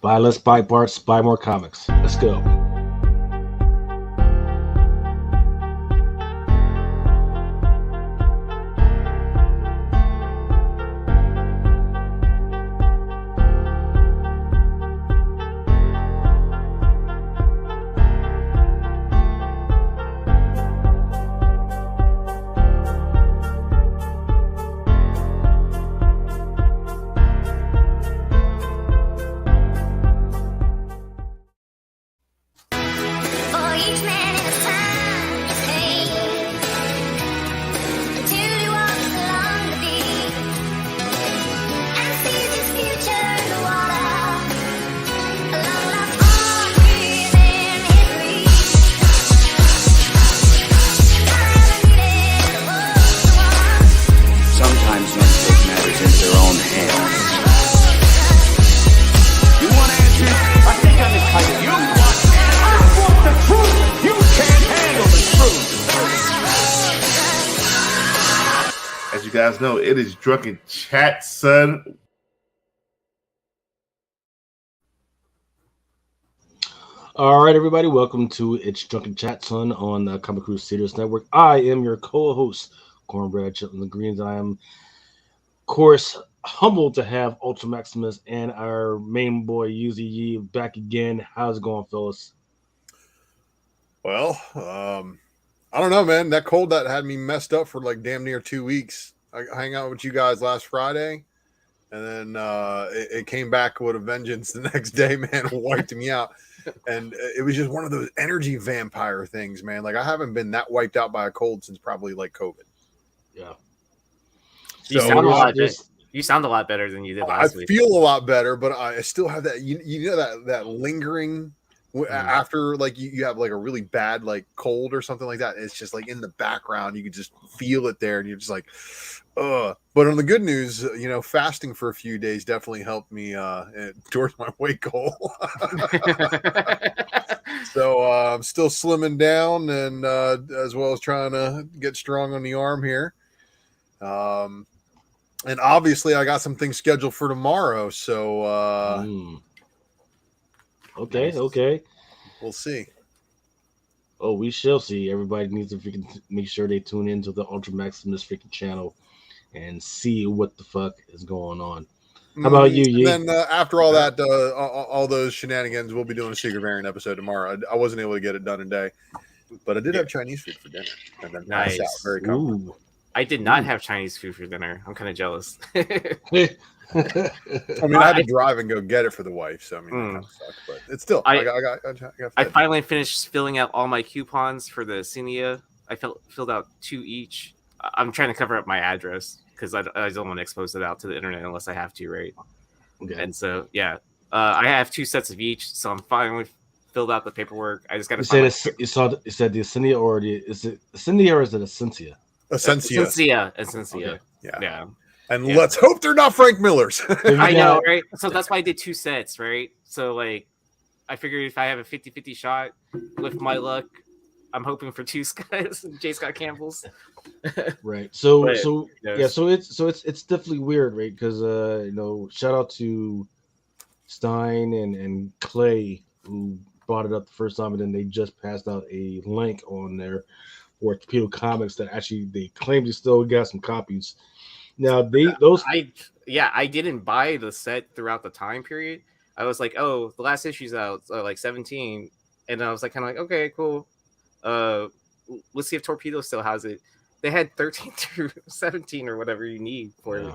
Buy less bike parts, buy more comics. Let's go. No, it is Drunken Chat, son. All right, everybody, welcome to It's Drunken Chat, son, on the Comic Crusaders Network. I am your co-host, Cornbread Chitlin the Greens. I am, of course, humbled to have Ultra Maximus and our main boy, UZG, back again. How's it going, fellas? Well, I don't know, man. That cold that had me messed up for like damn near 2 weeks. I hang out with you guys last Friday, and then it came back with a vengeance the next day, man. Wiped me out. And it was just one of those energy vampire things, man. Like, I haven't been that wiped out by a cold since probably like COVID. Yeah. You sound a lot better. You sound a lot better than you did last week. I feel a lot better, but I still have that, you know, that lingering after like you have like a really bad like cold or something like that. It's just like in the background, you can just feel it there, and you're just like, ugh. But on the good news, you know, fasting for a few days definitely helped me towards my weight goal. So I'm still slimming down, and as well as trying to get strong on the arm here. And obviously I got some things scheduled for tomorrow, so Okay. We'll see. Oh, we shall see. Everybody needs to freaking make sure they tune into the Ultra Maximus freaking channel and see what the fuck is going on. How about you, Yi? And then after all that, all those shenanigans, we'll be doing a secret variant episode tomorrow. I wasn't able to get it done today, but I did have Chinese food for dinner. And then nice. Out very comfortable. I did not have Chinese food for dinner. I'm kind of jealous. I mean, I had to drive and go get it for the wife, so I mean, that kind of sucked, but it's still. I finally finished filling out all my coupons for the Cinia. I filled out 2 each. I'm trying to cover up my address because I don't want to expose it out to the internet unless I have to, right? Okay. And so, yeah, I have 2 sets of each, so I'm finally filled out the paperwork. I just got to. You said the Cinia, or is it Cinia or is it Essentia? Essentia. Okay. Yeah. And let's hope they're not Frank Miller's. I know, right? So that's why I did 2 sets, right? So, like, I figured if I have a 50-50 shot with my luck, I'm hoping for 2 Scotts, J. Scott Campbell's. Right. So it's definitely weird, right? Because you know, shout out to Stein and Clay who brought it up the first time, and then they just passed out a link on there for Torpedo Comics that actually they claim they still got some copies. Now I didn't buy the set throughout the time period. I was like, oh, the last issue's out, like 17, and I was like, kind of like, okay, cool. Let's see if Torpedo still has it. They had 13 through 17 or whatever you need for it.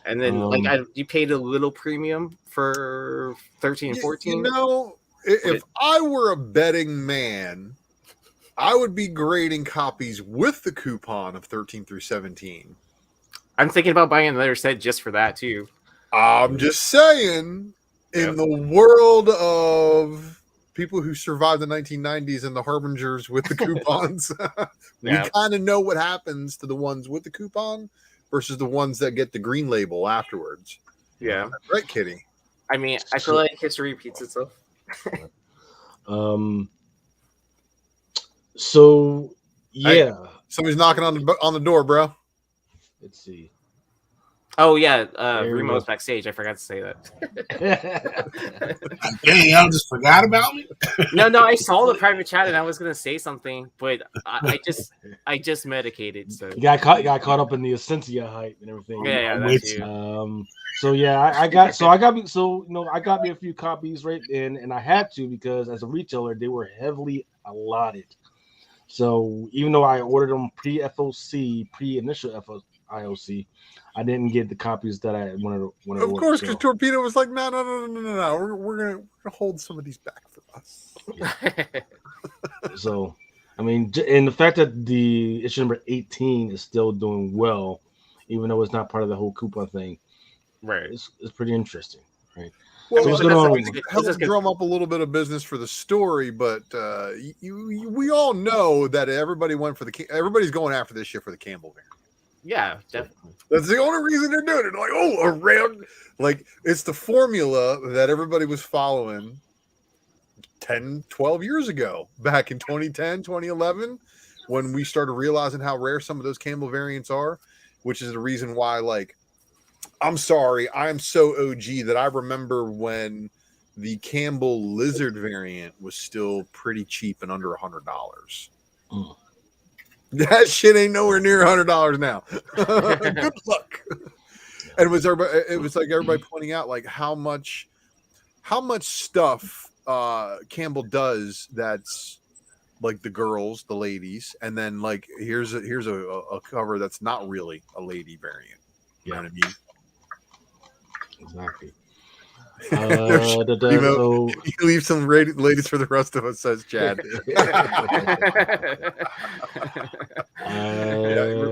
And then you paid a little premium for 13 and 14. You know, if I were a betting man, I would be grading copies with the coupon of 13 through 17. I'm thinking about buying another set just for that too. I'm just saying, in the world of people who survived the 1990s and the harbingers with the coupons, we kind of know what happens to the ones with the coupon versus the ones that get the green label afterwards. Yeah. Right, Kitty? I mean, I feel like history repeats itself. So, yeah. Hey, somebody's knocking on the door, bro. Let's see. Oh yeah, There we Remo's go. backstage. I forgot to say that. Dang, y'all just forgot about me. No, I saw the private chat and I was gonna say something, but I just medicated. So You got caught up in the Essentia hype and everything. yeah, I'm that's with you. So yeah, I got me a few copies right in, and I had to because as a retailer they were heavily allotted. So even though I ordered them pre FOC, pre initial IOC, I didn't get the copies that I wanted when I Of ordered. course, because Torpedo was like, no. We're gonna hold some of these back for us. So, I mean, and the fact that the issue number 18 is still doing well, even though it's not part of the whole coupon thing, Right. it's pretty interesting, right? Well, So what's I going on? think it helps drum up a little bit of business for the story, but we all know that everybody's going after this shit for the Campbell variant. Yeah, definitely. That's the only reason they're doing it. Like, around, like, it's the formula that everybody was following 10, 12 years ago, back in 2010, 2011, when we started realizing how rare some of those Campbell variants are, which is the reason why, like, I'm sorry, I'm so OG that I remember when the Campbell Lizard variant was still pretty cheap and under $100. Mm. That shit ain't nowhere near $100 now. Good luck. And it was like everybody pointing out like how much stuff Campbell does that's like the girls, the ladies, and then like here's a cover that's not really a lady variant. You know what I mean? Exactly. You leave some ladies for the rest of us, says Chad.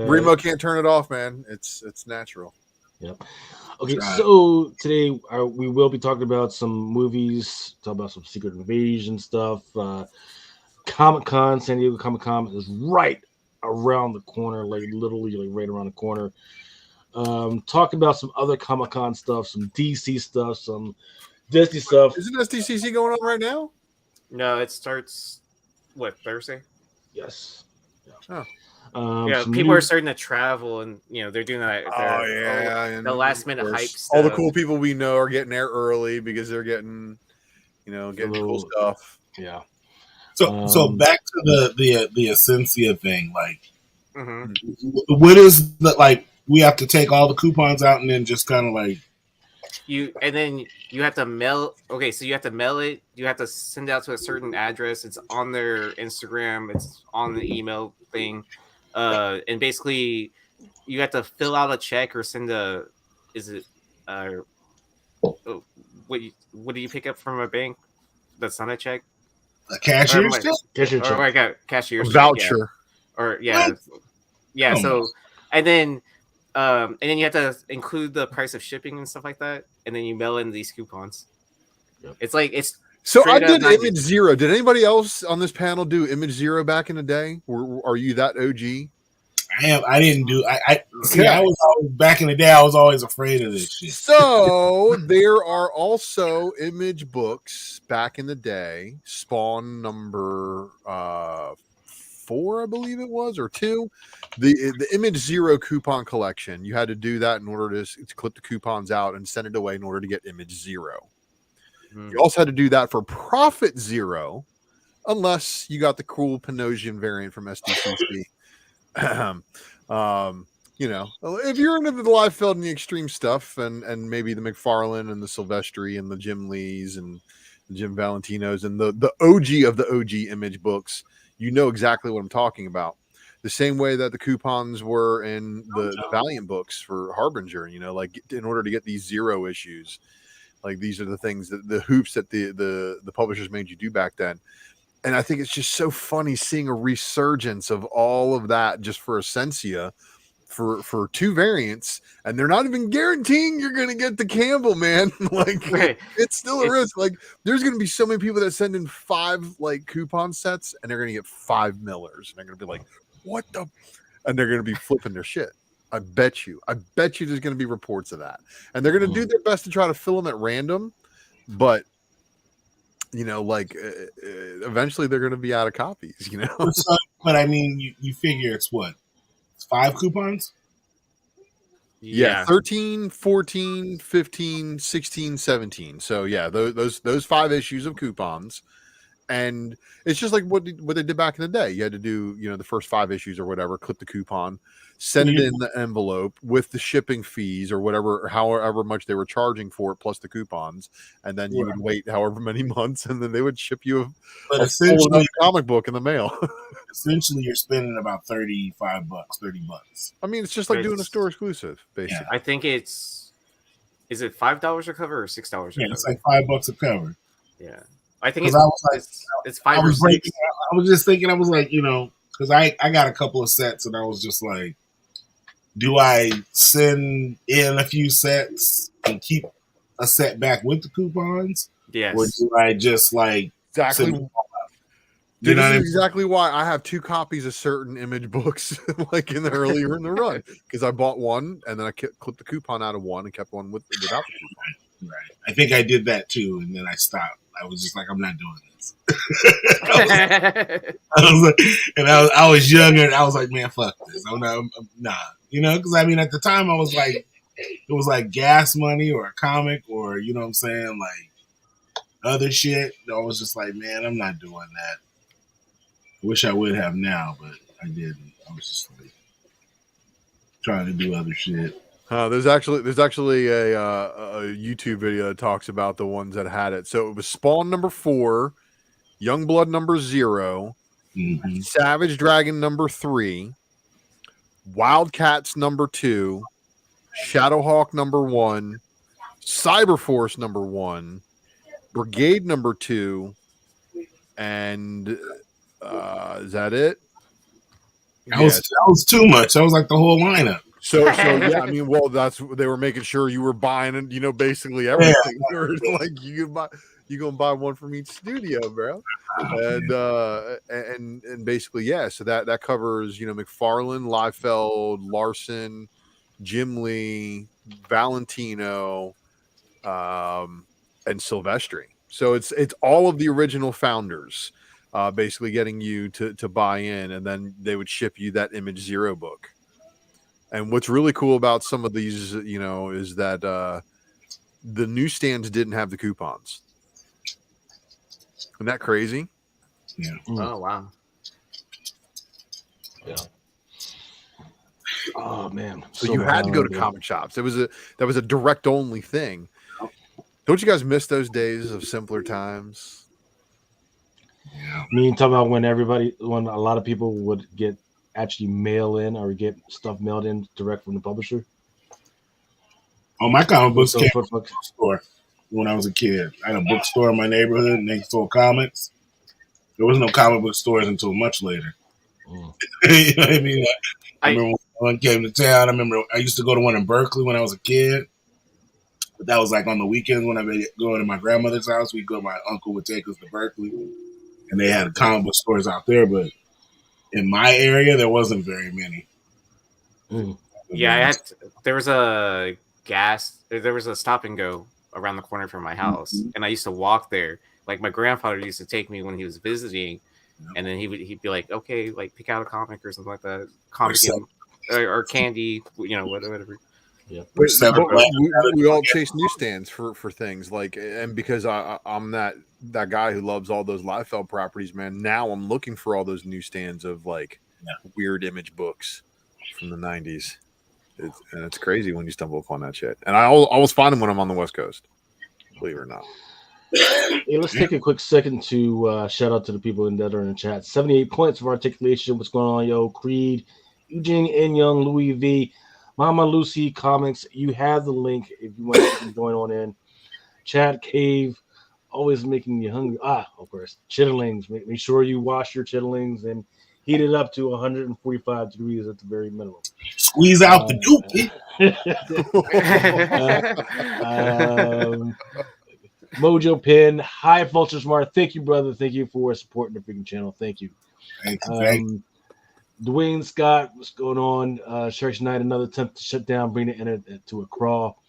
Remo can't turn it off, man. It's natural. Yep. Okay, so today we will be talking about some movies, talk about some Secret Invasion stuff. Comic-Con, San Diego Comic-Con is right around the corner, like literally like right around the corner. Talking about some other Comic-Con stuff, some DC stuff, some Disney stuff. Isn't SDCC going on right now? No, it starts Thursday? Yes. Yeah. People are starting to travel, and they're doing that. The last minute hype stuff. All the cool people we know are getting there early because they're getting cool stuff. Yeah. So back to the Essentia thing. Like, what is the like? We have to take all the coupons out and then just kind of like you have to mail. Okay, so you have to mail it. You have to send it out to a certain address. It's on their Instagram. It's on the email thing. And basically, you have to fill out a check or send a. Is it? What do you pick up from a bank? That's not a check. A cashier's check. Or like a cashier's voucher. Check, yeah. Or So, and then you have to include the price of shipping and stuff like that, and then you mail in these coupons. Yep. It's like it's. So I did Image Zero. Did anybody else on this panel do Image Zero back in the day? Are you that OG? I didn't do. I was always, back in the day. I was always afraid of this shit. So there are also Image books back in the day. Spawn number 4, I believe it was, or 2. The Image Zero coupon collection. You had to do that in order to clip the coupons out and send it away in order to get Image Zero. You also had to do that for Profit Zero, unless you got the cool Panosian variant from SDCC. If you're into the Liefeld and the Extreme stuff, and maybe the McFarlane and the Silvestri and the Jim Lees and the Jim Valentinos and the OG of the OG Image books, you know exactly what I'm talking about. The same way that the coupons were in the Valiant books for Harbinger, like in order to get these Zero issues. Like these are the things that the hoops that the publishers made you do back then. And I think it's just so funny seeing a resurgence of all of that just for Essentia for 2 variants. And they're not even guaranteeing you're going to get the Campbell, man. It's still a risk. Like there's going to be so many people that send in 5 like coupon sets and they're going to get 5 Millers. And they're going to be like, what the? And they're going to be flipping their shit. I bet you there's going to be reports of that. And they're going to do their best to try to fill them at random. But, eventually they're going to be out of copies, But I mean, you figure it's what? It's 5 coupons? Yeah, 13, 14, 15, 16, 17. So yeah, those 5 issues of coupons. And it's just like what they did back in the day. You had to do, the first 5 issues or whatever, clip the coupon, send it in the envelope with the shipping fees or whatever, however much they were charging for it, plus the coupons. And then you would wait however many months, and then they would ship you a full comic book in the mail. Essentially, you're spending about $35, $30. I mean, it's just like doing a store exclusive, basically. I think is it $5 a cover or $6 a cover? Yeah, it's like $5 a cover. Yeah. I think it's 5 or 6. I was just thinking, I was like, because I got a couple of sets, and I was just like, do I send in a few sets and keep a set back with the coupons? Yes. Or do I just exactly? This is exactly why I have 2 copies of certain Image books, like earlier in the run, because I bought one and then I clipped the coupon out of one and kept one without the coupon. Right. I think I did that too, and then I stopped. I was just like, I'm not doing this. I was younger, and I was like, man, fuck this. I'm nah. Because I mean, at the time, I was like, it was like gas money or a comic or, you know what I'm saying, like other shit. I was just like, man, I'm not doing that. I wish I would have now, but I didn't. I was just like trying to do other shit. There's actually a YouTube video that talks about the ones that had it. So it was Spawn number 4, Youngblood number 0, Savage Dragon number 3, Wildcats number 2, Shadowhawk number 1, Cyberforce number 1, Brigade number 2, and is that it? That was too much. That was like the whole lineup. So yeah, I mean, well, they were making sure you were buying, basically everything. Yeah. Like you gonna buy one from each studio, bro. And basically, yeah. So that covers, McFarlane, Liefeld, Larson, Jim Lee, Valentino, and Silvestri. So it's all of the original founders, basically getting you to buy in, and then they would ship you that Image 0 book. And what's really cool about some of these, is that the newsstands didn't have the coupons. Isn't that crazy? Yeah. Oh, wow. Yeah. Oh, man. So you had to go to comic shops. That was a direct only thing. Don't you guys miss those days of simpler times? Yeah. I mean, talking about when a lot of people would actually mail in or get stuff mailed in direct from the publisher. Oh, my comic books came from a bookstore when I was a kid. I had a bookstore in my neighborhood, and they sold comics. There was no comic book stores until much later. You know what I mean? I remember when one came to town. I remember I used to go to one in Berkeley when I was a kid. But that was like on the weekends when I would go to my grandmother's house. My uncle would take us to Berkeley, and they had comic book stores out there, but in my area, there wasn't very many. Yeah, there was a stop and go around the corner from my house, and I used to walk there. Like my grandfather used to take me when he was visiting, and then he'd be like, "Okay, like pick out a comic or something like that, or candy, whatever." Yeah, we all chase newsstands for things like, and because I'm that guy who loves all those Liefeld properties, man. Now I'm looking for all those newsstands of weird Image books from the 90s. And it's crazy when you stumble upon that shit. And I always find them when I'm on the West Coast, believe it or not. Hey, let's take a quick second to shout out to the people that are in the chat. 78 points of articulation. What's going on, yo? Creed, Eugene N. Young, Louis V, Mama Lucy Comics. You have the link if you want to join on in. Chad Cave, always making you hungry. Of course, chitterlings. Make sure you wash your chitterlings and heat it up to 145 degrees at the very minimum. Squeeze out the dookie. Mojo Pin, hi Vulture Smart. Thank you, brother. Thank you for supporting the freaking channel. Thank you. Thank you. Dwayne Scott, what's going on? Sharks Night, another attempt to shut down, bring the internet to a crawl.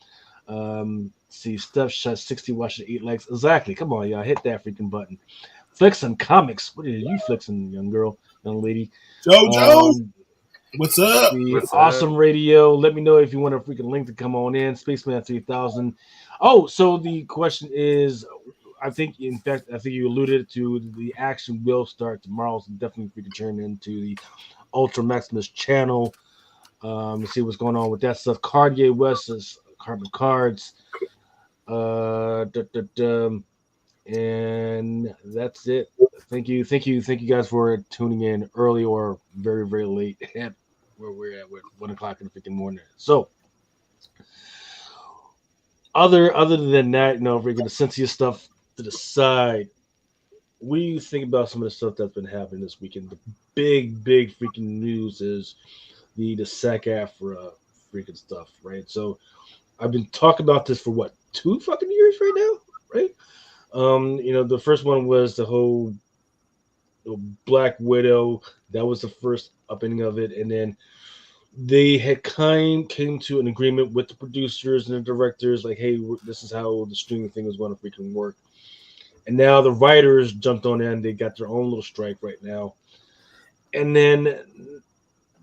See, Steph shot 60, watching 8 likes. Exactly. Come on, y'all. Hit that freaking button. Flexing Comics. What are you flexing, young lady? JoJo. What's up? Awesome Radio. Let me know if you want a freaking link to come on in. Spaceman 3000. Oh, so the question is, I think you alluded to the action will start tomorrow. So definitely we can turn into the Ultra Maximus channel to see what's going on with that stuff. Cartier West is Carbon Cards. And that's it. Thank you guys for tuning in early or very, very late at where we're at with 1 o'clock in the freaking morning. So other than that, if we're gonna Sensia stuff to the side, what do you think about some of the stuff that's been happening this weekend? The big freaking news is the SAG-AFTRA freaking stuff, right? So I've been talking about this for what, 2 fucking years right now, right? The first one was the whole Black Widow. That was the first upping of it, and then they had came to an agreement with the producers and the directors, like, hey, this is how the streaming thing is going to freaking work. And now the writers jumped on in. They got their own little strike right now, and then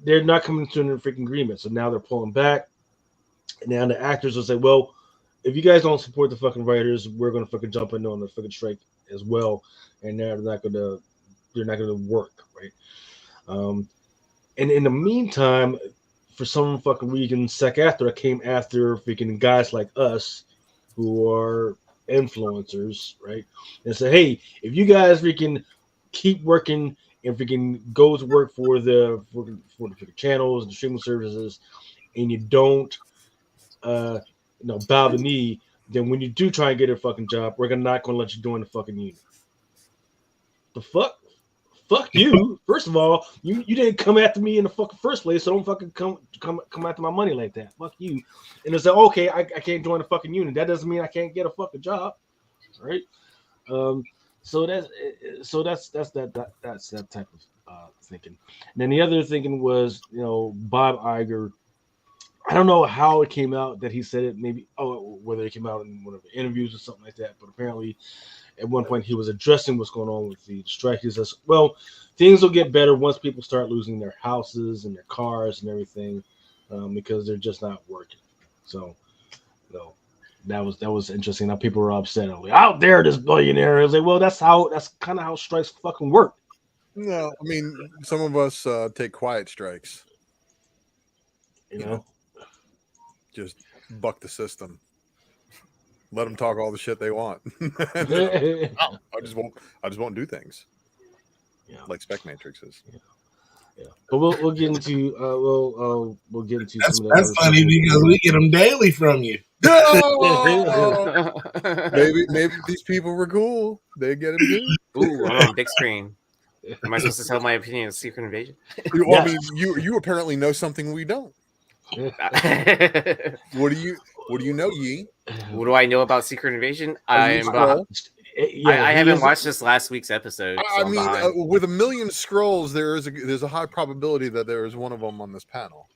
they're not coming to a freaking agreement. So now they're pulling back, and now the actors will say, well, if you guys don't support the fucking writers, we're gonna fucking jump in on the fucking strike as well, and they're not gonna work, right? And in the meantime, for some fucking reason, SAG-AFTRA came after freaking guys like us, who are influencers, right? And say, hey, if you guys freaking keep working and freaking go to work for the channels and the streaming services, and you don't bow the knee, then when you do try and get a fucking job, we're not going to let you join the fucking union. The fuck? Fuck you. First of all, you didn't come after me in the fucking first place, so don't fucking come after my money like that. Fuck you. And it's like, okay, I can't join the fucking union. That doesn't mean I can't get a fucking job, right? So that's that type of thinking. And then the other thinking was, Bob Iger. I don't know how it came out that he said it. Maybe whether it came out in one of the interviews or something like that. But apparently, at one point, he was addressing what's going on with the strike. He says, well, things will get better once people start losing their houses and their cars and everything, because they're just not working. So, that was interesting. Now people were upset. Like, out there, this billionaire. I was like, well, that's kind of how strikes fucking work. No, I mean, some of us take quiet strikes. Just buck the system. Let them talk all the shit they want. I just won't do things. Yeah, like spec matrices. Yeah. But we'll get into we'll get into that's, some of that's funny because we get them daily from you. No! maybe these people were cool. They get them too. Ooh, I'm on big screen. Am I supposed to tell my opinion of Secret Invasion? Well, I mean, you apparently know something we don't. What do you know, Yi? What do I know about Secret Invasion? I haven't watched this last week's episode. So I mean, with 1 million scrolls, there's a high probability that there is one of them on this panel.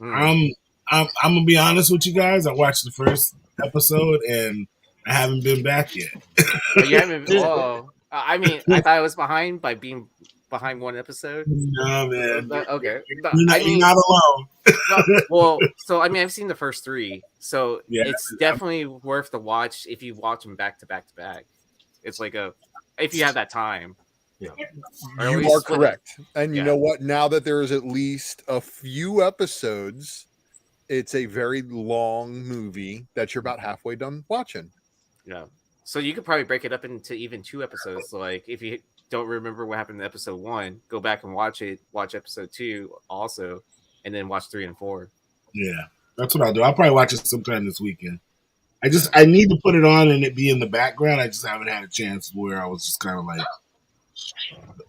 I'm gonna be honest with you guys. I watched the first episode and I haven't been back yet. But you haven't. Whoa. I mean, I thought I was behind by being behind one episode. No, man. Okay. You're not alone. Well, so I mean, I've seen the first 3, so it's definitely worth the watch if you watch them back to back to back. It's like if you have that time. Yeah, you are correct. And you know what? Now that there is at least a few episodes, it's a very long movie that you're about halfway done watching. Yeah. So you could probably break it up into even 2 episodes. So like if you don't remember what happened in episode 1, go back and watch episode 2 also, and then watch 3 and 4. Yeah, that's what I'll do. I'll probably watch it sometime this weekend. I need to put it on and it be in the background. I just haven't had a chance where I was just kind of like,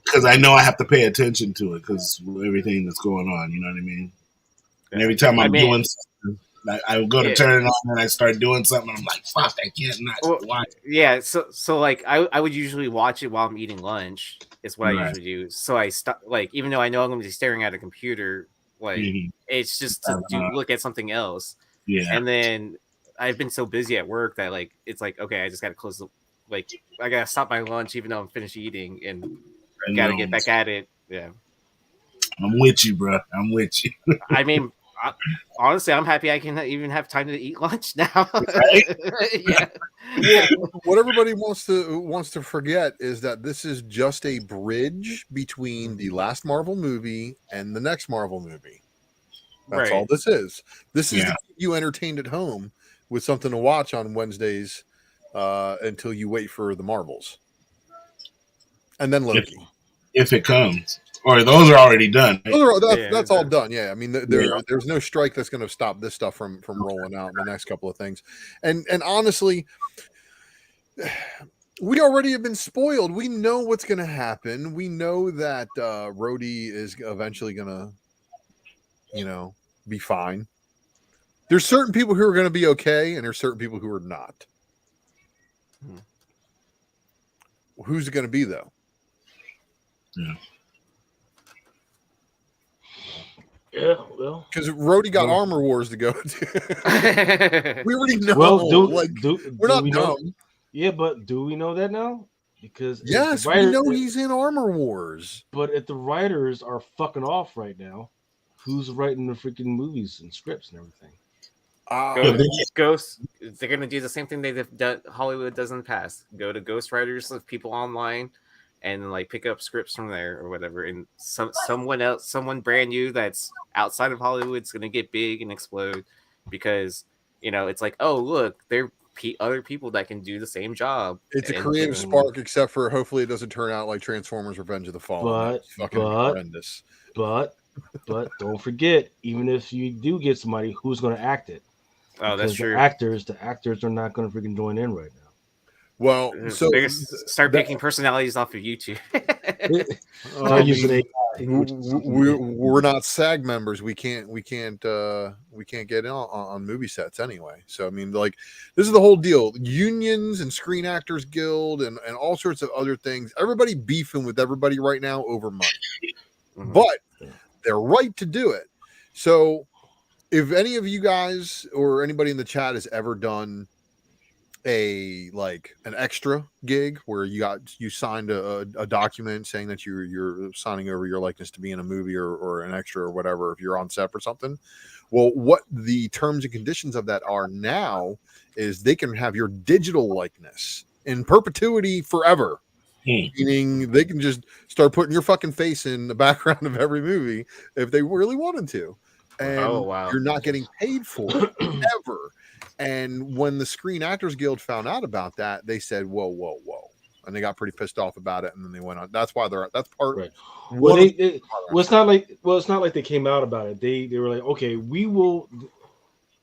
because I know I have to pay attention to it because everything that's going on. You know what I mean? And every time I'm doing something, I go to turn it on and I start doing something. And I'm like, fuck, I can't not watch it. Yeah, so like I would usually watch it while I'm eating lunch. Is what I usually do. So I stop, like, even though I know I'm going to be staring at a computer, like it's just to look at something else. Yeah, and then I've been so busy at work that like it's like, okay, I just got to close the, like, I got to stop my lunch even though I'm finished eating and got to get back at it. Yeah. I'm with you, bro. I'm with you. I mean, honestly, I'm happy I can even have time to eat lunch now. Yeah. Well, what everybody wants to forget is that this is just a bridge between the last Marvel movie and the next Marvel movie. That's all this is. This is to keep you entertained at home with something to watch on Wednesdays until you wait for the Marvels. And then Loki. If it comes. Or those are already done. That's all done. Yeah. I mean, there's no strike that's going to stop this stuff from rolling out in the next couple of things. And honestly, we already have been spoiled. We know what's going to happen. We know that Rhodey is eventually going to, be fine. There's certain people who are going to be okay, and there's certain people who are not. Who's it going to be, though? Yeah. Yeah, well, because Rhodey got Armor Wars to go to. We already know. Well, we're not dumb. Yeah, but do we know that now? Because yes, we know he's in Armor Wars. But if the writers are fucking off right now, who's writing the freaking movies and scripts and everything? Ghost. They're gonna do the same thing they've done. Hollywood does in the past. Go to ghostwriters of people online, and like pick up scripts from there or whatever. And someone else, someone brand new that's outside of Hollywood is gonna get big and explode because it's like, oh look, there are other people that can do the same job. It's a creative spark, except for hopefully it doesn't turn out like Transformers: Revenge of the Fallen. That's fucking horrendous. But don't forget, even if you do get somebody, who's going to act it? Oh, that's true. The actors are not going to freaking join in right now. Well, so they're gonna start picking personalities off of YouTube. We're not SAG members. We can't get in on movie sets anyway. So I mean, like, this is the whole deal. Unions and Screen Actors Guild and all sorts of other things. Everybody beefing with everybody right now over money. Mm-hmm. But they're right to do it. So if any of you guys or anybody in the chat has ever done an extra gig where you signed a document saying that you're signing over your likeness to be in a movie or an extra or whatever, if you're on set for something, well, what the terms and conditions of that are now is they can have your digital likeness in perpetuity forever. Meaning they can just start putting your fucking face in the background of every movie if they really wanted to. And you're not getting paid for it ever. And when the Screen Actors Guild found out about that, they said, whoa. And they got pretty pissed off about it. And then they went on. That's why that's part. Right. Well, it's not like they came out about it. They were like, okay, we will.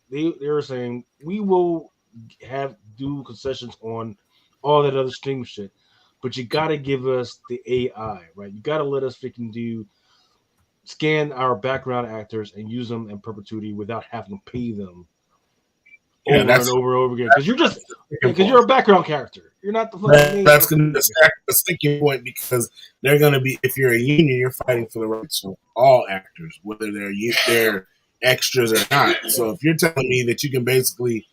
They were saying we will do concessions on all that other stream shit. But you got to give us the AI, right? You got to let us freaking scan our background actors and use them in perpetuity without having to pay them over and over again. Because you're a background character. You're not the fucking that's going to be a sticking point because they're going to be, if you're a union, you're fighting for the rights of all actors, whether they're extras or not. So if you're telling me that you can basically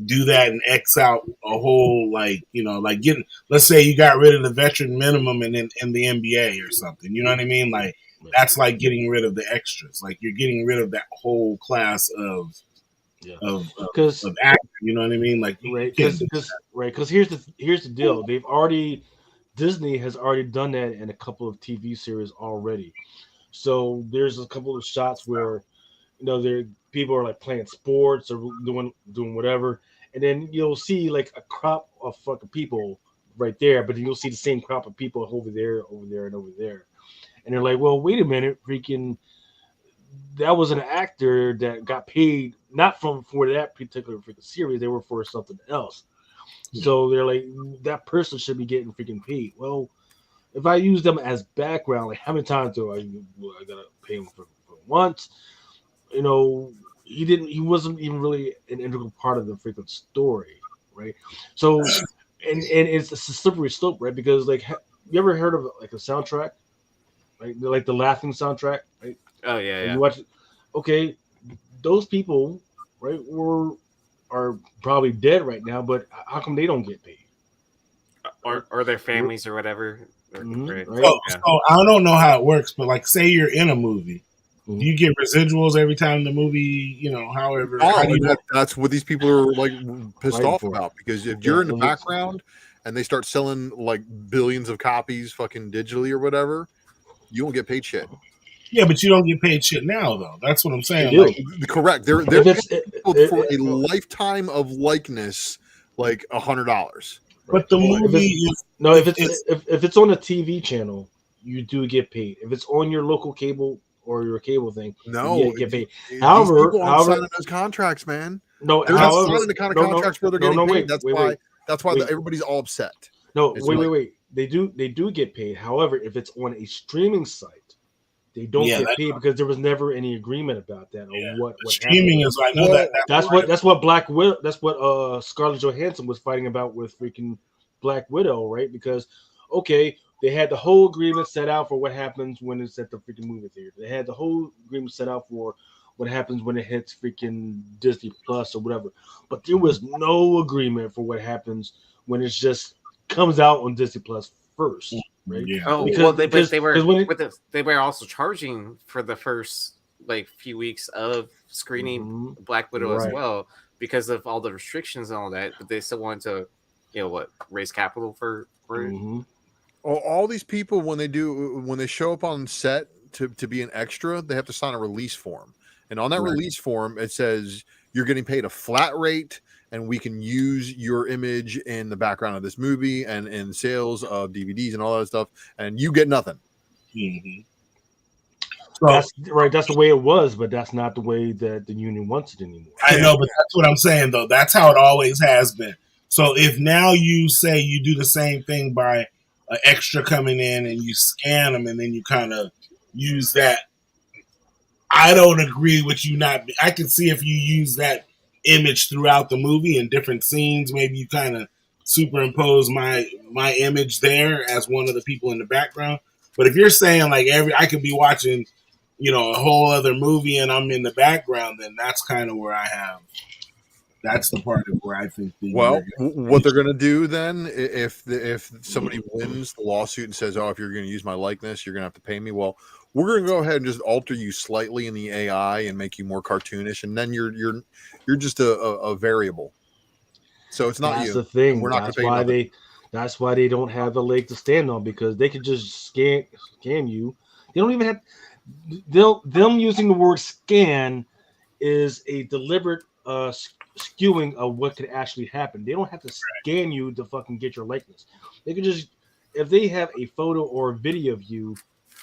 do that and X out a whole, let's say you got rid of the veteran minimum in the NBA or something, you know what I mean? Like, that's like getting rid of the extras. Like, you're getting rid of that whole class of actors, you know what I mean? Like, because here's the deal. Disney has already done that in a couple of TV series already. So there's a couple of shots where people are like playing sports or doing whatever, and then you'll see like a crop of fucking people right there, but then you'll see the same crop of people over there, and over there, and they're like, well, wait a minute, freaking, that was an actor that got paid not for that particular freaking series, they were for something else. So they're like, that person should be getting freaking paid. Well, if I use them as background, like how many times do I gotta pay them for once? He wasn't even really an integral part of the freaking story, right? So, and it's a slippery slope, right? Because like, you ever heard of like a soundtrack, like the Laughing soundtrack, right? Oh yeah. You watch it, okay? Those people, right, are probably dead right now, but how come they don't get paid? Or their families or whatever. Right. So I don't know how it works, but like, say you're in a movie. Do you get residuals every time the movie, however? Oh, how do you that's what these people are like pissed Fighting off for. about, because if you're in the background and they start selling like billions of copies fucking digitally or whatever, you don't get paid shit. Yeah, but you don't get paid shit now, though. That's what I'm saying. Like, correct. They're for a lifetime of likeness, like $100. But the movie is if it's on a TV channel, you do get paid. If it's on your local cable or your cable thing, you get paid. However, these people aren't signing those contracts, man. No, they're not signing the kind of contracts where they're getting paid. That's why everybody's all upset. No, wait. They do get paid. However, if it's on a streaming site, they don't get paid because there was never any agreement about that or what streaming happened. is. I know that's what Black Widow. That's what Scarlett Johansson was fighting about with freaking Black Widow, right? Because they had the whole agreement set out for what happens when it's at the freaking movie theater. They had the whole agreement set out for what happens when it hits freaking Disney Plus or whatever. But there was no agreement for what happens when it just comes out on Disney Plus first. Right? Yeah. Oh, because they were also charging for the first like few weeks of screening Black Widow as well because of all the restrictions and all that. But they still wanted to, raise capital for it. All these people when they show up on set to be an extra, they have to sign a release form, and on that release form it says you're getting paid a flat rate. And we can use your image in the background of this movie and in sales of DVDs and all that stuff, and you get nothing. Mm-hmm. So, that's right. That's the way it was, but that's not the way that the union wants it anymore. I know, but that's what I'm saying, though. That's how it always has been. So if now you say you do the same thing by an extra coming in and you scan them and then you kind of use that, I don't agree with you not. I can see if you use that image throughout the movie in different scenes, maybe you kind of superimpose my image there as one of the people in the background. But if you're saying like I could be watching, a whole other movie and I'm in the background, then that's kind of where that's the part of where I think what they're going to do then, if somebody wins the lawsuit and says, if you're going to use my likeness, you're going to have to pay me. Well, we're going to go ahead and just alter you slightly in the AI and make you more cartoonish, and then you're just a variable. So it's not that's you. The thing. We're not That's why they don't have the leg to stand on, because they could just scan you. They don't even have them using the word scan is a deliberate skewing of what could actually happen. They don't have to scan you to fucking get your likeness. They could just, if they have a photo or a video of you,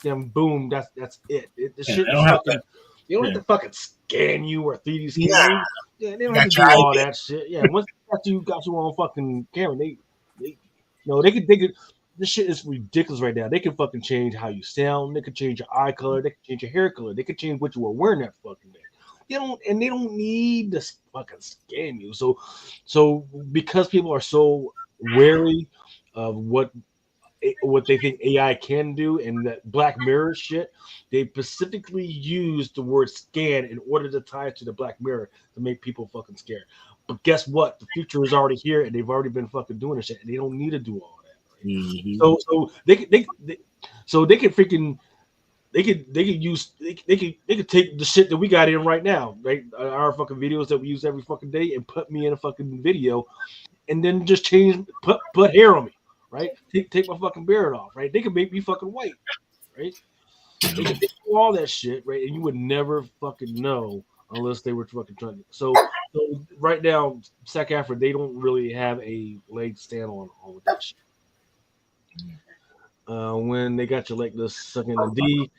then boom, that's it. They don't have to fucking scan you or 3D scan you. Yeah, they don't have to do all that shit. Yeah, once you got you on fucking camera, they could. This shit is ridiculous right now. They can fucking change how you sound. They could change your eye color. They could change your hair color. They could change what you were wearing that fucking day. They don't need to fucking scam you. So because people are so wary of what they think AI can do and that Black Mirror shit, they specifically use the word scan in order to tie it to the Black Mirror to make people fucking scared. But guess what? The future is already here, and they've already been fucking doing this shit, and they don't need to do all that. Right? Mm-hmm. So they could freaking. They could take the shit that we got in right now, right? Our fucking videos that we use every fucking day, and put me in a fucking video, and then just put hair on me, right? Take my fucking beard off, right? They could make me fucking white, right? They could do all that shit, right? And you would never fucking know unless they were fucking trying to. So right now, SAG-AFTRA, they don't really have a leg to stand on with that shit. When they got you like this sucking the D.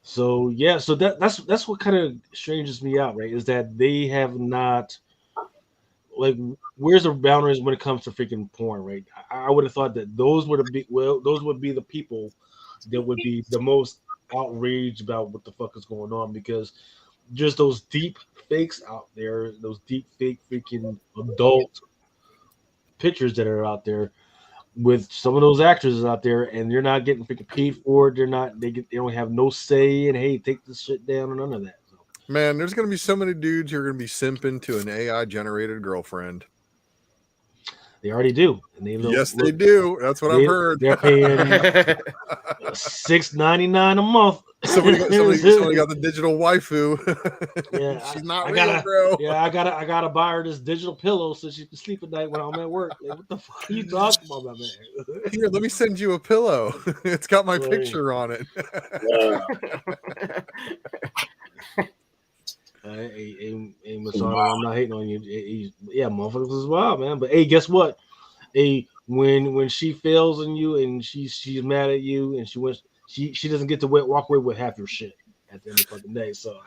So that's what kind of stranges me out, right? Is that they have not, like, where's the boundaries when it comes to freaking porn, right? I would have thought that those would be the people that would be the most outraged about what the fuck is going on, because just those deep fakes out there, those deep fake freaking adult pictures that are out there with some of those actresses out there, and they're not getting freaking paid for it. They don't have no say in, hey, take this shit down, or none of that. So. Man, there's gonna be so many dudes who are gonna be simping to an AI generated girlfriend. They already do. And they do. That's what I've heard. They're paying $6.99 a month. Somebody got the digital waifu. Yeah, she's not real, bro. Yeah, I gotta buy her this digital pillow so she can sleep at night when I'm at work. Like, what the fuck are you talking about, my man? Here, let me send you a pillow. It's got my picture on it. Hey, Masada, I'm not hating on you. Yeah, motherfuckers as well, man. But hey, guess what? Hey, when she fails on you and she's mad at you and she doesn't get to walk away with half your shit at the end of the fucking day. So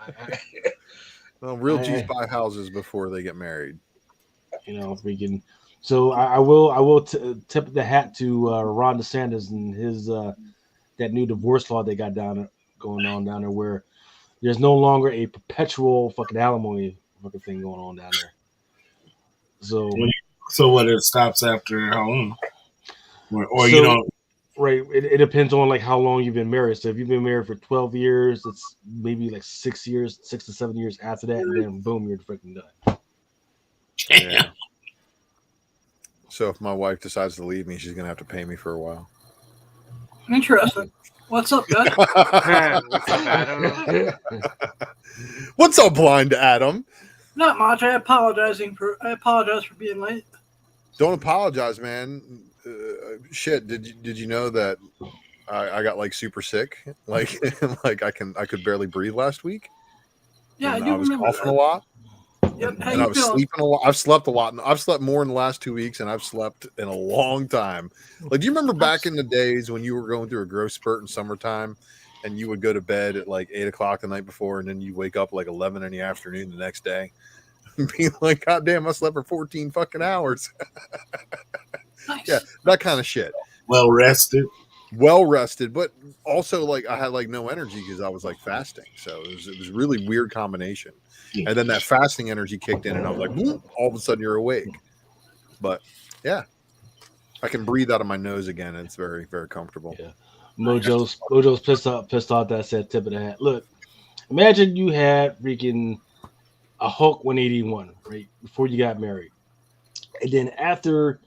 well, real G's buy houses before they get married. You know, freaking. So I will tip the hat to Ron DeSantis and his that new divorce law they got going on down there, where there's no longer a perpetual fucking alimony fucking thing going on down there. So what? It stops after how long? Or you don't. Right. It depends on like how long you've been married. So if you've been married for 12 years, it's maybe like 6 to 7 years after that, and then boom, you're freaking done. Yeah. So if my wife decides to leave me, she's gonna have to pay me for a while. Interesting. What's up, guys? What's up, Adam? What's up, blind Adam? Not much. I apologize for being late. Don't apologize, man. Shit. Did you know that I got like super sick? Like like I could barely breathe last week. Yeah, and I do was remember coughing that. a lot. Yep. And I was sleeping a lot. I've slept a lot. I've slept more in the last 2 weeks, and I've slept in a long time. Like, do you remember back in the days when you were going through a growth spurt in summertime, and you would go to bed at like 8 o'clock the night before, and then you wake up like 11 in the afternoon the next day, and being like, "God damn, I slept for 14 fucking hours." Nice. Yeah, that kind of shit. Well rested, but also like I had like no energy because I was like fasting, so it was a really weird combination. And then that fasting energy kicked in, and I was like, whoop, all of a sudden you're awake. But yeah, I can breathe out of my nose again, and it's very, very comfortable. Yeah, Mojo's pissed off that I said tip of the hat. Look, imagine you had freaking a Hulk 181 right before you got married, and then after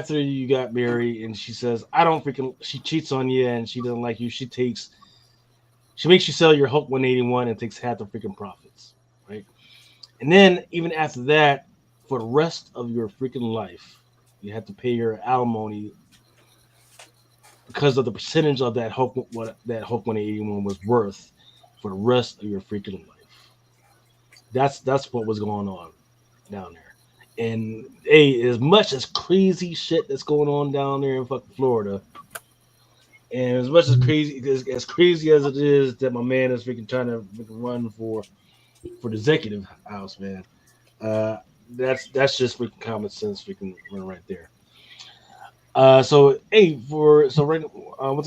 you got married, and she says, she cheats on you, and she doesn't like you. She makes you sell your Hulk 181 and takes half the freaking profits. Right. And then even after that, for the rest of your freaking life, you have to pay your alimony because of the percentage of that Hulk 181 was worth for the rest of your freaking life. That's what was going on down there. And hey, as much as crazy shit that's going on down there in fucking Florida, and as much as crazy as it is that my man is freaking trying to run for the executive house, man. That's just freaking common sense freaking run right there. Once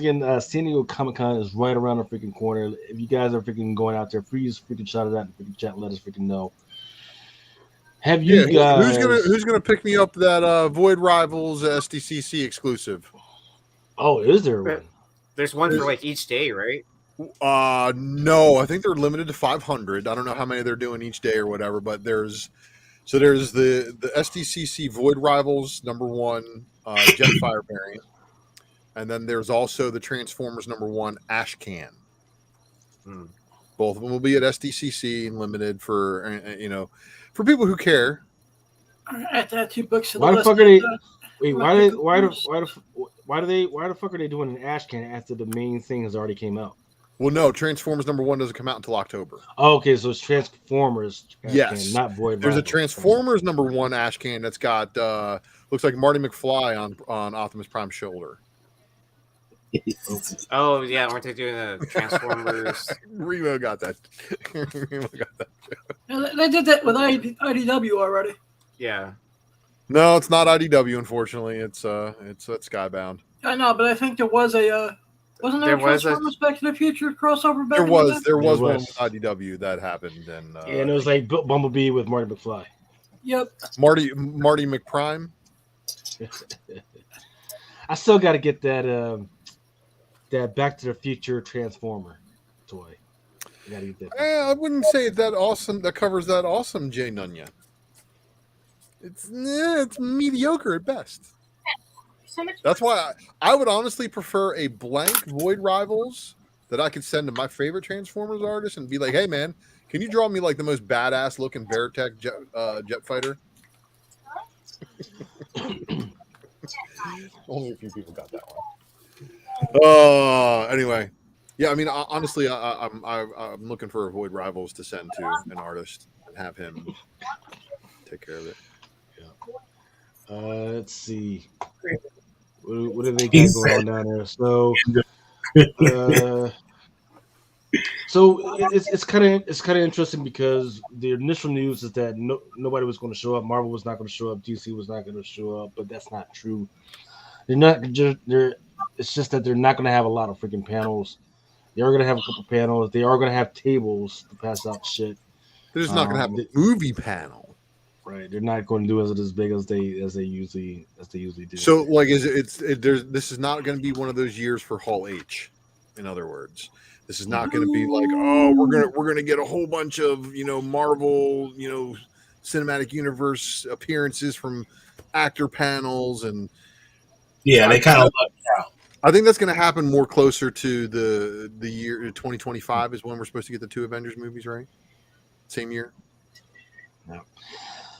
again, San Diego Comic-Con is right around the freaking corner. If you guys are freaking going out there, please freaking shout it out in the freaking chat and let us freaking know. Have you guys who's gonna pick me up that Void Rivals SDCC exclusive? Oh, is there one? There's one for like each day, right? No, I think they're limited to 500. I don't know how many they're doing each day or whatever, but there's the SDCC Void Rivals #1 Jetfire variant, and then there's also the Transformers #1 Ash Can. Both of them will be at SDCC and limited for for people who care. Add that 2 books to the Why the list. fuck are they? Wait, why the fuck are they doing an Ash Can after the main thing has already came out? Well, no, Transformers #1 doesn't come out until October. Oh, okay, so it's Transformers. Yes, Can, not Void. There's Rivals. a Transformers #1 Ash Can that's got looks like Marty McFly on Optimus Prime's shoulder. Oh yeah, aren't they doing the Transformers? Remo got that. Yeah, they did that with IDW already. Yeah. No, it's not IDW. Unfortunately, it's Skybound. I know, but I think there was a wasn't there a Transformers Back to the Future crossover back? There was one with IDW that happened, and and it was like Bumblebee with Marty McFly. Yep. Marty McPrime. I still got to get that Back to the Future Transformer toy. I gotta get that. I wouldn't say that awesome. That covers that awesome Jay Nunya. It's mediocre at best. That's why I would honestly prefer a blank Void Rivals that I could send to my favorite Transformers artist and be like, hey, man, can you draw me like the most badass looking Veritech jet fighter? Only a few people got that one. Anyway, yeah, I mean, honestly, I'm looking for a Void Rivals to send to an artist and have him take care of it. Yeah. Let's see. What do they got going on down there? So it's kind of interesting because the initial news is that nobody was going to show up. Marvel was not going to show up. DC was not going to show up, but that's not true. It's just that they're not going to have a lot of freaking panels. They are going to have a couple panels. They are going to have tables to pass out shit. They're just not going to have a movie panel. Right, they're not going to do it as big as they usually do. So, like, this is not going to be one of those years for Hall H. In other words, this is not going to be like, oh, we're gonna get a whole bunch of Marvel cinematic universe appearances from actor panels and they kind of lucked out. I think that's going to happen more closer to the year 2025 is when we're supposed to get the 2 Avengers movies, right? Same year. Yeah.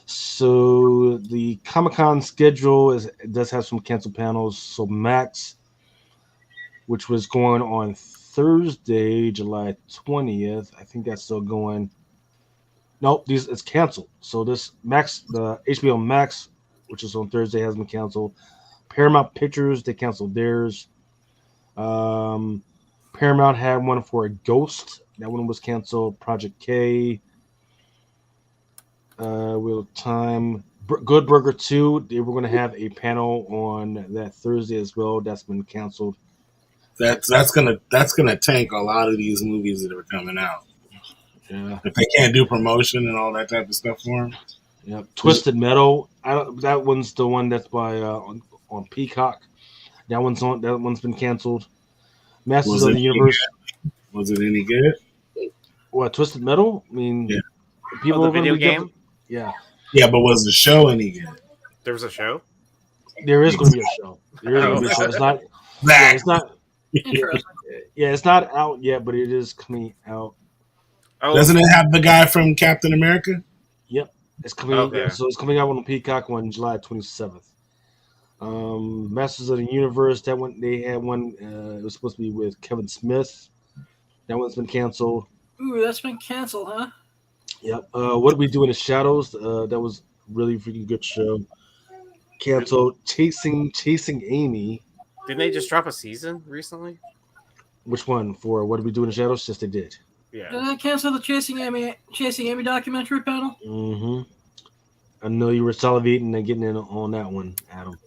So the Comic-Con schedule does have some canceled panels. So Max, which was going on Thursday, July 20th, I think that's still going. Nope, it's canceled. So this Max, the HBO Max, which is on Thursday, has been canceled. Paramount Pictures, they canceled theirs. Paramount had one for a Ghost. That one was canceled. Project K. Wheel of Time. Good Burger 2. They were going to have a panel on that Thursday as well. That's been canceled. That's gonna tank a lot of these movies that are coming out. Yeah. If they can't do promotion and all that type of stuff for them. Yeah. Twisted Metal. That one's the one that's by on Peacock. That one's been canceled. Masters of the Universe. Was it any good? What, Twisted Metal? I mean, yeah. People the video game. Yeah. Yeah, but was the show any good? There was a show. There is going to be a show. There is going to be a show. It's not. Yeah, it's not. Yeah, it's not out yet, but it is coming out. Oh. Doesn't it have the guy from Captain America? Yep, it's coming. Okay. So it's coming out on Peacock on July 27th. Masters of the Universe. That one they had one. It was supposed to be with Kevin Smith. That one's been canceled. Ooh, that's been canceled, huh? Yep. What Did We Do in the Shadows? That was really freaking good show. Canceled. Chasing Amy. Didn't they just drop a season recently? Which one? For What Did We Do in the Shadows? Yes, they did. Yeah. Did they cancel the Chasing Amy documentary panel? Mm-hmm. I know you were salivating and getting in on that one, Adam.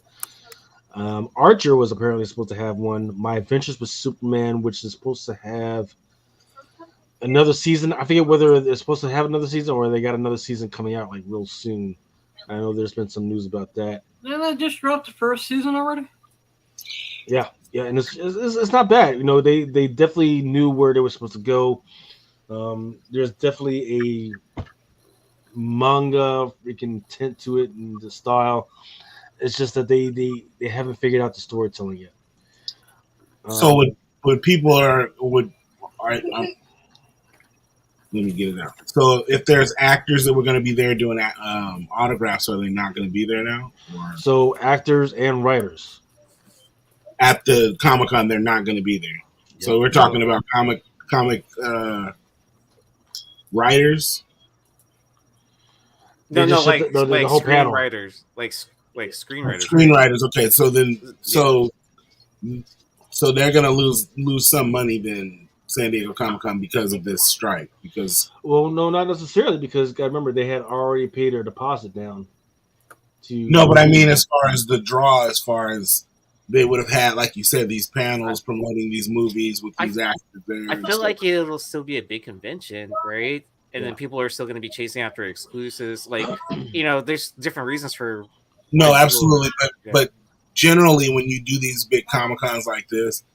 Archer was apparently supposed to have one. My Adventures with Superman, which is supposed to have another season. I forget whether they're supposed to have another season or they got another season coming out like real soon. I know there's been some news about that. Didn't they just drop the first season already? Yeah, and it's not bad. They definitely knew where they were supposed to go. There's definitely a manga freaking tint to it and the style. It's just that they haven't figured out the storytelling yet. So would people let me get it out. So if there's actors that were going to be there doing autographs, are they not going to be there now? Or? So actors and writers at the Comic-Con, they're not going to be there. Yep. So we're talking about comic writers. No, like the whole panel. Writers, like screenwriters. Screenwriters. Okay, so then so they're going to lose some money then. San Diego Comic-Con because of this strike. Well, no, not necessarily, because I remember they had already paid their deposit down. No, but I mean, as far as the draw, as far as they would have had, like you said, these panels promoting these movies with these actors there. I feel like it'll still be a big convention, right? And then people are still going to be chasing after exclusives. Like, there's different reasons for. No, absolutely, but generally, when you do these big Comic-Cons like this.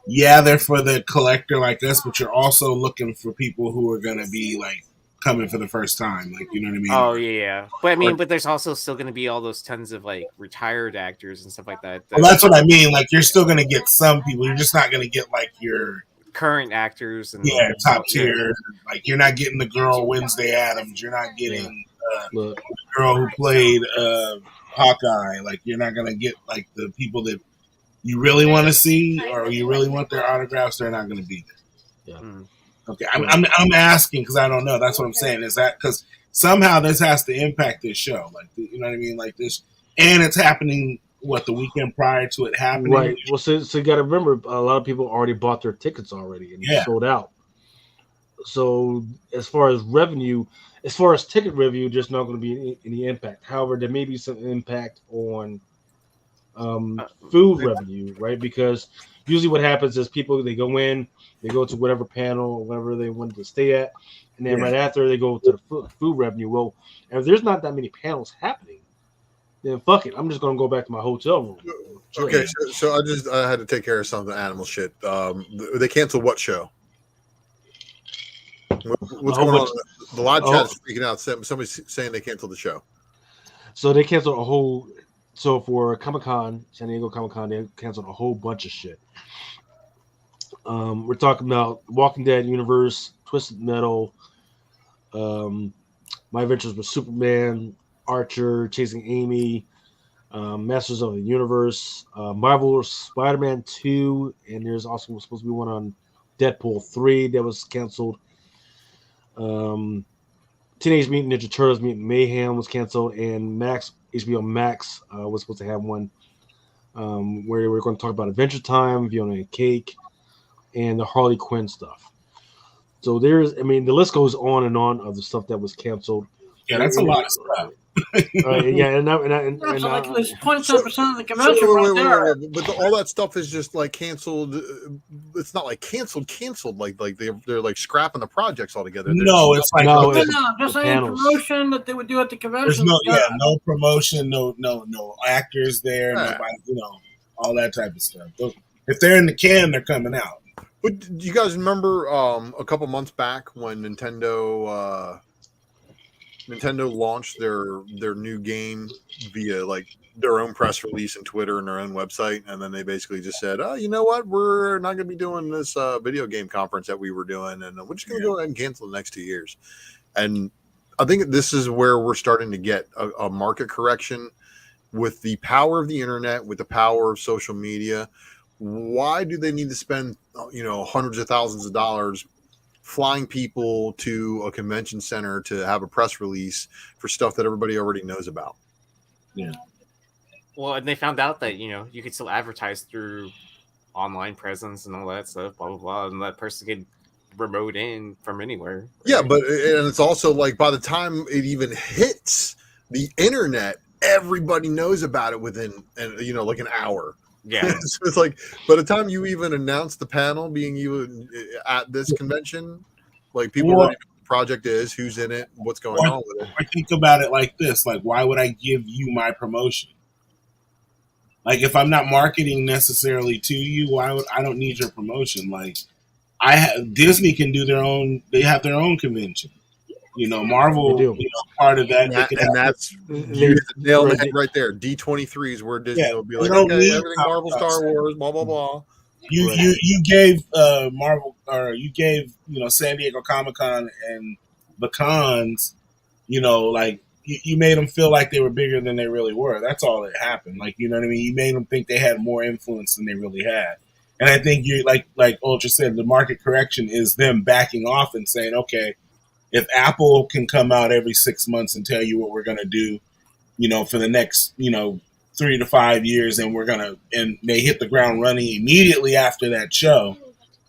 Yeah, they're for the collector like us, but you're also looking for people who are going to be like coming for the first time. Like, you know what I mean? Oh yeah, but I mean, but there's also still going to be all those tons of like retired actors and stuff like that. Well, that's what I mean. Like, you're still going to get some people. You're just not going to get like your current actors and top tier. Like, you're not getting the girl Wednesday Addams. You're not getting the girl who played Hawkeye. Like, you're not going to get like the people that you really want to see or you really want their autographs. They're not going to be there. Yeah. Okay, I'm asking because I don't know. That's what I'm saying. Is that because somehow this has to impact this show? Like, you know what I mean? Like this, and it's happening. What, the weekend prior to it happening? Right. Well, so you got to remember, a lot of people already bought their tickets already and sold out. So as far as revenue, as far as ticket revenue, there's not going to be any impact. However, there may be some impact on food revenue, right? Because usually what happens is people, they go in, they go to whatever panel or whatever they wanted to stay at, and then right after they go to the food revenue. Well, if there's not that many panels happening, then fuck it, I'm just gonna go back to my hotel room. Okay, so I had to take care of some of the animal shit. They canceled what show? What's going on? The live chat is freaking out. Somebody's saying they canceled the show. So they canceled a whole. So for Comic-Con, San Diego Comic-Con, they canceled a whole bunch of shit. We're talking about Walking Dead universe, Twisted Metal, My Adventures with Superman, Archer, Chasing Amy, Masters of the Universe, Marvel Spider-Man 2, and there's also supposed to be one on Deadpool 3 that was canceled. Teenage Mutant Ninja Turtles Mutant Mayhem was canceled, and HBO Max was supposed to have one where we're going to talk about Adventure Time, Fiona and Cake, and the Harley Quinn stuff. So the list goes on and on of the stuff that was canceled. Yeah, that's a lot of stuff. Like 27% of the convention right there. But all that stuff is just like canceled. It's not like canceled. Like they're like scrapping the projects altogether. No, it's like just any promotion that they would do at the convention. There's no promotion, no actors there, nobody, all that type of stuff. If they're in the can, they're coming out. But do you guys remember a couple months back when Nintendo launched their new game via like their own press release and Twitter and their own website, and then they basically just said, "Oh, you know what? We're not going to be doing this video game conference that we were doing, and we're just going to go ahead and cancel the next 2 years." And I think this is where we're starting to get a market correction with the power of the internet, with the power of social media. Why do they need to spend hundreds of thousands of dollars flying people to a convention center to have a press release for stuff that everybody already knows about? Yeah. Well, and they found out that, you could still advertise through online presence and all that stuff, blah, blah, blah, and that person could remote in from anywhere. Right? Yeah, and it's also like by the time it even hits the internet, everybody knows about it within, like an hour. Yeah. So it's like by the time you even announce the panel being you at this convention, like people already know what the project is, who's in it, what's going on with it. I think about it like this: like, why would I give you my promotion? Like, if I'm not marketing necessarily to you, I don't need your promotion. Like, Disney can do their own; they have their own convention. Marvel, part of that. And that's you nail the head right there. D23 is where Disney will be like, okay, everything Marvel, Star Wars, blah blah blah. You gave Marvel, or you gave San Diego Comic-Con and the cons, like you made them feel like they were bigger than they really were. That's all that happened. Like, you know what I mean? You made them think they had more influence than they really had. And I think you like Ultra said, the market correction is them backing off and saying, okay, if Apple can come out every 6 months and tell you what we're going to do, for the next, 3 to 5 years, and they hit the ground running immediately after that show,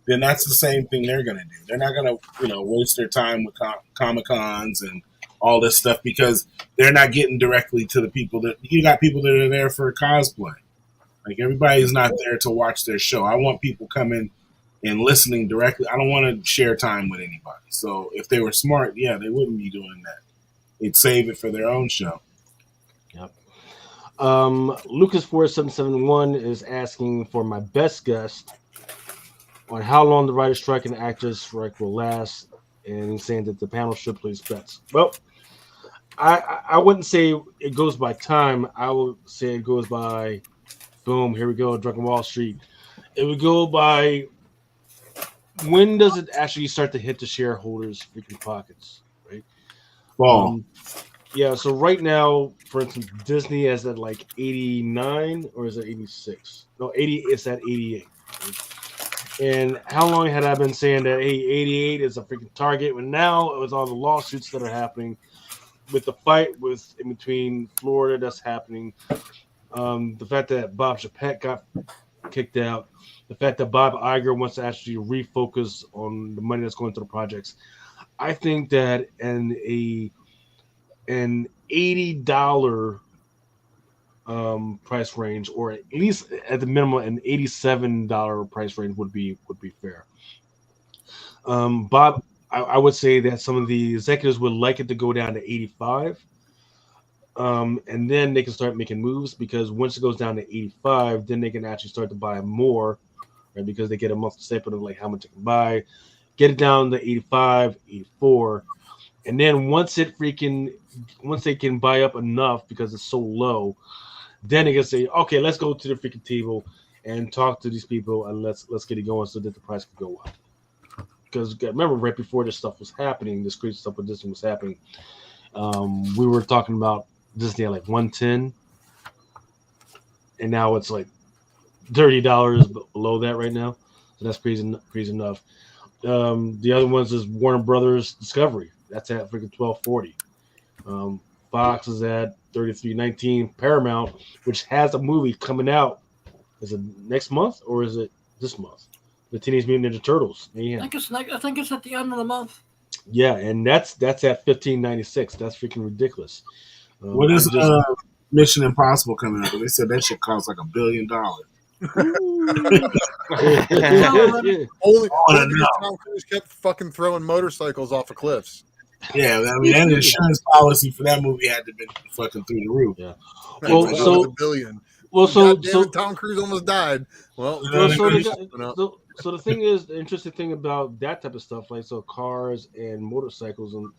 then that's the same thing they're going to do. They're not going to, waste their time with Comic-Cons and all this stuff because they're not getting directly to the people you got people that are there for cosplay. Like, everybody's not there to watch their show. I want people coming and listening directly. I don't want to share time with anybody. So if they were smart, they wouldn't be doing that. They'd save it for their own show. Yep. Lucas4771 is asking for my best guess on how long the writer's strike and the actors' strike will last. and he's saying that the panel should place bets. Well, I wouldn't say it goes by time. I would say it goes by, boom, here we go, Drunken Wall Street. It would go by when does it actually start to hit the shareholders' freaking pockets, right? Well, yeah. So right now, for instance, Disney is at like 89 or is it 86? No, 80. It's at 88. Right? And how long had I been saying that? Hey, 88 is a freaking target. And now with all the lawsuits that are happening, with the fight in between Florida that's happening, the fact that Bob Chapek got kicked out, the fact that Bob Iger wants to actually refocus on the money that's going to the projects. I think that an $80 price range, or at least at the minimum an $87 price range would be fair. Bob, I would say that some of the executives would like it to go down to 85. And then they can start making moves, because once it goes down to 85, then they can actually start to buy more, right? Because they get a monthly statement of like how much they can buy, get it down to 85, 84. And then once they can buy up enough because it's so low, then they can say, okay, let's go to the freaking table and talk to these people and let's get it going so that the price can go up. Because remember, right before this stuff was happening, this crazy stuff with Disney was happening, we were talking about Disney at like 110, and now it's like $30 below that right now. So that's crazy enough. The other ones is Warner Brothers Discovery. That's at freaking $12.40. Fox is at $33.19. Paramount, which has a movie coming out, is it next month or is it this month? The Teenage Mutant Ninja Turtles. Yeah. I think it's at the end of the month. Yeah, and that's at $15.96. That's freaking ridiculous. What is Mission Impossible coming up? They said that shit costs like $1 billion. Only Tom Cruise kept fucking throwing motorcycles off of cliffs. Yeah, I mean, that insurance policy for that movie had to be fucking through the roof. Yeah. Well, so $1 billion. Well, so Tom Cruise almost died. Well, so the thing is, the interesting thing about that type of stuff, like so cars and motorcycles, and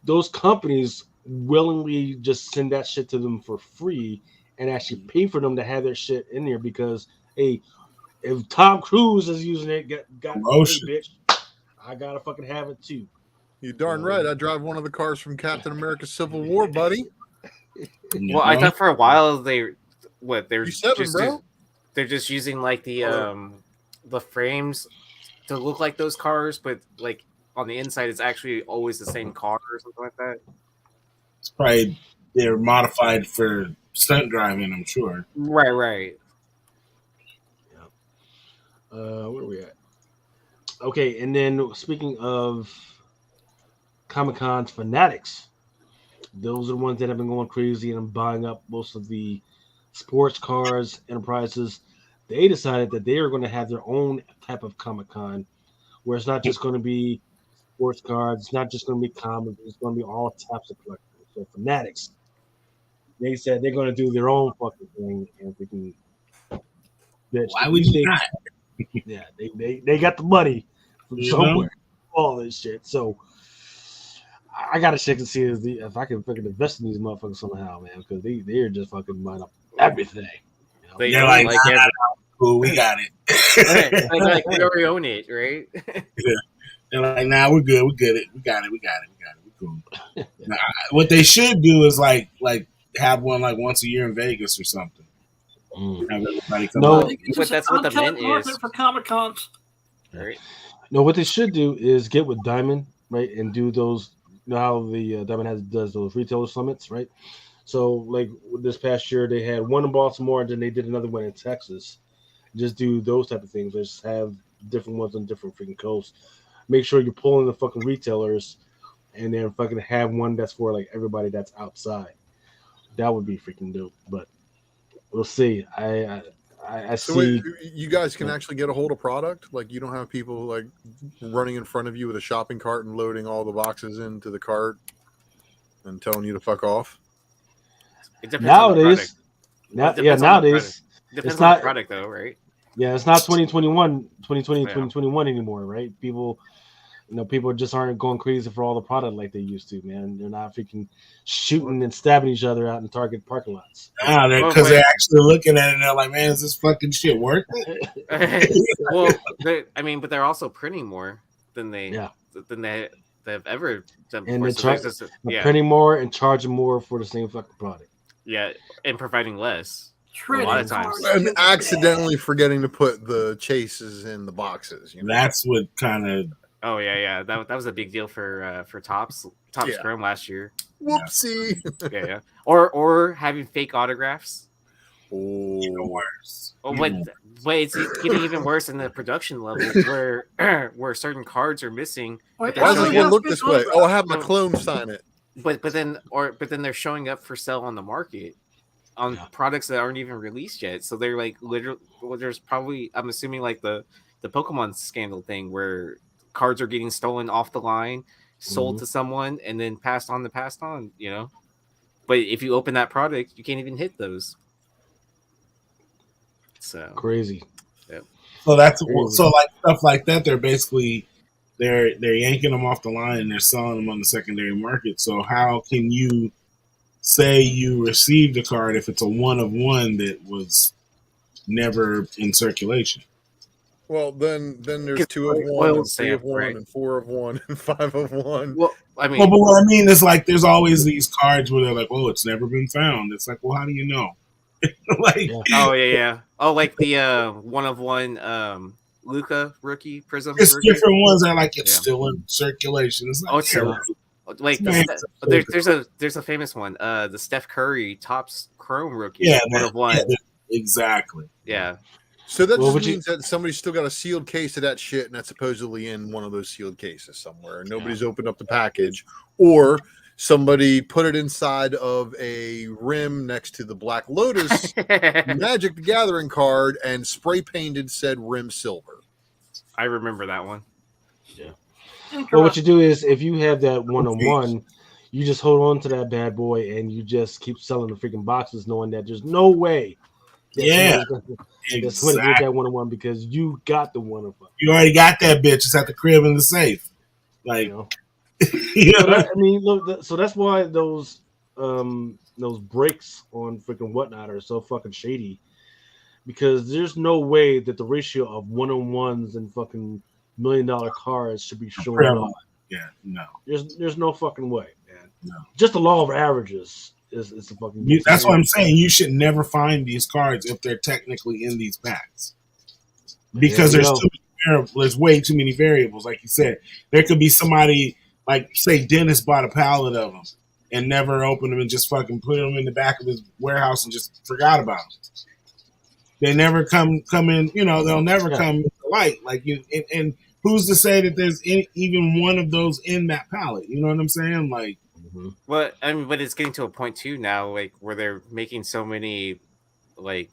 those companies willingly just send that shit to them for free and actually pay for them to have their shit in there, because hey, if Tom Cruise is using it, got hey, bitch, I gotta fucking have it too. You darn right. I drive one of the cars from Captain America: Civil War, buddy. Well, I thought for a while they're just using like the frames to look like those cars, but like on the inside it's actually always the same car or something like that. It's probably they're modified for stunt driving, I'm sure. Right. Yeah. Where are we at? Okay, and then speaking of Comic-Con fanatics, those are the ones that have been going crazy and buying up most of the sports cars enterprises. They decided that they are going to have their own type of Comic-Con, where it's not just going to be sports cars, it's not just going to be comics, it's going to be all types of collectibles. So fanatics, they said they're going to do their own fucking thing, and we can. Why would you not? Yeah, they got the money from somewhere, all this shit. So I gotta check and see if I can fucking invest in these motherfuckers somehow, man, because they are just fucking buying up everything. You know? They're like cool, we got it. They're like we already own it, right? Yeah. They're like, nah, we're good. We got it. We're cool. Now, what they should do is like have one like once a year in Vegas or something. Have everybody come out. But that's what the mint is for Comic-Cons. Right. No, what they should do is get with Diamond, right, and do those. You know how the Diamond does those retailer summits, right? So like this past year, they had one in Baltimore, and then they did another one in Texas. Just do those type of things. Just have different ones on different freaking coasts. Make sure you're pulling the fucking retailers, and then fucking have one that's for like everybody that's outside. That would be freaking dope. But we'll see. I so see. Wait, you guys can actually get a hold of product. Like you don't have people like running in front of you with a shopping cart and loading all the boxes into the cart and telling you to fuck off. It depends nowadays, nowadays depends it's not on the product though, right? Yeah, it's not 2020, 2021 anymore, right? People, people just aren't going crazy for all the product like they used to, man. They're not freaking shooting and stabbing each other out in Target parking lots. Because they're actually looking at it and they're like, man, is this fucking shit worth it? Well, but they're also printing more than they've ever done before. And they're printing more and charging more for the same fucking product. Yeah, and providing less. A lot of times. And accidentally forgetting to put the chases in the boxes. That's what kind of. Oh yeah. That was a big deal for Topps Chrome last year. Whoopsie. Yeah. Or having fake autographs. Even worse. But it's getting even worse in the production level where certain cards are missing. Why does it look this way? Oh, I have my clone sign it. But then they're showing up for sale on the market on products that aren't even released yet. So they're like literally. Well, there's probably, I'm assuming, like the Pokemon scandal thing where cards are getting stolen off the line, sold to someone, and then passed on. But if you open that product, you can't even hit those. So crazy. Yep. So that's so like stuff like that. They're basically they're yanking them off the line and they're selling them on the secondary market. So how can you say you received a card if it's a 1-of-1 that was never in circulation? Well, then there's 2-of-1, and 3-of-1, and 4-of-1, and 5-of-1. Well, I mean, but what I mean is like there's always these cards where they're like, "Oh, it's never been found." It's like, well, how do you know? Oh yeah. Oh, like the 1-of-1 Luca rookie Prism. It's different ones that are like it's still in circulation. It's like, true. Like there's a famous one, the Steph Curry Topps Chrome rookie. 1-of-1. Yeah, exactly. Yeah. So that just means that somebody's still got a sealed case of that shit, and that's supposedly in one of those sealed cases somewhere. Nobody's opened up the package, or somebody put it inside of a rim next to the Black Lotus Magic the Gathering card and spray painted said rim silver. I remember that one. Yeah. Well, what you do is if you have that 1-on-1, you just hold on to that bad boy and you just keep selling the freaking boxes, knowing that there's no way. Somebody get that 1-on-1 because you got the 1-of-1. You already got that bitch. It's at the crib in the safe. Like, I mean, look. So that's why those breaks on freaking whatnot are so fucking shady. Because there's no way that the ratio of 1-on-1s and fucking $1 million cards should be showing up. Yeah, no. There's no fucking way, man. No. Just the law of averages is a fucking. That's what I'm saying. You should never find these cards if they're technically in these packs, because there's way too many variables. Like you said, there could be somebody like say Dennis bought a pallet of them and never opened them and just fucking put them in the back of his warehouse and just forgot about them. They never come in. They'll never come to light. Like you and who's to say that there's even one of those in that pallet? You know what I'm saying? Like. Well, I mean, but it's getting to a point too now, like where they're making so many like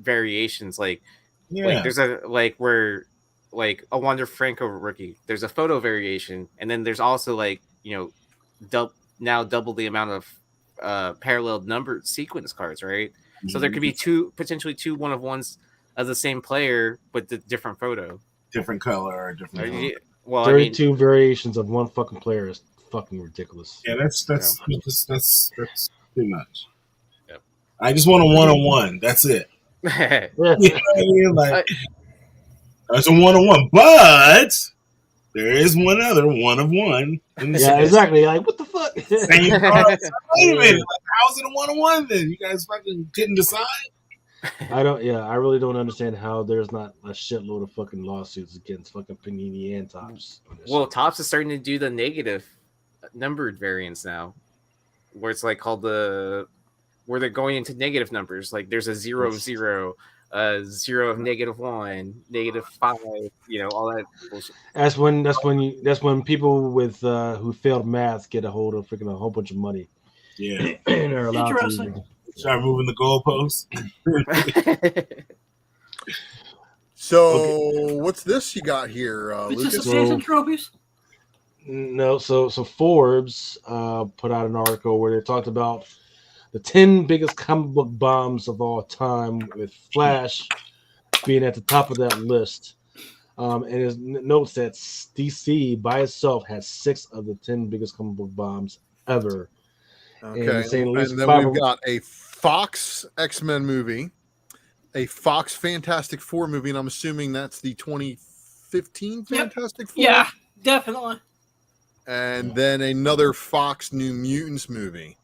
variations. Like there's a where a Wander Franco rookie. There's a photo variation, and then there's also double the amount of paralleled numbered sequence cards, right? Mm-hmm. So there could be potentially two 1-of-1s of the same player, but the different photo, different color, or different. Well, 32 variations of one fucking player is fucking ridiculous. Yeah, that's too much. Yep. I just want a 1-on-1. That's it. You know what I mean? Like that's a 1-on-1, but there is one other 1-of-1. Exactly. Like what the fuck? Same card. Wait a minute. Like, how's it a 1-on-1 then? You guys fucking couldn't decide. I really don't understand how there's not a shitload of fucking lawsuits against fucking Panini and Topps. Well, Topps is starting to do the negative numbered variants now, where it's like called where they're going into negative numbers. Like there's a 0 of 0, 0 of -1, -5. All that bullshit. That's when people with who failed math get a hold of freaking a whole bunch of money. Yeah, and they're allowed to start moving the goalposts. So what's this you got here, Lucas? Season trophies? No, so Forbes put out an article where they talked about the 10 biggest comic book bombs of all time, with Flash being at the top of that list. And it notes that DC by itself has 6 of the 10 biggest comic book bombs ever. Okay, and then we've got a Fox X-Men movie, a Fox Fantastic Four movie, and I'm assuming that's the 2015 Fantastic Four. Yeah, definitely. And then another Fox New Mutants movie.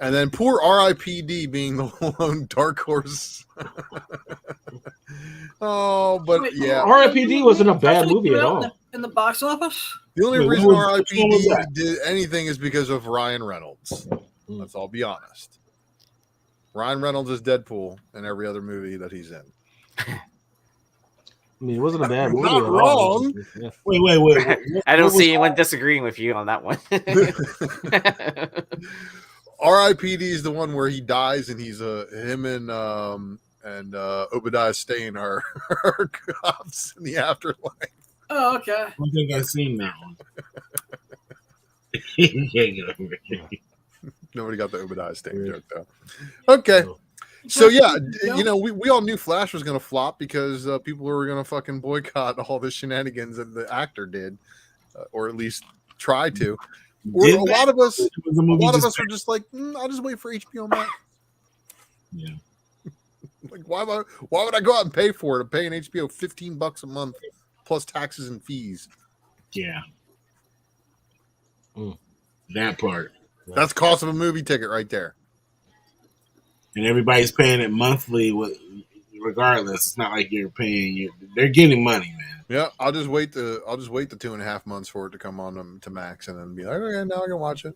And then poor R.I.P.D. being the lone dark horse. But yeah. R.I.P.D. wasn't a bad movie at all. In the box office? The only reason R.I.P.D. did anything is because of Ryan Reynolds. Let's all be honest. Ryan Reynolds is Deadpool in every other movie that he's in. I mean, it wasn't a bad movie. Not wrong. Yeah. Wait. I don't see anyone disagreeing with you on that one. R.I.P.D. is the one where he dies, and he's him and Obadiah Stane are cops in the afterlife. Oh, okay. I don't think I've seen that one. Nobody got the Obadiah Stane joke though. Okay. So yeah, we all knew Flash was going to flop because people were going to fucking boycott all the shenanigans that the actor did, or at least try to. Or a lot of us are just like, I'll just wait for HBO Max. Yeah. Like, why would I go out and pay for it? I'm paying HBO $15 a month plus taxes and fees. Yeah. That part. That's cost of a movie ticket right there. And everybody's paying it monthly, regardless. It's not like you're paying. They're getting money, man. Yeah, I'll just wait the 2.5 months for it to come on to Max, and then be like, okay, now I can watch it.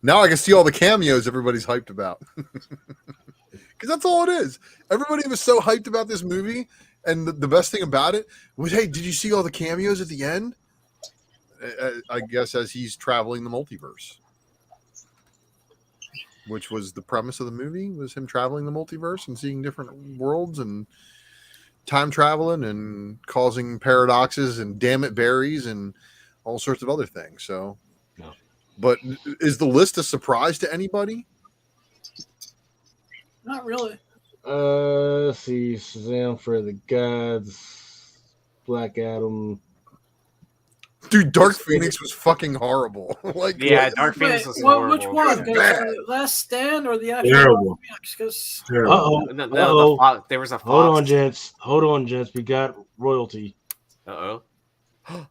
Now I can see all the cameos everybody's hyped about. Because that's all it is. Everybody was so hyped about this movie, and the best thing about it was, hey, did you see all the cameos at the end? I guess as he's traveling the multiverse. Which was the premise of the movie, was him traveling the multiverse and seeing different worlds and time traveling and causing paradoxes and damn it berries and all sorts of other things. So, no. But is the list a surprise to anybody? Not really. Let's see. Shazam for the Gods, Black Adam. Dude, Dark Phoenix was fucking horrible. Dark Phoenix was horrible. Which one? The Last Stand or the actual terrible? There was a Fox. Hold on, gents. We got royalty.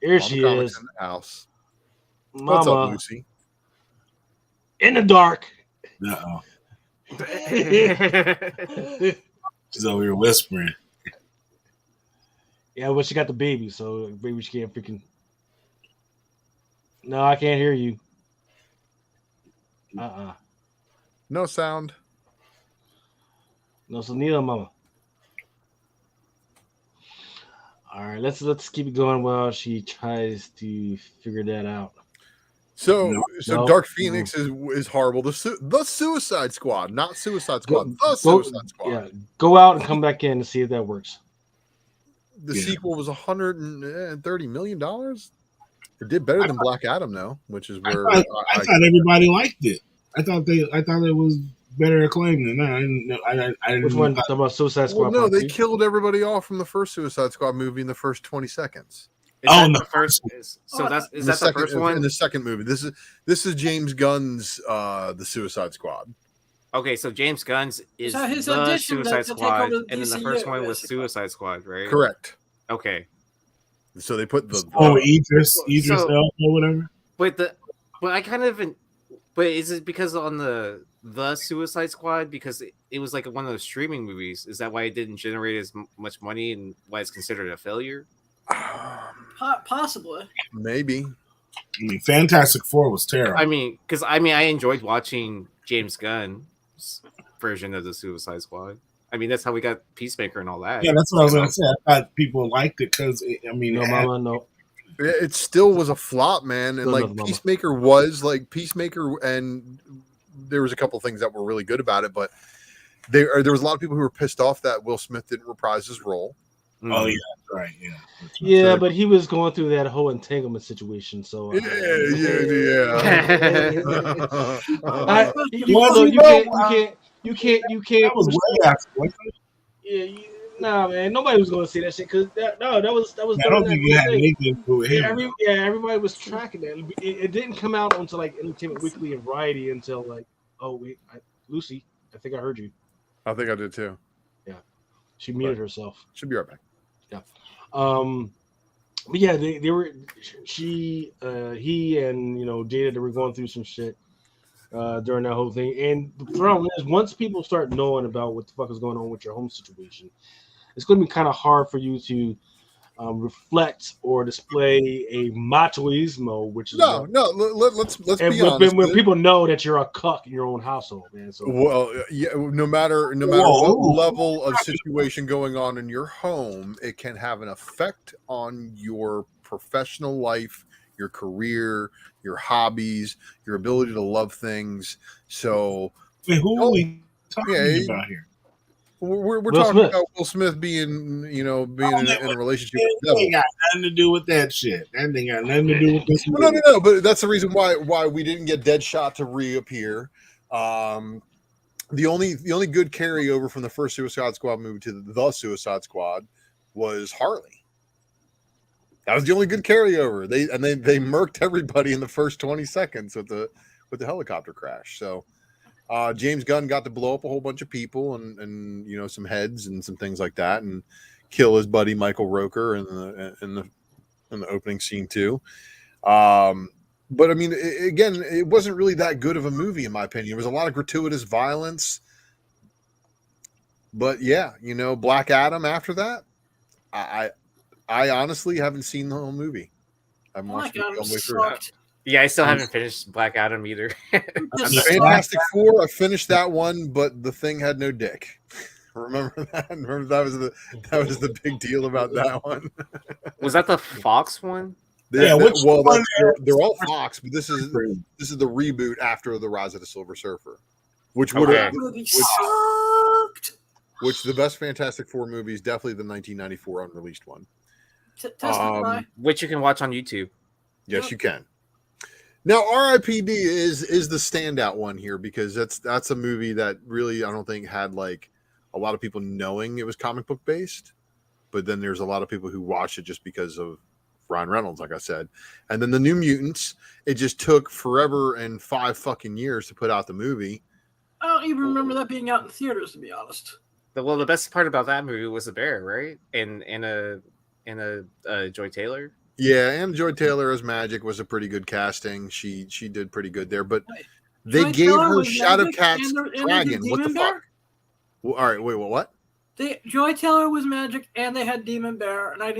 Here she is. In the house. Mama. What's up, Lucy? In the dark. She's over here whispering. Yeah, well, she got the baby, so maybe she can't freaking. No, I can't hear you. No sound. No, so neither, Mama. All right, let's keep it going while she tries to figure that out. So Dark Phoenix is horrible. The Suicide Squad, not Suicide Squad. Suicide Squad. Yeah, go out and come back in to see if that works. The sequel was $130 million. It did better than Black Adam, though, which is where I thought everybody liked it. I thought it was better acclaimed than that. I didn't. Which one? Talking about Suicide Squad? Well, no, they killed everybody off from the first Suicide Squad movie in the first 20 seconds. Is that the first one? In the second movie. This is James Gunn's The Suicide Squad. Okay, so James Gunn's is his the Suicide Squad, and then the first one was basically. Suicide Squad, right? Correct. Okay. So they put Idris Elba or whatever. But is it because on the Suicide Squad, because it was like one of those streaming movies? Is that why it didn't generate as much money and why it's considered a failure? Possibly. Maybe. I mean, Fantastic Four was terrible. I mean, because I enjoyed watching James Gunn's version of the Suicide Squad. I mean, that's how we got Peacemaker and all that. Yeah, that's what I was going to say. I thought people liked it because, no. It still was a flop, man. And like Peacemaker was like Peacemaker, and there was a couple things that were really good about it, but there was a lot of people who were pissed off that Will Smith didn't reprise his role. Oh yeah, right. Yeah. Yeah, but he was going through that whole entanglement situation. So yeah. You can't. That was way after. Yeah, Nah, man, nobody was going to see that shit because that was. I don't think it had anything to do with him. Everybody was tracking that. It didn't come out onto like Entertainment Weekly and Variety until like, oh wait, Lucy, I think I heard you. I think I did too. Yeah, she muted herself. Should be right back. Yeah. But yeah, they were. He and Jada, they were going through some shit during that whole thing. And the problem is, once people start knowing about what the fuck is going on with your home situation, it's going to be kind of hard for you to reflect or display a machismo, which is let's be honest. When people know that you're a cuck in your own household, man. So no matter what level of situation going on in your home, it can have an effect on your professional life, your career, your hobbies, your ability to love things. So, who are we talking about here? We're talking about Will Smith being in a relationship with the devil. That ain't got nothing to do with that shit. That ain't got nothing to do with this. No. But that's the reason why we didn't get Deadshot to reappear. The only good carryover from the first Suicide Squad movie to the Suicide Squad was Harley. That was the only good carryover. They murked everybody in the first 20 seconds with the helicopter crash. So. James Gunn got to blow up a whole bunch of people and some heads and some things like that, and kill his buddy Michael Rooker in the opening scene too. But I mean, again, it wasn't really that good of a movie in my opinion. There was a lot of gratuitous violence, but yeah, Black Adam. After that, I honestly haven't seen the whole movie. I've watched it all the way through. Yeah, I still haven't finished Black Adam either. Fantastic Four, I finished that one, but the Thing had no dick. Remember that? Remember that was the big deal about that one. Was that the Fox one? They're all Fox, but this is the reboot after the Rise of the Silver Surfer, which would have which the best Fantastic Four movie is definitely the 1994 unreleased one, which you can watch on YouTube. Yes, you can. Now, R.I.P.D. is the standout one here because that's a movie that really I don't think had like a lot of people knowing it was comic book based, but then there's a lot of people who watched it just because of Ryan Reynolds, like I said. And then the New Mutants, it just took forever and 5 fucking years to put out the movie. I don't even remember that being out in theaters, to be honest. Well, the best part about that movie was the bear, right? And Joy Taylor. Yeah, and Joy Taylor as Magic was a pretty good casting. She did pretty good there, but they Joy gave Taylor her was Shadow Magic Cat's and dragon. What the Demon fuck? Bear? Well, all right, wait, what? Joy Taylor was Magic, and they had Demon Bear, and I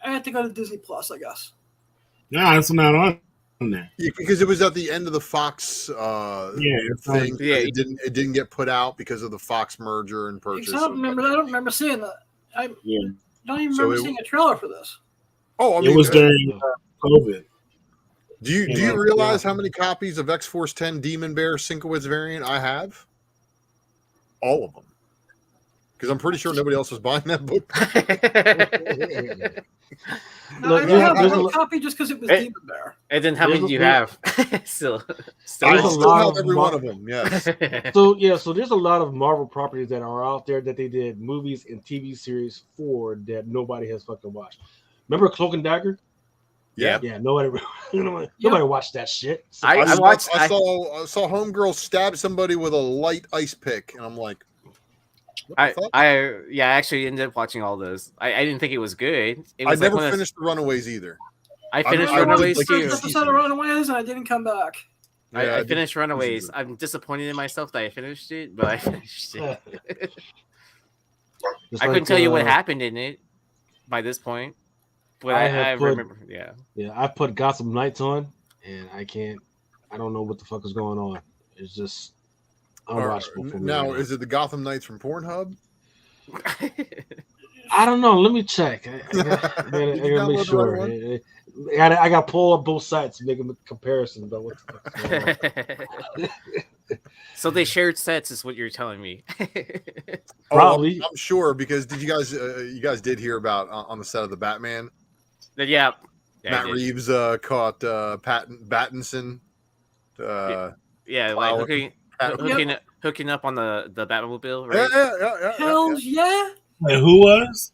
had to go to Disney Plus, I guess. No, it's not on there. Yeah, because it was at the end of the Fox thing. Yeah, it didn't get put out because of the Fox merger and purchase. I don't remember seeing that. I don't even remember seeing a trailer for this. Oh, I mean, it was during COVID. Do you realize how many copies of X-Force 10 Demon Bear Sinkowitz variant I have? All of them. Because I'm pretty sure nobody else was buying that book. I have a copy just because it was Demon Bear. And then how many do you have? still I still have every one of them, yes. So there's a lot of Marvel properties that are out there that they did movies and TV series for that nobody has fucking watched. Remember Cloak and Dagger? Yeah. Nobody watched that shit. So I saw Homegirl stab somebody with a light ice pick, and I'm like, I actually ended up watching all those. I didn't think it was good. I never finished The Runaways either. I finished Runaways too. First episode of Runaways, and I didn't come back. I finished Runaways. I'm disappointed in myself that I finished it, but I finished it. I couldn't tell you what happened in it by this point. But I remember. I put Gotham Knights on, and I don't know what the fuck is going on. It's just unwatchable for me. Now, is it the Gotham Knights from Pornhub? I don't know. Let me check. I gotta make sure. I got to pull up both sites to make a comparison about what the fuck is going on. So they shared sets, is what you're telling me. Probably. I'm sure, because did you guys did hear about on the set of the Batman? Yeah. Matt Reeves caught Pattinson. Hooking up on the Batmobile, right? Yeah. Hells yeah. Wait, who was?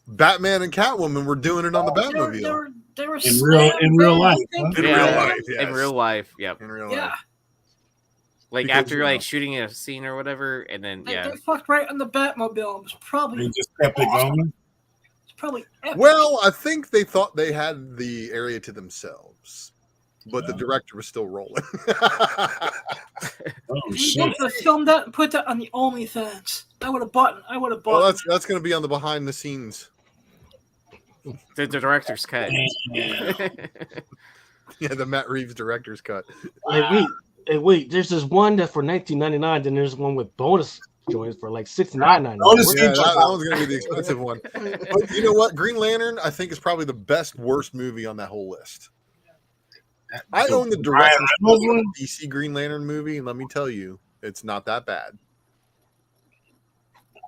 Batman and Catwoman were doing it on the Batmobile. They were in real life. Huh? In real life, yes. In real life, yep. In real Yeah. life. Like Because, after you like know. shooting a scene or whatever, and then They fucked right on the Batmobile. It was probably They just kept it going. It's probably epic. Well, I think they thought they had the area to themselves, but the director was still rolling. Oh You shit! could have filmed that and put that on the OnlyFans. I would have bought. Well, that's going to be on the behind the scenes. the director's cut. Yeah, the Matt Reeves director's cut. Wait. There's this one that for $19.99. Then there's one with bonus joints for like $69.99. Yeah, that one's going to be the expensive one. But you know what? Green Lantern, I think, is probably the worst movie on that whole list. I own the director's cut of the DC Green Lantern movie, and let me tell you, it's not that bad.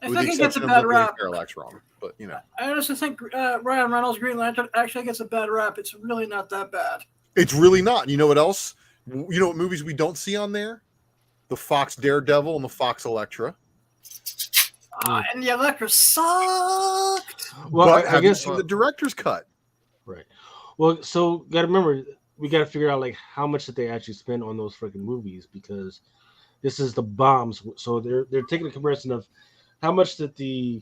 I With think the it gets a exception bad of getting rap. Parallax wrong, but you know, I honestly think Ryan Reynolds' Green Lantern actually gets a bad rap. It's really not that bad. it's really not. You know what else? You know what movies we don't see on there? The Fox Daredevil and the Fox Elektra. And the Elektra sucked. Well, But I have you guess seen the director's cut? right. Well, so gotta remember we gotta figure out like how much did they actually spend on those freaking movies, because this is the bombs. So they're taking a comparison of how much did the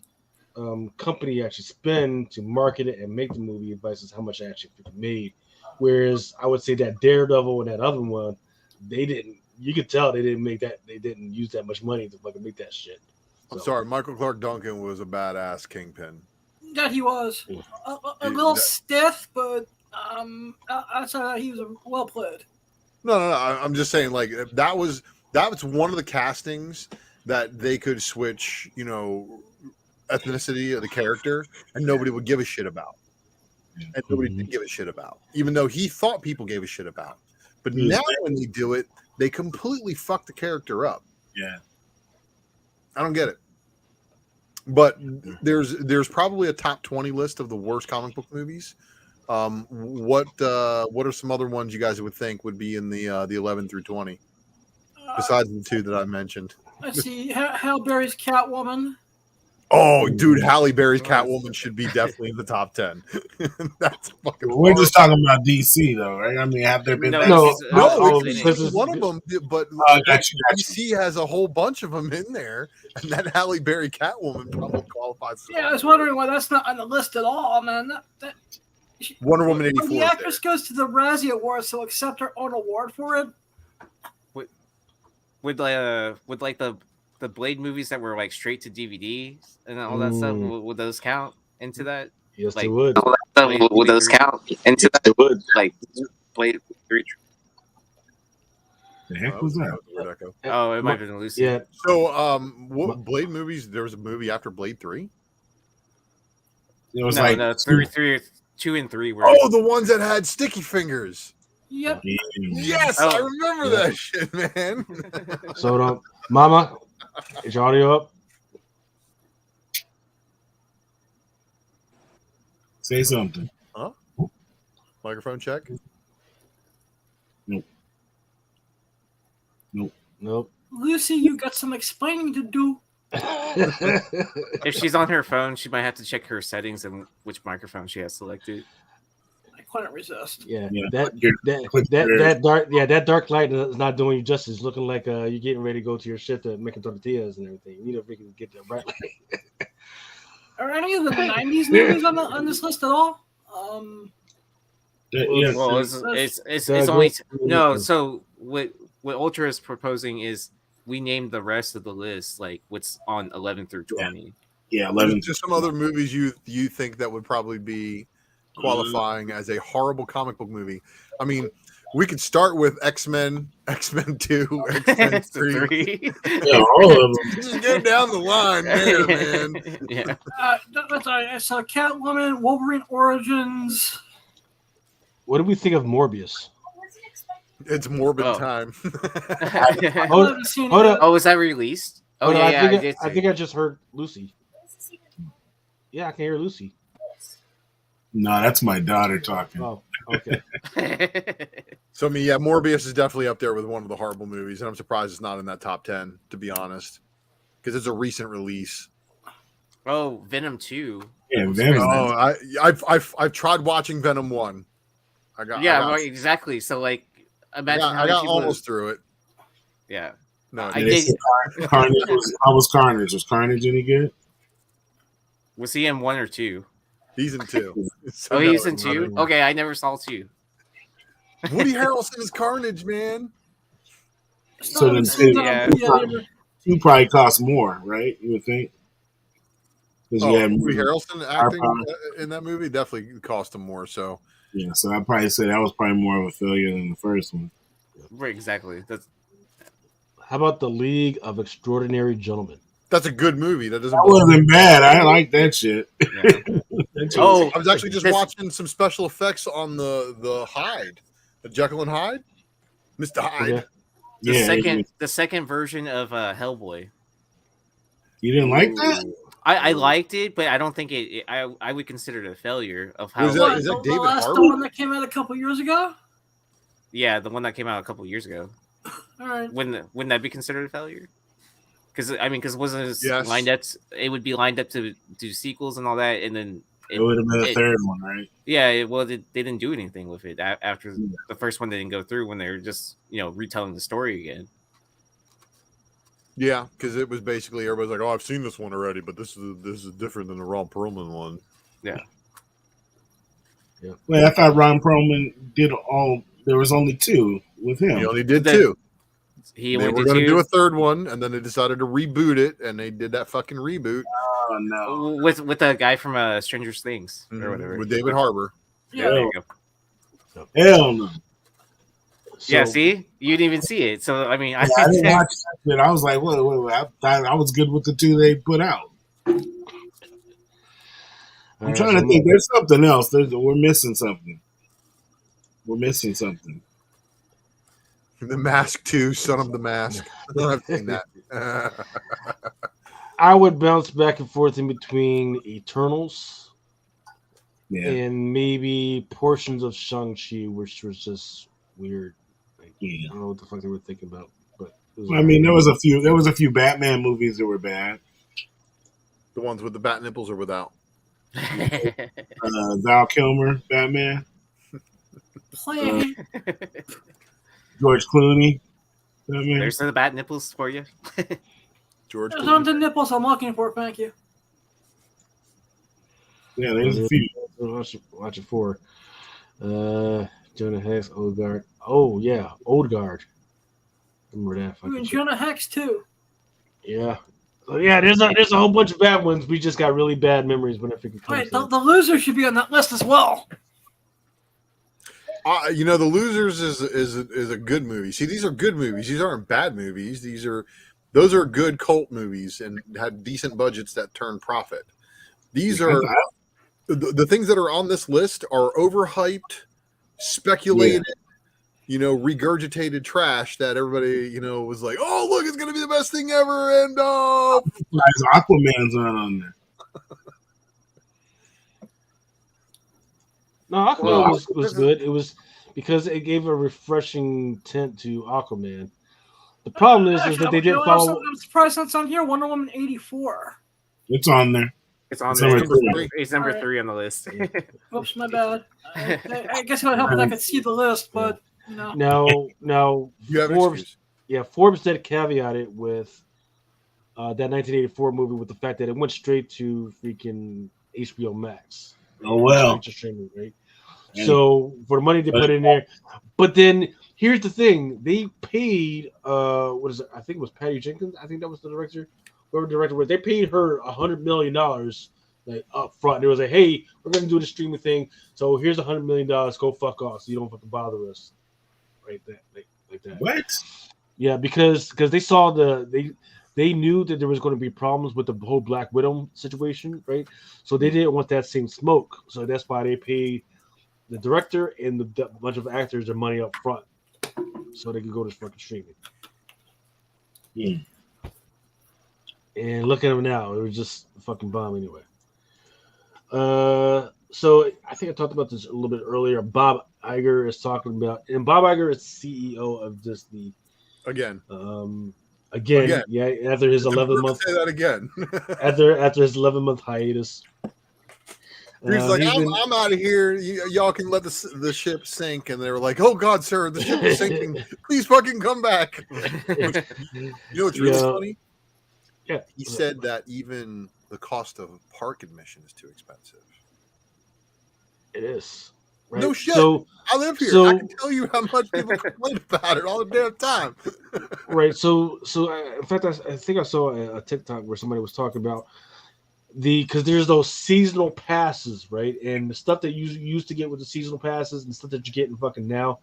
company actually spend to market it and make the movie versus how much they actually made. Whereas I would say that Daredevil and that other one, they didn't. You could tell they didn't make that. They didn't use that much money to fucking make that shit. I'm sorry, Michael Clark Duncan was a badass Kingpin. Yeah, he was a little stiff, but outside of that, he was well played. No. I'm just saying, like that was one of the castings that they could switch, you know, ethnicity of the character, and nobody would give a shit about, and nobody did give a shit about, even though he thought people gave a shit about. But now when they do it, they completely fuck the character up. Yeah, I don't get it. But there's probably a top 20 list of the worst comic book movies. What are some other ones you guys would think would be in the 11 through 20 besides the two that I mentioned? Let's see, Halle Berry's Catwoman. Oh, dude, Halle Berry's Catwoman should be definitely in the top 10. That's fucking. we're just talking about DC though, right? I mean, have there been? No, this it's is one of them, but got you. DC has a whole bunch of them in there, and that Halle Berry Catwoman probably qualifies. Yeah, I was wondering why that's not on the list at all, man. Wonder Woman When 84. the actress goes to the Razzie Awards to accept her own award for it. Would like the Blade movies that were like straight to DVD and all that stuff, would those count into that? Yes, like, they would. Would those count into that? They would. Like Blade 3. The heck was that? Oh, it might have been Lucy. Yeah. So, what Blade movies? There was a movie after Blade 3. It was No, 2 and 3 were. Oh, the ones that had sticky fingers. Yep. Yes, I remember that shit, man. So, Mama, is your audio up? Say something. Huh? Microphone check. Nope. Lucy, you got some explaining to do. If she's on her phone, she might have to check her settings and which microphone she has selected. I couldn't resist. That dark light is not doing you justice. Looking like you're getting ready to go to your shit to making tortillas and everything. You need to freaking get that bright light. Are any of the 90s movies on this list at all? Well, it's only no. So what Ultra is proposing is we named the rest of the list like what's on 11 through 20. Yeah, 11. Just some other movies you think that would probably be qualifying as a horrible comic book movie. I mean, we could start with X-Men 2, X-Men 3. Yeah, all of them. Just get down the line there, man. Yeah. That's all right. I saw Catwoman, Wolverine Origins. What do we think of Morbius? It's morbid time. Hold up. Oh, was that released? Oh, yeah, I think I just heard Lucy. Yeah, I can hear Lucy. No, that's my daughter talking. Oh, okay. So, I mean, yeah, Morbius is definitely up there with one of the horrible movies, and I'm surprised it's not in that top 10, to be honest, because it's a recent release. Oh, Venom 2. Yeah, Venom. Oh, I've tried watching Venom 1. Right, exactly. So like, imagine I got almost through it. Yeah. No, I did. Carnage how was Carnage? Was Carnage any good? Was he in 1 or 2? He's in 2. So oh, he's in 2? Okay, I never saw 2. Woody Harrelson is Carnage, man. So then 2 probably costs more, right? You would think? Because you had Woody Harrelson acting in that movie definitely cost him more. So yeah, so I'd probably say that was probably more of a failure than the first one. Right, exactly. How about The League of Extraordinary Gentlemen? That's a good movie. That wasn't bad. I like that shit. Yeah. I was actually just watching some special effects on the Hyde, the Jekyll and Hyde, Mr. Hyde. The second version of Hellboy. You didn't like that? I liked it, but I don't think I would consider it a failure of how. Is that David Harbour? The one that came out a couple years ago? Yeah, the one that came out a couple years ago. All right. Wouldn't that be considered a failure? Because wasn't it lined up? It would be lined up to do sequels and all that, and then it would have been a third one, right? Yeah, they didn't do anything with it after the first one didn't go through when they were just retelling the story again. Yeah, because it was basically everybody's like, "Oh, I've seen this one already, but this is different than the Ron Perlman one." Yeah. Yeah. Well, I thought Ron Perlman did all. There was only 2 with him. He only did 2. They were going to do a third one, and then they decided to reboot it, and they did that fucking reboot. Oh no! With a guy from Stranger Things or whatever, with David Harbour. Yeah, there you go. Hell no. So, yeah, see, you didn't even see it. So I mean, I didn't watch that. I was like, wait. I thought I was good with the 2 they put out. I'm trying to think. There's something else. We're missing something. The Mask 2, Son of the Mask. I've seen that. I would bounce back and forth in between Eternals and maybe portions of Shang-Chi, which was just weird. Like, I don't know what the fuck they were thinking about. But I mean, there was a few Batman movies that were bad. The ones with the bat nipples or without? Val Kilmer, Batman. Play. George Clooney. Batman. There's the bat nipples for you. George Those aren't the nipples I'm looking for, thank you. Yeah, there's a few. Watch it for. Jonah Hex, Odegaard. Oh, yeah, Odegaard. Remember that. Jonah Hex, too. Yeah. So, yeah, there's a whole bunch of bad ones. We just got really bad memories when I think it comes to the Loser should be on that list as well. The Losers is a good movie. See, these are good movies. These aren't bad movies. Those are good cult movies and had decent budgets that turn profit. These are the things that are on this list are overhyped, speculated, regurgitated trash that everybody, was like, oh, look, it's going to be the best thing ever. And Aquaman's not on there. No, Aquaman was good. It was because it gave a refreshing tint to Aquaman. The problem is that they didn't follow. I'm surprised that's on here. Wonder Woman 84. It's on there. It's on there. It's number 3 on the list. Oops, my bad. I guess it would help if I could see the list, but Now, Forbes did caveat it with that 1984 movie with the fact that it went straight to freaking HBO Max. Oh well, streaming, right? So for the money they put in there, but then here's the thing: they paid what is it? I think it was Patty Jenkins. I think that was the director. Whoever the director was, they paid her $100 million like up front. It was like, hey, we're gonna do the streaming thing. So here's $100 million. Go fuck off. So you don't have to bother us. Right, like that. What? Yeah, because they saw they knew that there was going to be problems with the whole Black Widow situation, right? So they didn't want that same smoke. So that's why they paid the director and the bunch of actors their money up front, so they could go to fucking streaming. Yeah. And look at them now; it was just a fucking bomb anyway. So I think I talked about this a little bit earlier. Bob Iger is talking about, and Bob Iger is CEO of Disney. Again. Again, yeah. After his 11-month, say that again. after his 11-month hiatus. He's like, I'm out of here. Y'all can let the ship sink. And they were like, oh, God, sir, the ship is sinking. Please fucking come back. You know what's really funny? Yeah. He said that even the cost of park admission is too expensive. It is. Right? No shit. So, I live here. I can tell you how much people complain about it all the damn time. Right. So in fact, I think I saw a TikTok where somebody was talking about because there's those seasonal passes, right? And the stuff that you used to get with the seasonal passes and stuff that you're getting fucking now,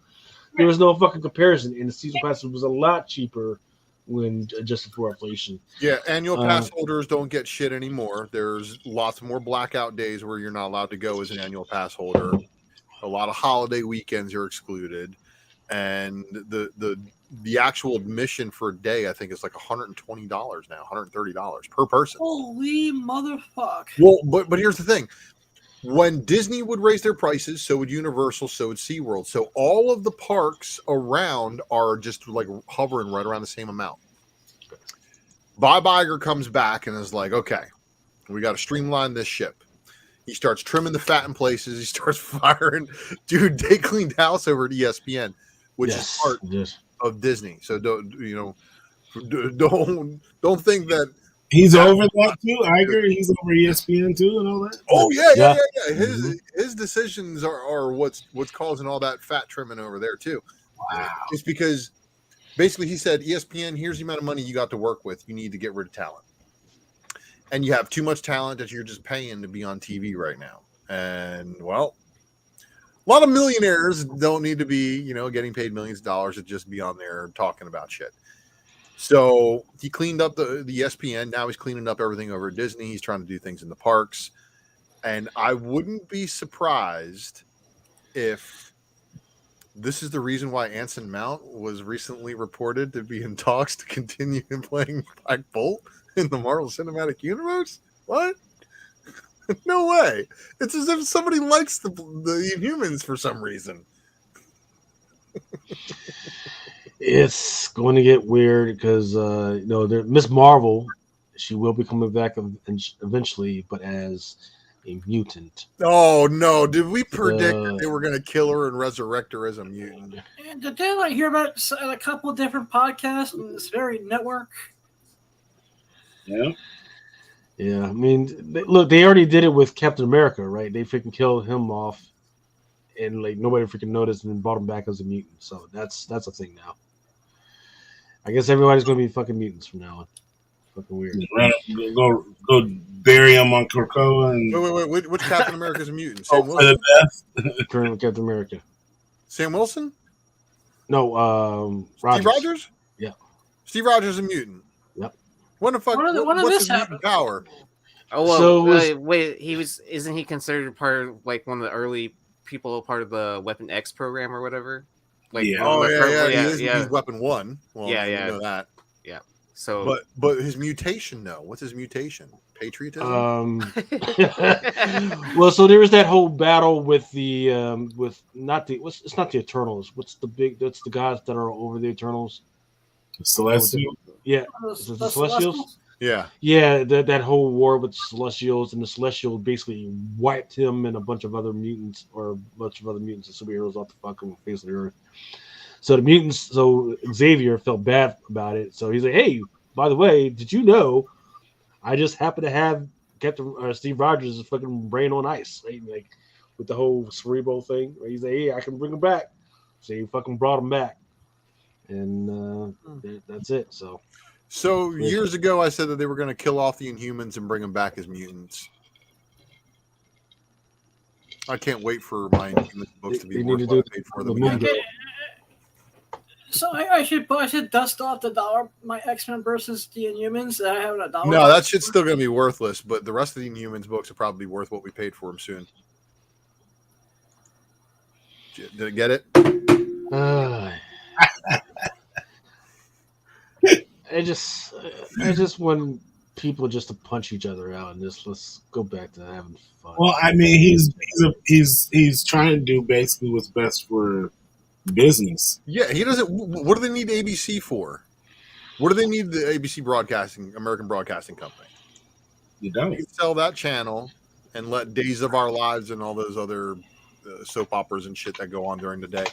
there was no fucking comparison. And the seasonal passes was a lot cheaper when adjusted for inflation. Yeah, annual pass holders don't get shit anymore. There's lots more blackout days where you're not allowed to go as an annual pass holder. A lot of holiday weekends are excluded. And the actual admission for a day, I think, is like $120 now, $130 per person. Holy motherfuck! Well, but here's the thing: when Disney would raise their prices, so would Universal, so would SeaWorld. So all of the parks around are just like hovering right around the same amount. Bob Iger comes back and is like, "Okay, we got to streamline this ship." He starts trimming the fat in places. He starts firing. Dude, they cleaned house over at ESPN, which is part of Disney. So don't think that he's over that too. Iger, he's over ESPN too, and all that. Oh yeah. His decisions are what's causing all that fat trimming over there too. Wow. It's because basically he said, ESPN, here's the amount of money you got to work with. You need to get rid of talent. And you have too much talent that you're just paying to be on TV right now. And, well, a lot of millionaires don't need to be, getting paid millions of dollars to just be on there talking about shit. So he cleaned up the ESPN. Now he's cleaning up everything over at Disney. He's trying to do things in the parks. And I wouldn't be surprised if this is the reason why Anson Mount was recently reported to be in talks to continue playing Black Bolt in the Marvel Cinematic Universe? What? No way. It's as if somebody likes the Inhumans for some reason. It's going to get weird because Miss Marvel, she will be coming back eventually, but as a mutant. Oh no! Did we predict that they were going to kill her and resurrect her as a mutant? And did I hear about a couple of different podcasts on this very network? Yeah. Yeah, I mean, they already did it with Captain America, right? They freaking killed him off, and like nobody freaking noticed, and then brought him back as a mutant. So that's a thing now. I guess everybody's gonna be fucking mutants from now on. Fucking weird. Go bury him on Krakoa and wait. Which Captain America's a mutant? Sam for the best. Current Captain America. Sam Wilson? No, Steve Rogers? Yeah. Steve Rogers is a mutant. Yep. What the fuck? What's his mutant power? Oh well, wait. Isn't he considered part of like one of the early people, part of the Weapon X program or whatever? Like, He's Weapon 1. Well, yeah. Know that. Yeah. So, but his mutation, though. What's his mutation? Patriotism. Well, so there was that whole battle with the it's not the Eternals. That's the guys that are over the Eternals. Celestial. Yeah. The Celestials. Yeah. That whole war with the Celestials, and the Celestials basically wiped him and a bunch of other mutants and superheroes off the fucking face of the earth. So Xavier felt bad about it. So he's like, "Hey, by the way, did you know I just happen to have Captain Steve Rogers' fucking brain on ice, right? Like with the whole cerebral thing. Right? He's like, hey, I can bring him back." So he fucking brought him back, and that's it. So years ago, I said that they were going to kill off the Inhumans and bring them back as mutants. I can't wait for my Inhumans books to be worth what I paid for them. So I should dust off the dollar, my X-Men versus the Inhumans that I have in a dollar. No, that shit's still going to be worthless, but the rest of the Inhumans books will probably be worth what we paid for them soon. Did I get it? I just want people just to punch each other out and let's go back to having fun. Well, I mean, he's trying to do basically what's best for business. Yeah, he doesn't. What do they need ABC for? What do they need the ABC Broadcasting, American Broadcasting Company? You don't. You can sell that channel and let Days of Our Lives and all those other soap operas and shit that go on during the day,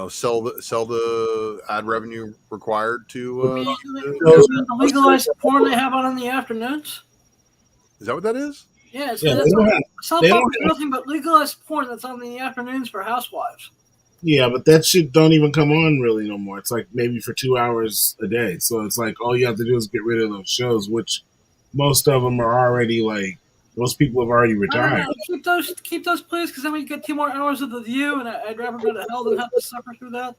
sell the ad revenue required to. The legalized porn they have on in the afternoons. Is that what that is? Yeah, soap opera is nothing but legalized porn that's on in the afternoons for housewives. Yeah, but that shit don't even come on really no more. It's like maybe for 2 hours a day. So it's like all you have to do is get rid of those shows, which most of them are already like most people have already retired. Keep those, please, because then we get 2 more hours of The View, and I'd rather go to hell than have to suffer through that.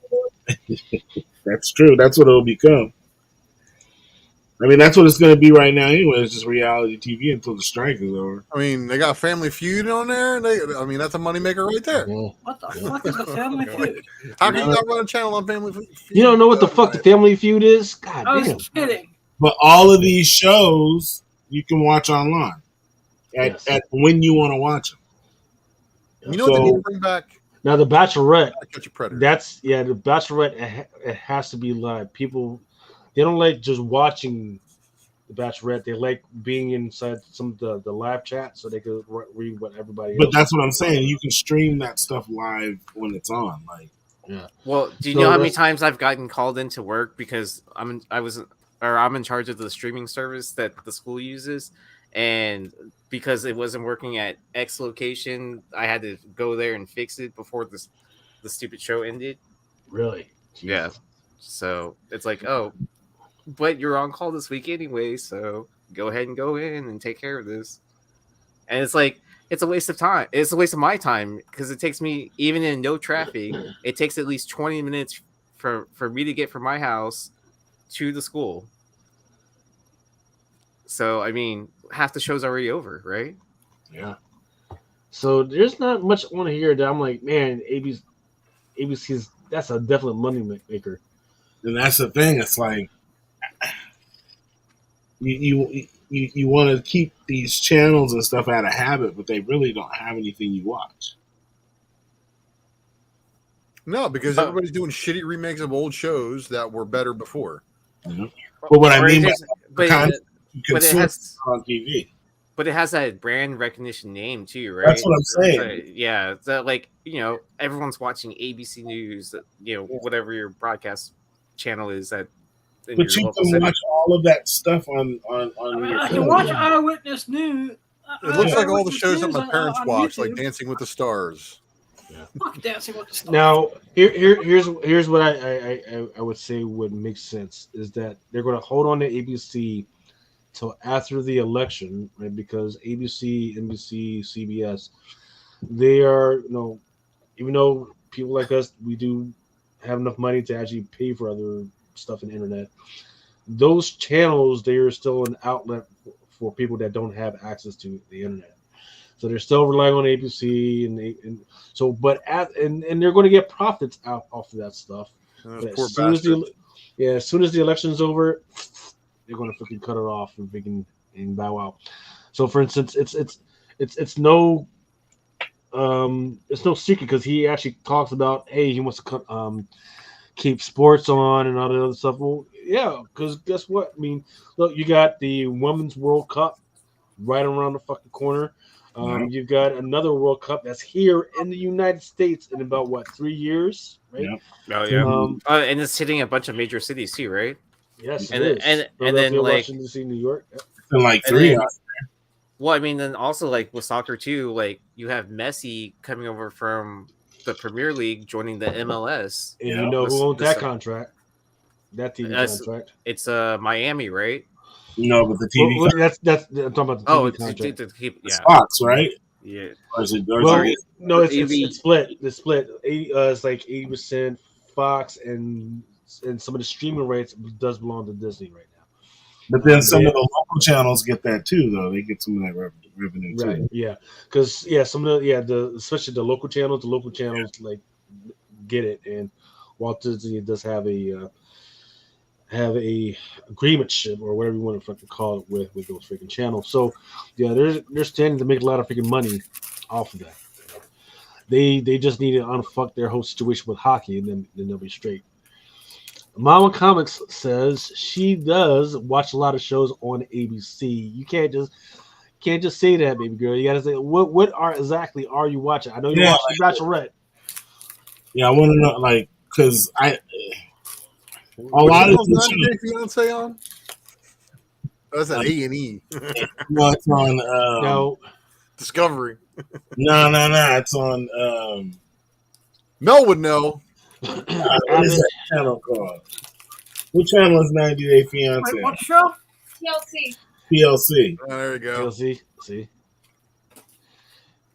That's true. That's what it'll become. I mean, that's what it's going to be right now anyway. It's just reality TV until the strike is over. I mean, they got Family Feud on there. And that's a moneymaker right there. What the fuck is a Family Feud? How can you not run a channel on Family Feud? You don't know what the fuck the Family Feud is? God I damn. was kidding. But all of these shows you can watch online at when you want to watch them. You know what they need to bring back? Now, The Bachelorette. Catch a Predator. The Bachelorette, it has to be live. People, they don't like just watching The Bachelorette. They like being inside some of the live chat so they can read what everybody else. But that's what I'm saying. You can stream that stuff live when it's on. Like, yeah. Well, do you know how many times I've gotten called into work because I'm in charge of the streaming service that the school uses, and because it wasn't working at X location, I had to go there and fix it before the stupid show ended. Really? Jesus. Yeah. So it's like, oh, but you're on call this week anyway, so go ahead and go in and take care of this. And it's like, it's a waste of time. It's a waste of my time because it takes me, even in no traffic, it takes at least 20 minutes for me to get from my house to the school. So, I mean, half the show's already over, right? Yeah. So there's not much on here that I'm like, man, ABC's that's a definite money maker. And that's the thing. It's like you want to keep these channels and stuff out of habit, but they really don't have anything you watch. No, because everybody's doing shitty remakes of old shows that were better before. Mm-hmm. But what I mean by but it has on TV. But it has that brand recognition name too, right? That's what I'm saying. Yeah, that like everyone's watching ABC News, whatever your broadcast channel is that. But you can watch all of that stuff on I can watch Eyewitness News. It looks like all the shows that my parents watch, like Dancing with the Stars. Yeah. Fuck Dancing with the Stars. Now, here's what I would say would make sense is that they're going to hold on to ABC till after the election, right? Because ABC, NBC, CBS, they are, even though people like us, we do have enough money to actually pay for other stuff in the internet. Those channels, they are still an outlet for people that don't have access to the internet. So they're still relying on ABC, and they're going to get profits out off of that stuff. As soon as the election's over, they're going to freaking cut it off and bow out. So, for instance, it's no secret because he actually talks about, hey, he wants to keep sports on and all that other stuff. Well, yeah, because guess what? I mean, look, you got the Women's World Cup right around the fucking corner. You've got another World Cup that's here in the United States in about 3 years, right? Yeah. Oh yeah. And it's hitting a bunch of major cities too, right? Yes, and then like Washington DC, New York. Yeah. And like 3. Well, I mean, then also like with soccer too, like you have Messi coming over from the Premier League, joining the MLS. And you know who owns that contract? That TV contract. It's Miami, right? No, but the TV. That's I'm talking about the TV contract. It's Fox, right? Yeah. No, it's split. It's split. It's like 80% Fox, and some of the streaming rights does belong to Disney right now. But then some of the local channels get that too, though. They get some of that revenue too. Right. Yeah. Because some of especially the local channels like get it, and Walt Disney does have a agreement ship or whatever you want to fucking call it with those freaking channels. So yeah, they're standing to make a lot of freaking money off of that. They just need to unfuck their whole situation with hockey, and then they'll be straight. Mama Comics says she does watch a lot of shows on ABC. You can't just say that, baby girl. You gotta say what exactly are you watching? I know you're watching The Bachelorette. Yeah, I want to know, like, because a lot of the fiance on. That's an A&E. No, it's on no Discovery. No, it's on. Mel would know. What is that channel called? What channel is 90 Day Fiance? Wait, what show? PLC. Oh, there you go. PLC. See.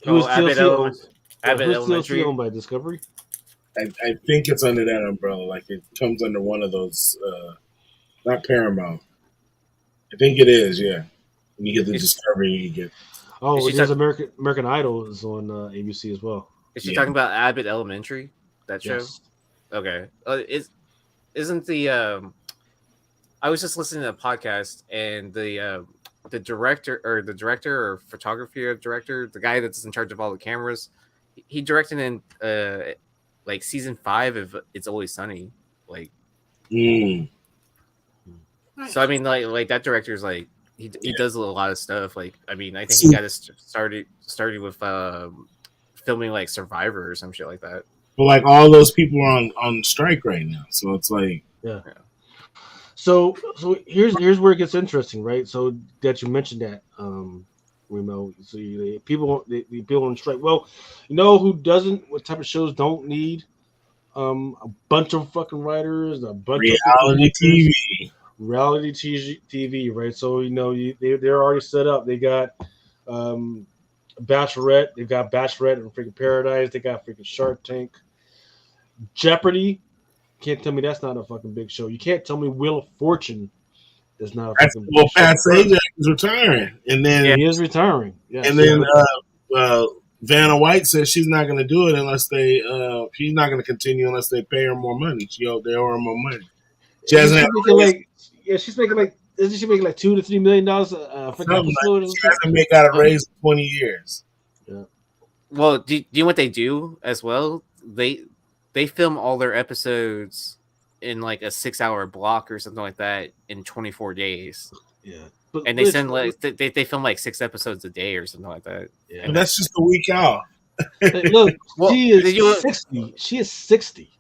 Who's TLC owned? Abbott Who's Elementary TLC owned by Discovery? I think it's under that umbrella. Like it comes under one of those. Not Paramount. I think it is. Yeah. When you get the Discovery, you get. Oh, there's American Idol is on ABC as well. Is she talking about Abbott Elementary? That show? Yes. Okay. Isn't the I was just listening to a podcast and the director or photography director, the guy that's in charge of all the cameras, he directed in like season 5 of It's Always Sunny. Like so I mean like that director is like he does a lot of stuff. Like I mean I think he got us started with filming like Survivor or some shit like that. But like all those people are on strike right now, so it's like yeah. So here's where it gets interesting, right? So that you mentioned that, Remo. So people on strike. Well, you know who doesn't? What type of shows don't need a bunch of fucking writers, a bunch reality of reality TV, right? So you know they're already set up. They got Bachelorette. They've got Bachelorette and freaking Paradise. They got freaking Shark Tank. Jeopardy. Can't tell me that's not a fucking big show. You can't tell me Wheel of Fortune is not a fucking big show. Pat Sajak is retiring. And then he is retiring. Yeah. And then Vanna White says she's not going to do it unless they she's not going to continue unless they pay her more money. They owe her more money. She hasn't she's making like isn't she making like $2 to $3 million for episode? She hasn't got a raise in 20 years. Yeah. Well, do you know what they do as well? They film all their episodes in like a 6-hour block or something like that in 24 days. Yeah. And they send like they film like 6 episodes a day or something like that. Yeah. And that's just a week out. Look, she is 60. She is 60.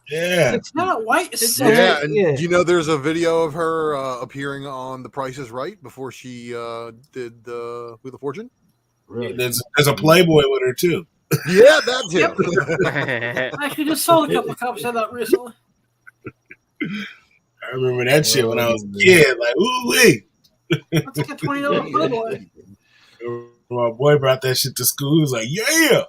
Yeah. It's not white. It's do you know there's a video of her appearing on The Price is Right before she did Wheel of Fortune? Really? There's a Playboy with her too. Yeah, that too. I actually just sold a couple of copies of that recently. I remember that shit when I was a kid. Like, ooh wee. That's like a $20 Playboy. My boy brought that shit to school. He was like, yeah.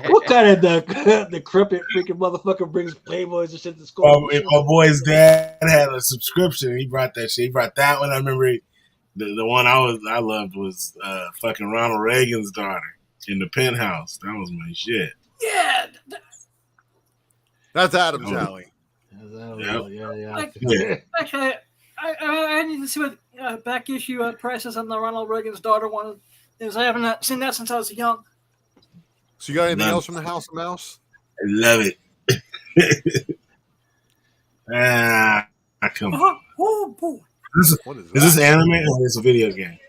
What kind of the decrepit freaking motherfucker brings Playboys and shit to school? My boy's dad had a subscription. He brought that shit. He brought that one. I remember the one I loved was fucking Ronald Reagan's daughter in the Penthouse. That was my shit. Yeah. That's Adam's alley. Yeah. Actually, I need to see what back issue prices on the Ronald Reagan's daughter one is. I haven't seen that since I was young. So you got anything else from the House of Mouse? I love it. Come on. Oh boy. Is this anime or is it a video game?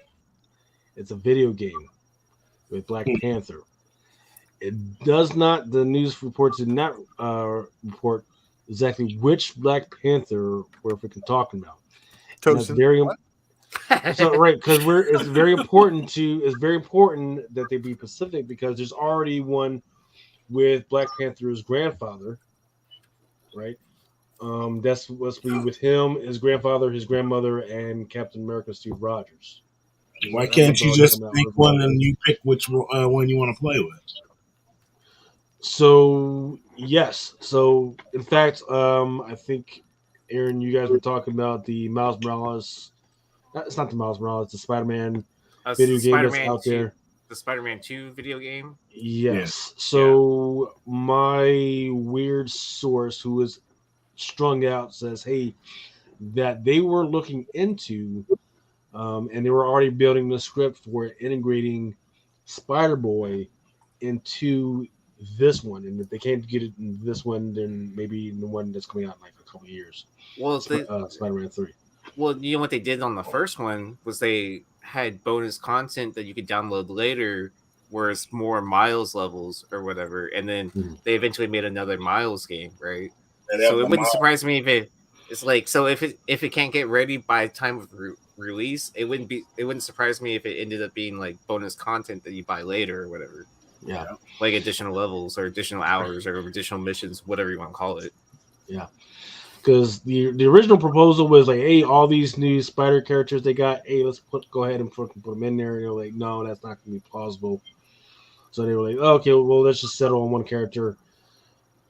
It's a video game with Black Panther. It does not. The news reports did not report exactly which Black Panther we're freaking talking about. That's very so right because it's very important that they be specific because there's already one with Black Panther's grandfather, right? That's supposed to be with him, his grandfather, his grandmother, and Captain America Steve Rogers. Why can't you just pick one and you pick which one you want to play with? So yes. So in fact, I think Aaron, you guys were talking about the Miles Morales. It's not the Miles Morales. The Spider-Man video game that's out there. The Spider-Man 2 video game. Yes. Yeah. So my weird source, who is strung out, says, "Hey, that they were looking into, and they were already building the script for integrating Spider-Boy into this one, and if they can't get it in this one, then maybe in the one that's coming out in like a couple of years. Well, Spider-Man 3. Well, you know what they did on the first one was they had bonus content that you could download later, where it's more Miles levels or whatever, and then they eventually made another Miles game, right? So it wouldn't surprise me if it's like, so if it can't get ready by time of release, it wouldn't surprise me if it ended up being like bonus content that you buy later or whatever. Yeah, like additional levels or additional hours or additional missions, whatever you want to call it. Yeah, because the original proposal was like, hey, all these new Spider characters they got, hey, let's go ahead and put them in there. And they're like, no, that's not going to be plausible. So they were like, oh, okay, well, let's just settle on one character,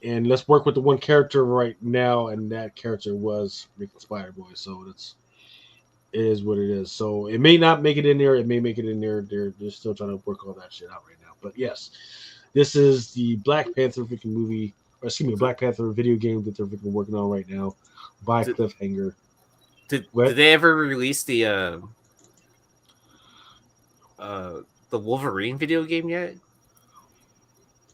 and let's work with the one character right now. And that character was freaking Spider-Boy. So it is what it is. So it may not make it in there. It may make it in there. They're still trying to work all that shit out right now. But yes, this is the Black Panther freaking movie. Or excuse me, Black Panther video game that they're freaking working on right now by Cliffhanger. Did they ever release the Wolverine video game yet?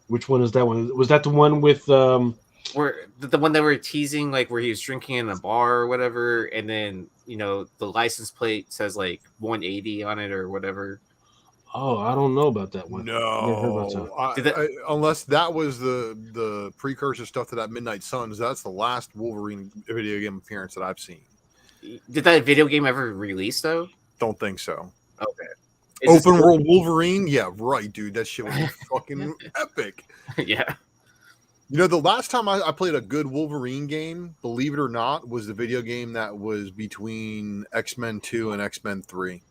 Which one is that one? Was that the one with where the one that we're teasing, like where he was drinking in a bar or whatever, and then the license plate says like 180 on it or whatever? Oh, I don't know about that one. No, unless that was the precursor stuff to that Midnight Suns. That's the last Wolverine video game appearance that I've seen. Did that video game ever release though? Don't think so. Okay. Open world Wolverine? Yeah, right, dude. That shit was fucking epic. Yeah. The last time I played a good Wolverine game, believe it or not, was the video game that was between X-Men 2 and X-Men 3.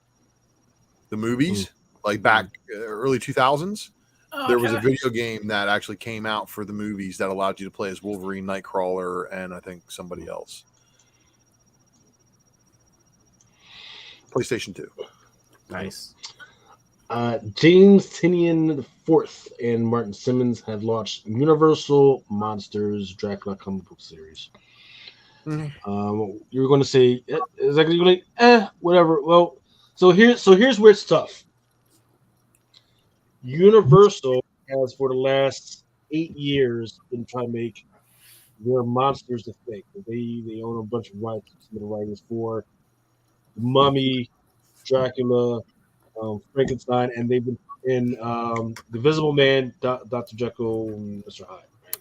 The movies, like back early 2000s. Okay. There was a video game that actually came out for the movies that allowed you to play as Wolverine, Nightcrawler, and I think somebody else. PlayStation 2. Nice. James Tynion IV and Martin Simmons have launched Universal Monsters Dracula comic book series. Mm-hmm. You were going to say, is that going to be whatever? Well, so here's where it's tough. Universal has for the last 8 years been trying to make their monsters a thing. They own a bunch of rights, some of the writers for the Mummy, Dracula, Frankenstein, and they've been in The Invisible Man, Dr. Jekyll, and Mr. Hyde. Right?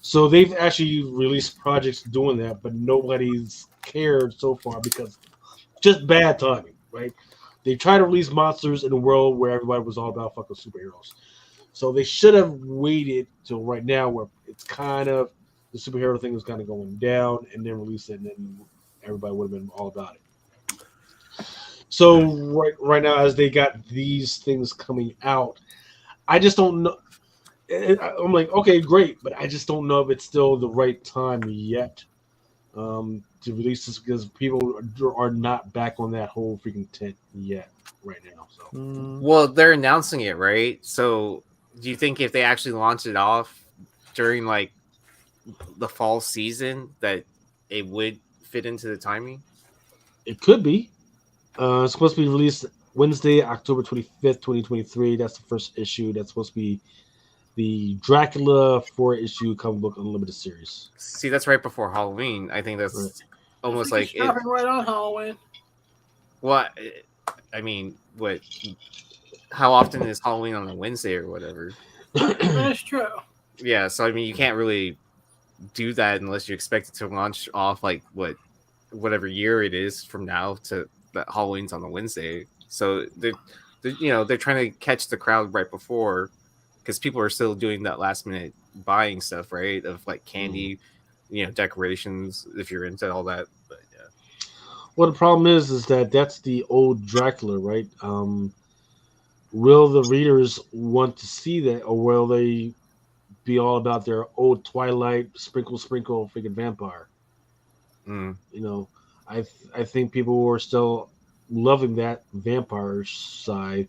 So they've actually released projects doing that, but nobody's cared so far because just bad timing, right? They tried to release monsters in a world where everybody was all about fucking superheroes. So they should have waited till right now where it's kind of the superhero thing is kind of going down and then release it, and then everybody would have been all about it. So right now, as they got these things coming out, I just don't know. I'm like, okay, great, but I just don't know if it's still the right time yet to release this because people are not back on that whole freaking tent yet right now. So, well, they're announcing it, right? So, do you think if they actually launch it off during like the fall season, that it would fit into the timing? It could be. It's supposed to be released Wednesday, October 25th, 2023. That's the first issue. That's supposed to be the Dracula 4-issue comic book unlimited series. See, that's right before Halloween. I think that's almost like it, right on Halloween. What? I mean, what? How often is Halloween on a Wednesday or whatever? That's true. Yeah, so I mean, you can't really do that unless you expect it to launch off like whatever year it is from now to that Halloween's on the Wednesday. So they're trying to catch the crowd right before, because people are still doing that last minute buying stuff, right? Of like candy, decorations, if you're into all that. But yeah. Well, the problem is that that's the old Dracula, right? Will the readers want to see that, or will they be all about their old Twilight sprinkle freaking vampire? I think people were still loving that vampire side,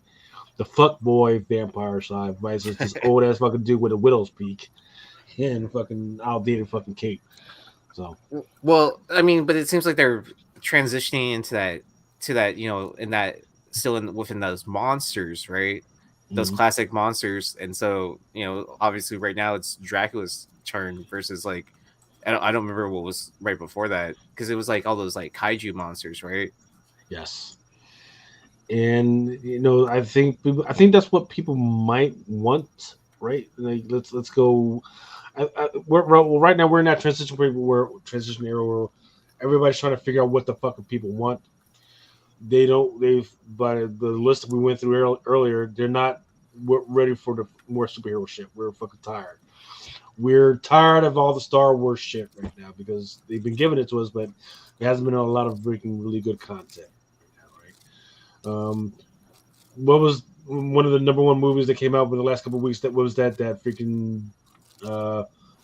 the fuckboy vampire side, right? So it's this old ass fucking dude with a widow's peak and fucking outdated fucking cape. So, well, I mean, but it seems like they're transitioning into that, in that still within those monsters, right? those classic monsters. And so, obviously right now it's Dracula's turn versus like, I don't remember what was right before that, because it was like all those like kaiju monsters, right? Yes. And I think that's what people might want, right? Like let's go. Right now we're in that transition period where everybody's trying to figure out what the fuck people want. By the list we went through earlier, they're not ready for the more superhero shit. We're fucking tired. We're tired of all the Star Wars shit right now because they've been giving it to us, but there hasn't been a lot of freaking really good content right now, right? What was one of the number one movies that came out in the last couple of weeks? That freaking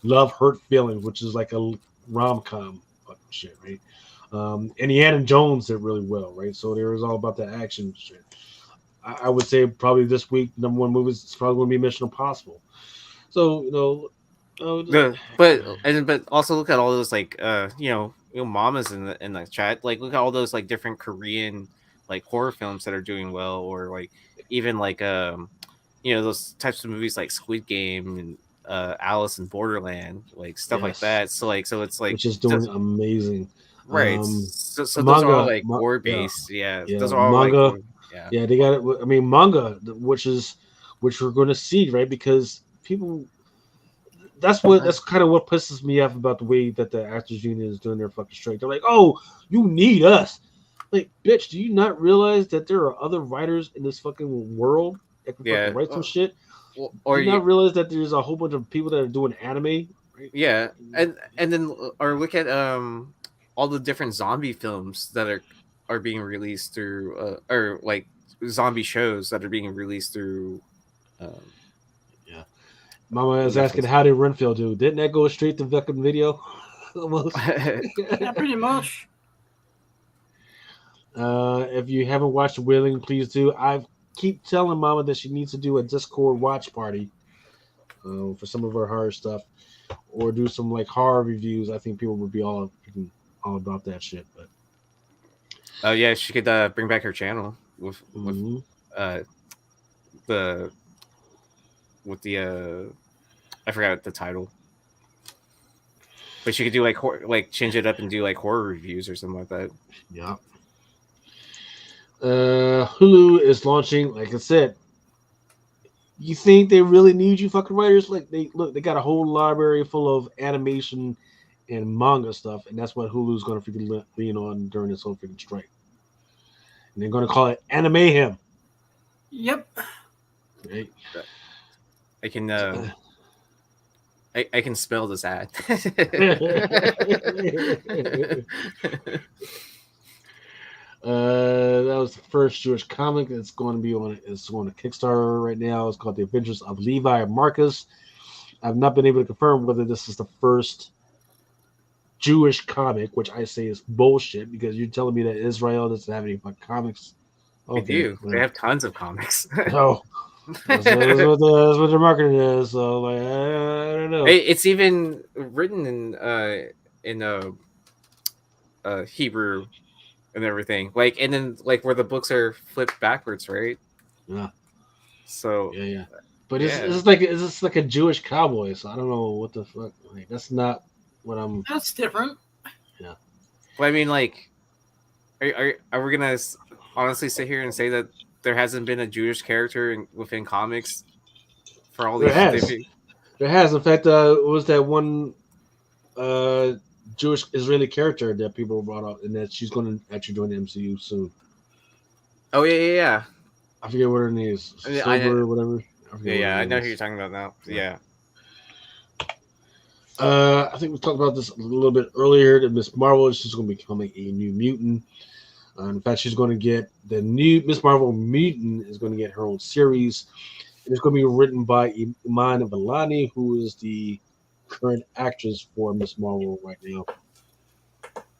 Love, Hurt, Feelings, which is like a rom-com fucking shit, right? Indiana Jones did really well, right? So there was all about the action shit. I would say probably this week number one movies is probably going to be Mission Impossible. So but also look at all those like mamas in the chat. Like look at all those like different Korean like horror films that are doing well, or like even like those types of movies like Squid Game and Alice in Borderland, like stuff like that. So it's like which is doing amazing. Right. So those are all like gore based. Yeah. Those are all manga. Like yeah, they got it. I mean, manga, which we're going to see, right? Because people, that's kind of what pisses me off about the way that the Actors Union is doing their fucking strike. They're like, "Oh, you need us." Like, bitch, do you not realize that there are other writers in this fucking world that can fucking write some shit? Or do you not realize that there's a whole bunch of people that are doing anime? Right? Yeah, and then look at all the different zombie films that are being released through or like zombie shows that are being released through. Mama is asking, how did Renfield do? Didn't that go straight to fucking video? Almost. Yeah, pretty much. If you haven't watched Wheeling, please do. I keep telling Mama that she needs to do a Discord watch party for some of her horror stuff, or do some like horror reviews. I think people would be all about that shit. But oh yeah, she could bring back her channel with the I forgot the title, but she could do like change it up and do like horror reviews or something like that. Yeah. Hulu is launching, like I said. You think they really need you fucking writers? Like they got a whole library full of animation and manga stuff, and that's what Hulu's going to freaking lean on during this whole freaking strike. And they're going to call it Animayhem. Yep. Right. I can I can spell this ad. That was the first Jewish comic that's going to be on Kickstarter right now. It's called The Adventures of Levi and Marcus. I've not been able to confirm whether this is the first Jewish comic, which I say is bullshit, because you're telling me that Israel doesn't have any comics. Okay, they do. They have tons of comics. Oh, that's what their marketing is. So like, I don't know. It's even written in Hebrew and everything. Like, and then like where the books are flipped backwards, right? Yeah. So yeah. But it's like a Jewish cowboy. So I don't know what the fuck. Like, that's not what I'm. That's different. Yeah. Well, I mean, like, are we gonna honestly sit here and say that there hasn't been a Jewish character within comics for all these? There has. In fact, what was that one Jewish Israeli character that people brought up, and that she's going to actually join the MCU soon? Oh yeah. I forget what her name is. Silver or whatever. I know who you're talking about now. Yeah. I think we talked about this a little bit earlier. That Miss Marvel is just going to be becoming a new mutant. In fact, she's going to get the new Miss Marvel mutant is going to get her own series. And it's going to be written by Iman Vellani, who is the current actress for Miss Marvel right now.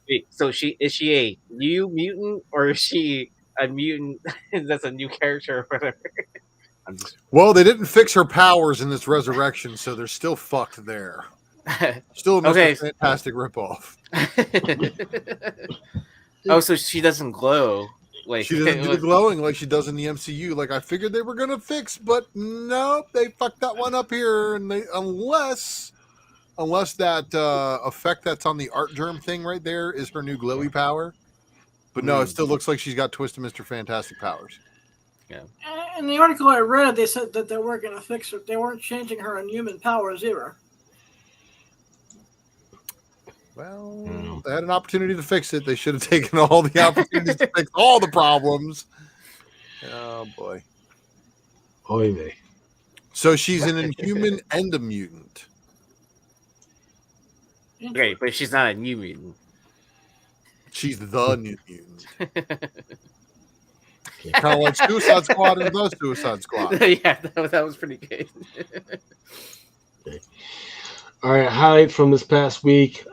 Wait, so is she a new mutant, or is she a mutant that's a new character or whatever? Well, they didn't fix her powers in this resurrection, so they're still fucked there. Still a fantastic ripoff. Oh, so she doesn't glow. Like she doesn't do the glowing like she does in the MCU. Like I figured they were gonna fix, but nope, they fucked that one up here. And they unless that effect that's on the art germ thing right there is her new glowy power. But no, it still looks like she's got Twisted Mr. Fantastic powers. Yeah. In the article I read, they said that they weren't going to fix it. They weren't changing her Inhuman powers either. Well, they had an opportunity to fix it. They should have taken all the opportunities to fix all the problems. Oh, boy. Oy vey. So she's an Inhuman and a mutant. Okay, but she's not a new mutant. She's the new mutant. Kind of like Suicide Squad and the Suicide Squad. Yeah, that was pretty good. Okay. All right, highlight from this past week: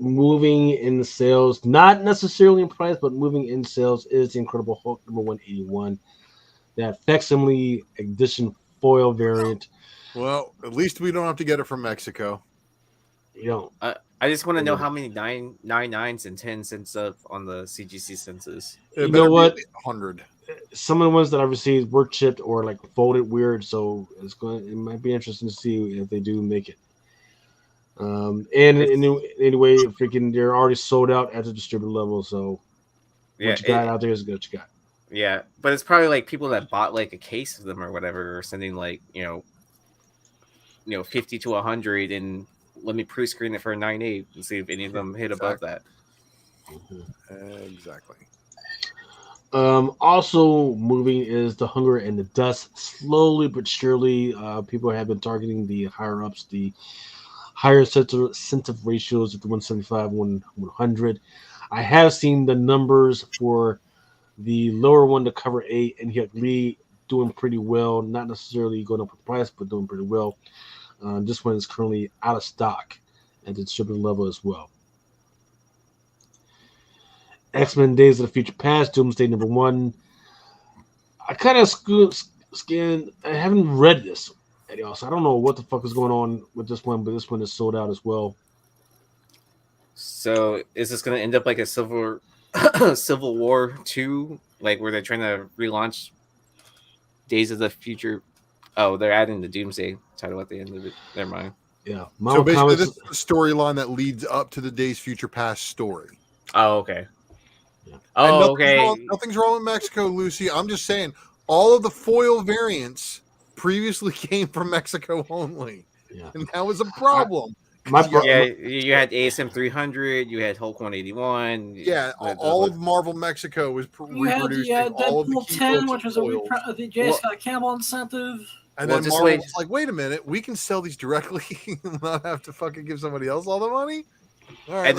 moving in the sales, not necessarily in price, but moving in sales is the Incredible Hulk number 181. That facsimile edition foil variant. Well, at least we don't have to get it from Mexico. You don't. I just want to know how many 9.99s and 10 cents up on the CGC census. You know what? 100. Some of the ones that I received were chipped or like folded weird, so it might be interesting to see if they do make it. And anyway, freaking, they're already sold out at the distributor level, so what you got out there is what you got. Yeah, but it's probably like people that bought like a case of them or whatever, or sending like 50 to 100, and let me pre-screen it for a 9.8 and see if any of them hit above that. Exactly. Also moving is the Hunger and the Dust. Slowly but surely, people have been targeting the higher ups, the higher incentive ratios of the 175, 100. I have seen the numbers for the lower one, the cover 8, and yet Lee doing pretty well. Not necessarily going up in price, but doing pretty well. This one is currently out of stock at the distributor level as well. X-Men Days of the Future Past, Doomsday number 1. I kind of scanned. I haven't read this, so I don't know what the fuck is going on with this one, but this one is sold out as well. So is this going to end up like a Civil War 2, like where they're trying to relaunch Days of the Future? Oh, they're adding the Doomsday title at the end of it. Never mind. Yeah. So basically, this is the storyline that leads up to the Days Future Past story. Oh, okay. Yeah. Oh, okay. Nothing's wrong with Mexico, Lucy. I'm just saying, all of the foil variants previously came from Mexico only. Yeah. And that was a problem. You had ASM 300, you had Hulk 181. Yeah, all of Marvel Mexico was reproducing all of the Deadpool 10, which was the J. Scott Campbell incentive. And then Marvel was like, wait a minute, we can sell these directly and not have to fucking give somebody else all the money? All right,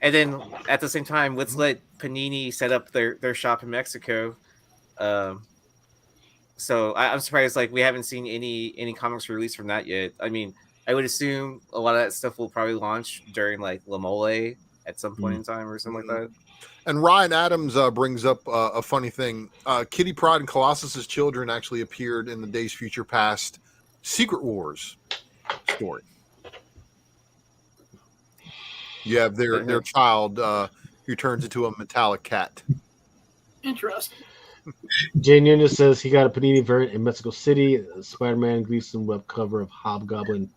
and then at the same time, let's let Panini set up their shop in Mexico. So I'm surprised we haven't seen any comics released from that yet. I mean, I would assume a lot of that stuff will probably launch during La Mole at some point in time or something like that. And Ryan Adams brings up a funny thing. Kitty Pryde and Colossus's children actually appeared in the Days Future Past Secret Wars story. You have their child who turns into a metallic cat. Interesting. Jay Nunes says he got a Panini variant in Mexico City. Spider-Man Gleason web cover of Hobgoblin.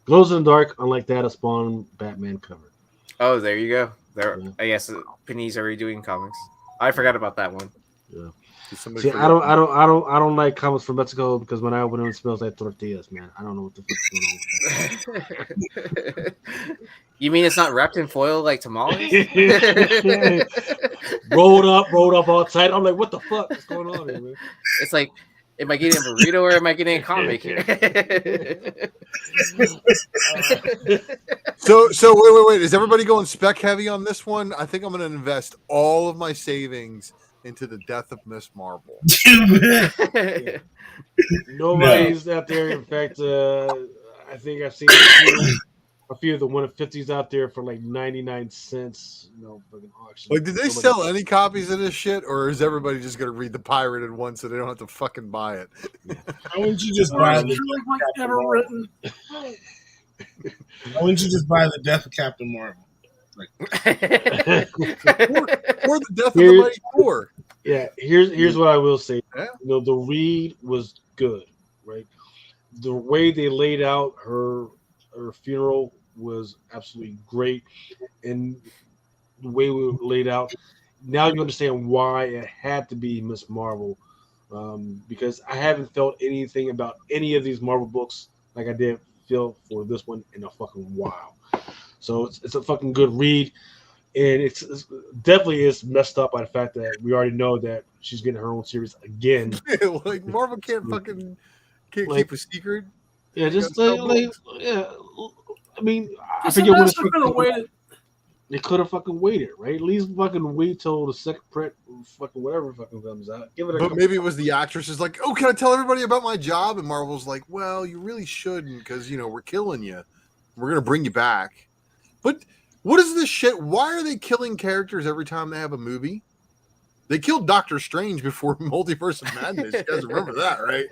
Glows in the dark, unlike that of Spawn Batman cover. Oh, there you go. I guess Panini's already doing comics. I forgot about that one. Yeah. See, I don't like comics from Mexico because when I open them, it smells like tortillas, man. I don't know what the fuck's going on with that. You mean it's not wrapped in foil like tamales? rolled up all tight. I'm like, what the fuck is going on here, man? It's like, am I getting a burrito or am I getting a comic here? So wait. Is everybody going spec heavy on this one? I think I'm going to invest all of my savings into the death of Miss Marvel. Nobody's out there. In fact, I think I've seen a few of the 150s out there for 99 cents. Fucking auction. Did they sell any copies of this shit, or is everybody just going to read the pirated one so they don't have to fucking buy it? Why wouldn't you just buy the? Why wouldn't you just buy the Death of Captain Marvel? Or the Death of the Mighty Thor. Yeah, here's what I will say. Yeah. The read was good, right? The way they laid out her funeral was absolutely great, and the way we laid out. Now you understand why it had to be Miss Marvel, because I haven't felt anything about any of these Marvel books like I did feel for this one in a fucking while. So it's a fucking good read, and it's definitely is messed up by the fact that we already know that she's getting her own series again. Like Marvel can't keep a secret. Yeah, just yeah. I mean, I Just forget what waited. they could have fucking waited, right? At least fucking wait till the second print, fucking whatever fucking comes out. Give it a. But maybe it was the actress is like, oh, can I tell everybody about my job? And Marvel's like, well, you really shouldn't because we're killing you. We're gonna bring you back. But what is this shit? Why are they killing characters every time they have a movie? They killed Doctor Strange before Multiverse of Madness. You guys remember that, right?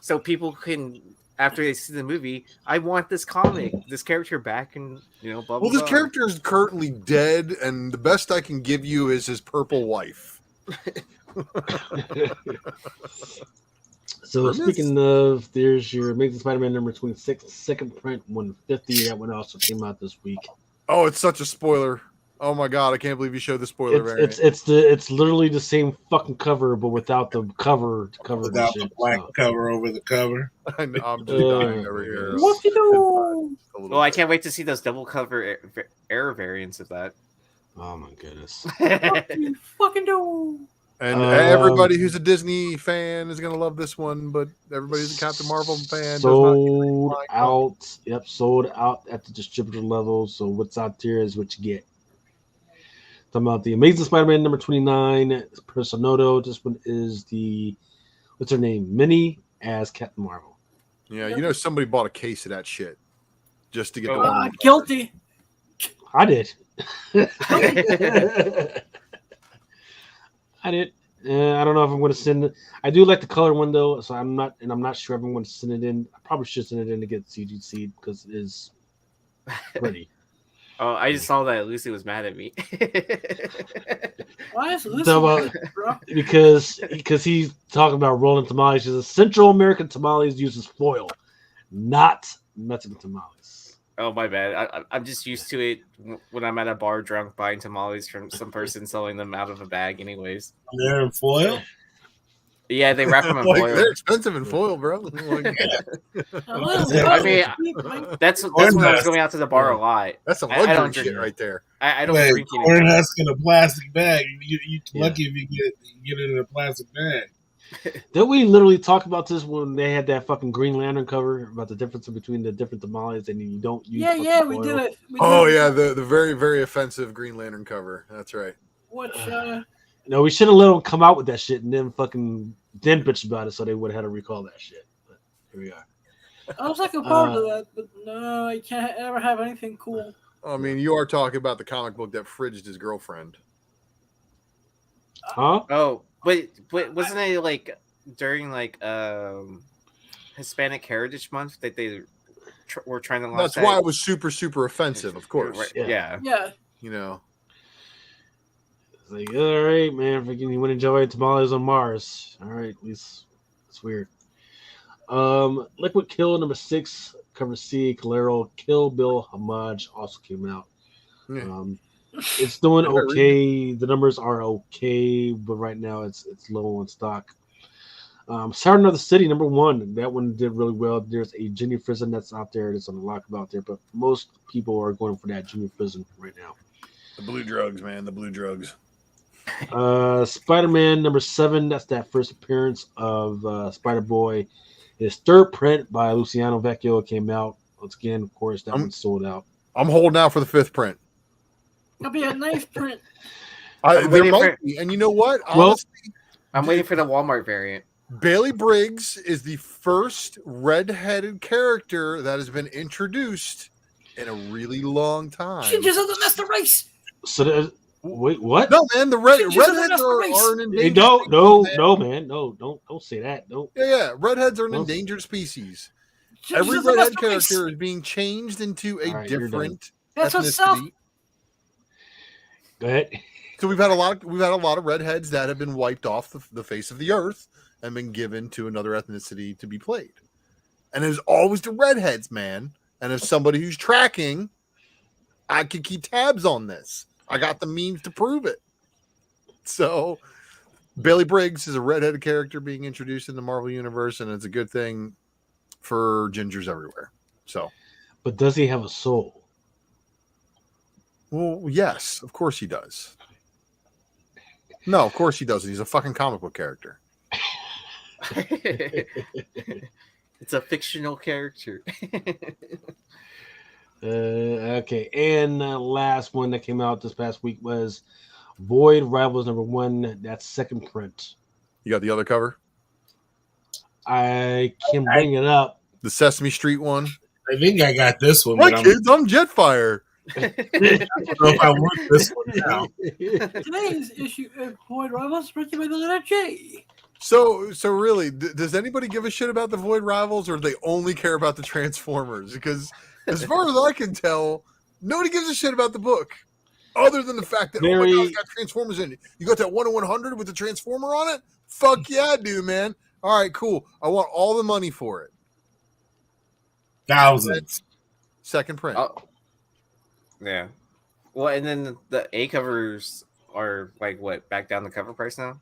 So people can, after they see the movie, I want this comic, this character back, and blah blah. Well, this character is currently dead, and the best I can give you is his purple wife. So speaking of, there's your Amazing Spider-Man number 26, second print 150. That one also came out this week. Oh, it's such a spoiler. Oh my god, I can't believe you showed the spoiler variant. It's literally the same fucking cover, but without the cover to cover without the black cover over the cover. I know, I'm just dying over here. What you do? Well, I can't wait to see those double cover error variants of that. Oh my goodness! What you fucking do? And everybody who's a Disney fan is gonna love this one, but everybody who's a Captain Marvel fan sold out. Yep, sold out at the distributor level. So what's out there is what you get. Talking about the Amazing Spider-Man number 29, Personoto. This one is what's her name? Minnie as Captain Marvel. Yeah, somebody bought a case of that shit just to get the one. Guilty. I did. I did. I don't know if I'm going to send it. I do like the color one though, so I'm not sure if I'm going to send it in. I probably should send it in to get CGC because it is pretty. Oh, I just saw that Lucy was mad at me. Why is Lucy mad, bro? Because he's talking about rolling tamales. She says Central American tamales uses foil, not Mexican tamales. Oh, my bad. I'm just used to it when I'm at a bar drunk buying tamales from some person selling them out of a bag anyways. They're in foil? Yeah, they wrap them in foil. They're expensive in foil, bro. I mean, that's when I was going out to the bar a lot. That's some luxury shit right there. I don't drink it. Corn husk in a plastic bag. You lucky if you get it in a plastic bag. Didn't we literally talk about this when they had that fucking Green Lantern cover about the difference between the different tamales and you don't use? Yeah, we did it. The very, very offensive Green Lantern cover. That's right. No, we should have let them come out with that shit and then bitch about it so they would have had to recall that shit. But here we are. I was like a part of that, but no, I can't ever have anything cool. I mean, you are talking about the comic book that fridged his girlfriend. Huh? Oh, but wasn't it like during Hispanic Heritage Month that they were trying to launch? That's why it was super, super offensive, of course. Right. Yeah. It's like, all right, man, freaking you want to enjoy tamales on Mars. All right, at least it's weird. Liquid Kill number 6, cover C, Calero, Kill Bill Homage also came out. Yeah. It's doing okay. The numbers are okay, but right now it's low on stock. Siren of the City number 1. That one did really well. There's a Jimmy Prison that's out there. That's on the lockup out there, but most people are going for that Jimmy Prison right now. The blue drugs, man. The blue drugs. Spider-Man number 7. That's that first appearance of Spider-Boy. His third print by Luciano Vecchio came out. Once again, of course, that one's sold out. I'm holding out for the 5th print. It'll be a nice print. There might be. And you know what? Honestly, I'm waiting for the Walmart variant. Bailey Briggs is the first red-headed character that has been introduced in a really long time. She just doesn't mess the race. So wait, what? No, man, the redheads are an endangered. No, man, don't say that. Don't. Yeah, redheads are an endangered species. Every redhead character is being changed into a different ethnicity. Go ahead. So we've had a lot of redheads that have been wiped off the face of the earth and been given to another ethnicity to be played. And there's always the redheads, man. And as somebody who's tracking, I can keep tabs on this. I got the means to prove it. So Bailey Briggs is a redheaded character being introduced in the Marvel Universe, and it's a good thing for gingers everywhere. So, but does he have a soul? Well, yes, of course he does. No, of course he doesn't. He's a fucking comic book character. It's a fictional character. Okay, and last one that came out this past week was Void Rivals #1. That's second print. You got the other cover? I can bring it up. The Sesame Street one? I think I got this one. What, kids? I'm Jetfire. I don't know if I want this one now. Today's issue of Void Rivals brought to you by the letter J. So really, does anybody give a shit about the Void Rivals, or do they only care about the Transformers? Because as far as I can tell, nobody gives a shit about the book, other than the fact that, oh my God, it's got Transformers in it. You got that 1 in 100 with the Transformer on it? Fuck yeah, dude, man. All right, cool. I want all the money for it. Thousands. Second print. Oh. Yeah. Well, and then the A covers are like what, back down the cover price now?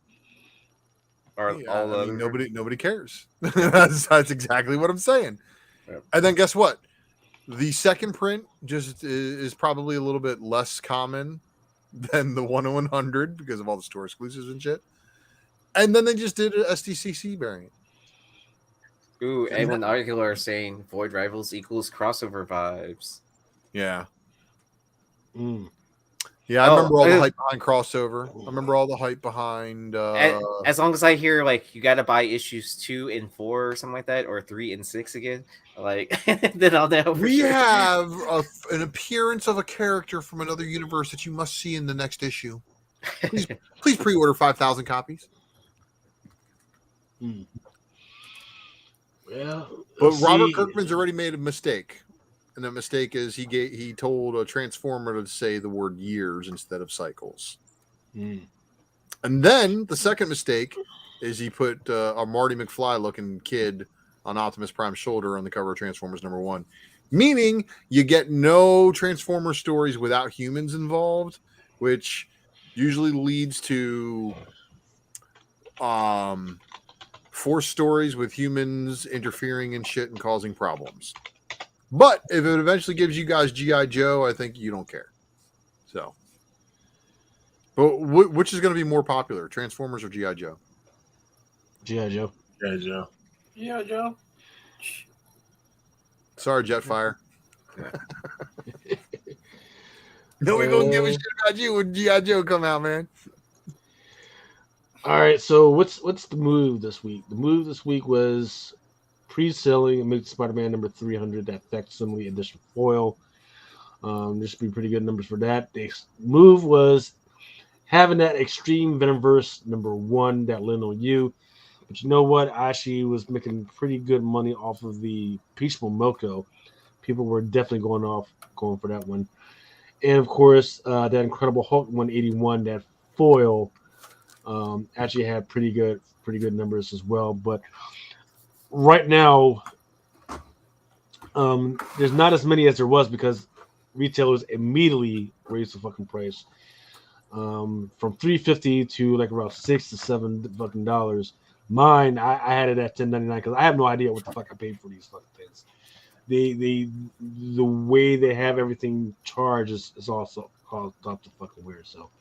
Or Yeah, all I mean, of nobody cares. that's exactly what I'm saying. Yep. And then guess what? The second print just is probably a little bit less common than the 1 in 100 because of all the store exclusives and shit. And then they just did an SDCC variant. Ooh, and Argular saying Void Rivals equals crossover vibes. Yeah. Mm. Yeah, I remember all the hype behind crossover. I remember all the hype behind. As long as I hear like you got to buy issues 2 and 4 or something like that, or 3 and 6 again, like then I'll know. We have an appearance of a character from another universe that you must see in the next issue. Please pre-order 5,000 copies. Hmm. Well, but Robert Kirkman's already made a mistake. And the mistake is he told a Transformer to say the word years instead of cycles. Mm. And then the second mistake is he put a Marty McFly looking kid on Optimus Prime's shoulder on the cover of Transformers #1, meaning you get no Transformer stories without humans involved, which usually leads to 4 stories with humans interfering in shit and causing problems. But if it eventually gives you guys G.I. Joe, I think you don't care. So, but which is going to be more popular, Transformers or G.I. Joe? G.I. Joe. G.I. Joe. G.I. Joe. Sorry, Jetfire. Nobody gonna give a shit about you when G.I. Joe come out, man. All right, so what's the move this week? The move this week was pre-selling Amazing Spider-Man #300, that facsimile edition foil. There should be pretty good numbers for that. The move was having that Extreme Venomverse #1 that landed on you. But you know what? I actually was making pretty good money off of the Peach Momoko. People were definitely going for that one. And of course, that Incredible Hulk 181, that foil, actually had pretty good numbers as well. But right now, there's not as many as there was because retailers immediately raised the fucking price from $3.50 to like around $6 to $7 dollars. Mine, I had it at $10.99 because I have no idea what the fuck I paid for these fucking things. The way they have everything charged is also called top to fucking weird. So,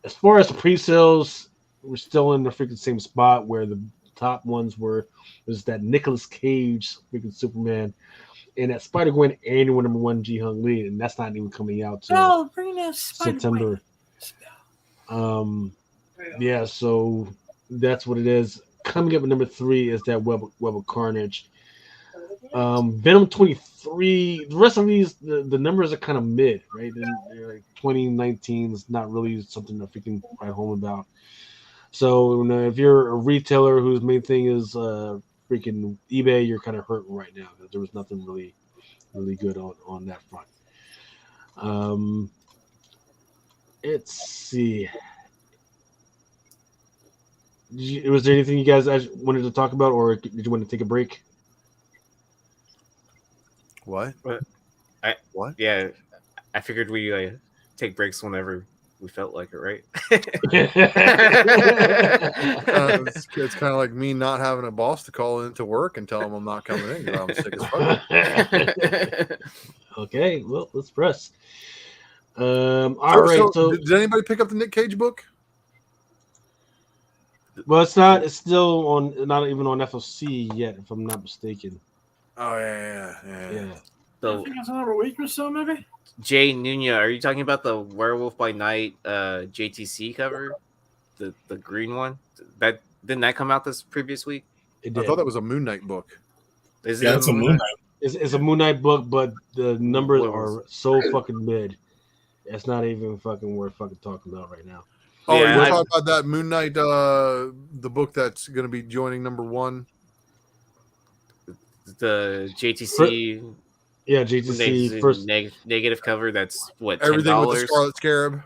as far as the pre-sales, we're still in the freaking same spot where the top ones was that Nicolas Cage freaking Superman and that Spider-Gwen annual #1 Ji-Hung Lee, and that's not even coming out till September. Yeah, so that's what it is. Coming up at #3 is that Web of Carnage. Venom 23. The rest of these, the numbers are kind of mid, right? They're like 2019 is not really something to freaking write home about. So if you're a retailer whose main thing is freaking eBay, you're kind of hurting right now because there was nothing really good on that front. Let's see. Was there anything you guys wanted to talk about, or did you want to take a break? What? What? Yeah, I figured we take breaks whenever we felt like it, right? It's kind of like me not having a boss to call in to work and tell him I'm not coming in because I'm sick as fuck. Okay, well, let's press. All right. So, did anybody pick up the Nick Cage book? Well, it's not. It's still on. Not even on FOC yet, if I'm not mistaken. Oh yeah. I think it's another week or so, maybe. Jay Nunya, are you talking about the Werewolf by Night JTC cover, the green one? That didn't that come out this previous week? I thought that was a Moon Knight book. Is Yeah, it's a Moon Knight. It's a Moon Knight book, but the numbers are so fucking mid. It's not even fucking worth fucking talking about right now. Oh, yeah, you're talking about that Moon Knight, the book that's going to be joining number 1? The JTC. Yeah, JTC first negative cover. That's what, $10? Everything with the Scarlet Scarab.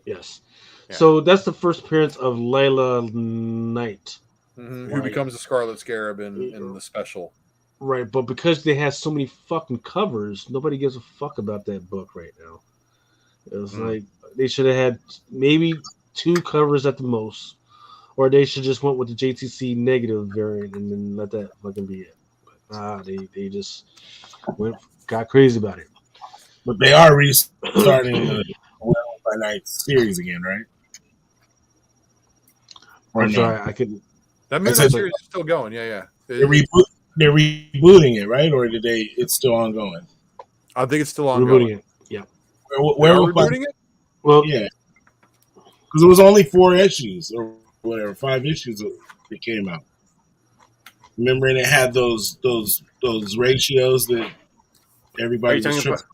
Yes. Yeah. So that's the first appearance of Layla Knight, who becomes the Scarlet Scarab in the special. Right, but because they have so many fucking covers, nobody gives a fuck about that book right now. It was like they should have had maybe 2 covers at the most, or they should just went with the JTC negative variant and then let that fucking be it. But they just got crazy about it. But they are restarting the Werewolf by Night series again, right? Or I'm no? sorry, I couldn't. That Moon Knight series is still going. Yeah. They're rebooting it, right? Or did they? It's still ongoing. I think it's still ongoing. Rebooting it. Yeah. Werewolf rebooting it? Well, yeah. Because it was only 4 issues or whatever, 5 issues that came out. Remember, and it had those ratios that everybody was tripping.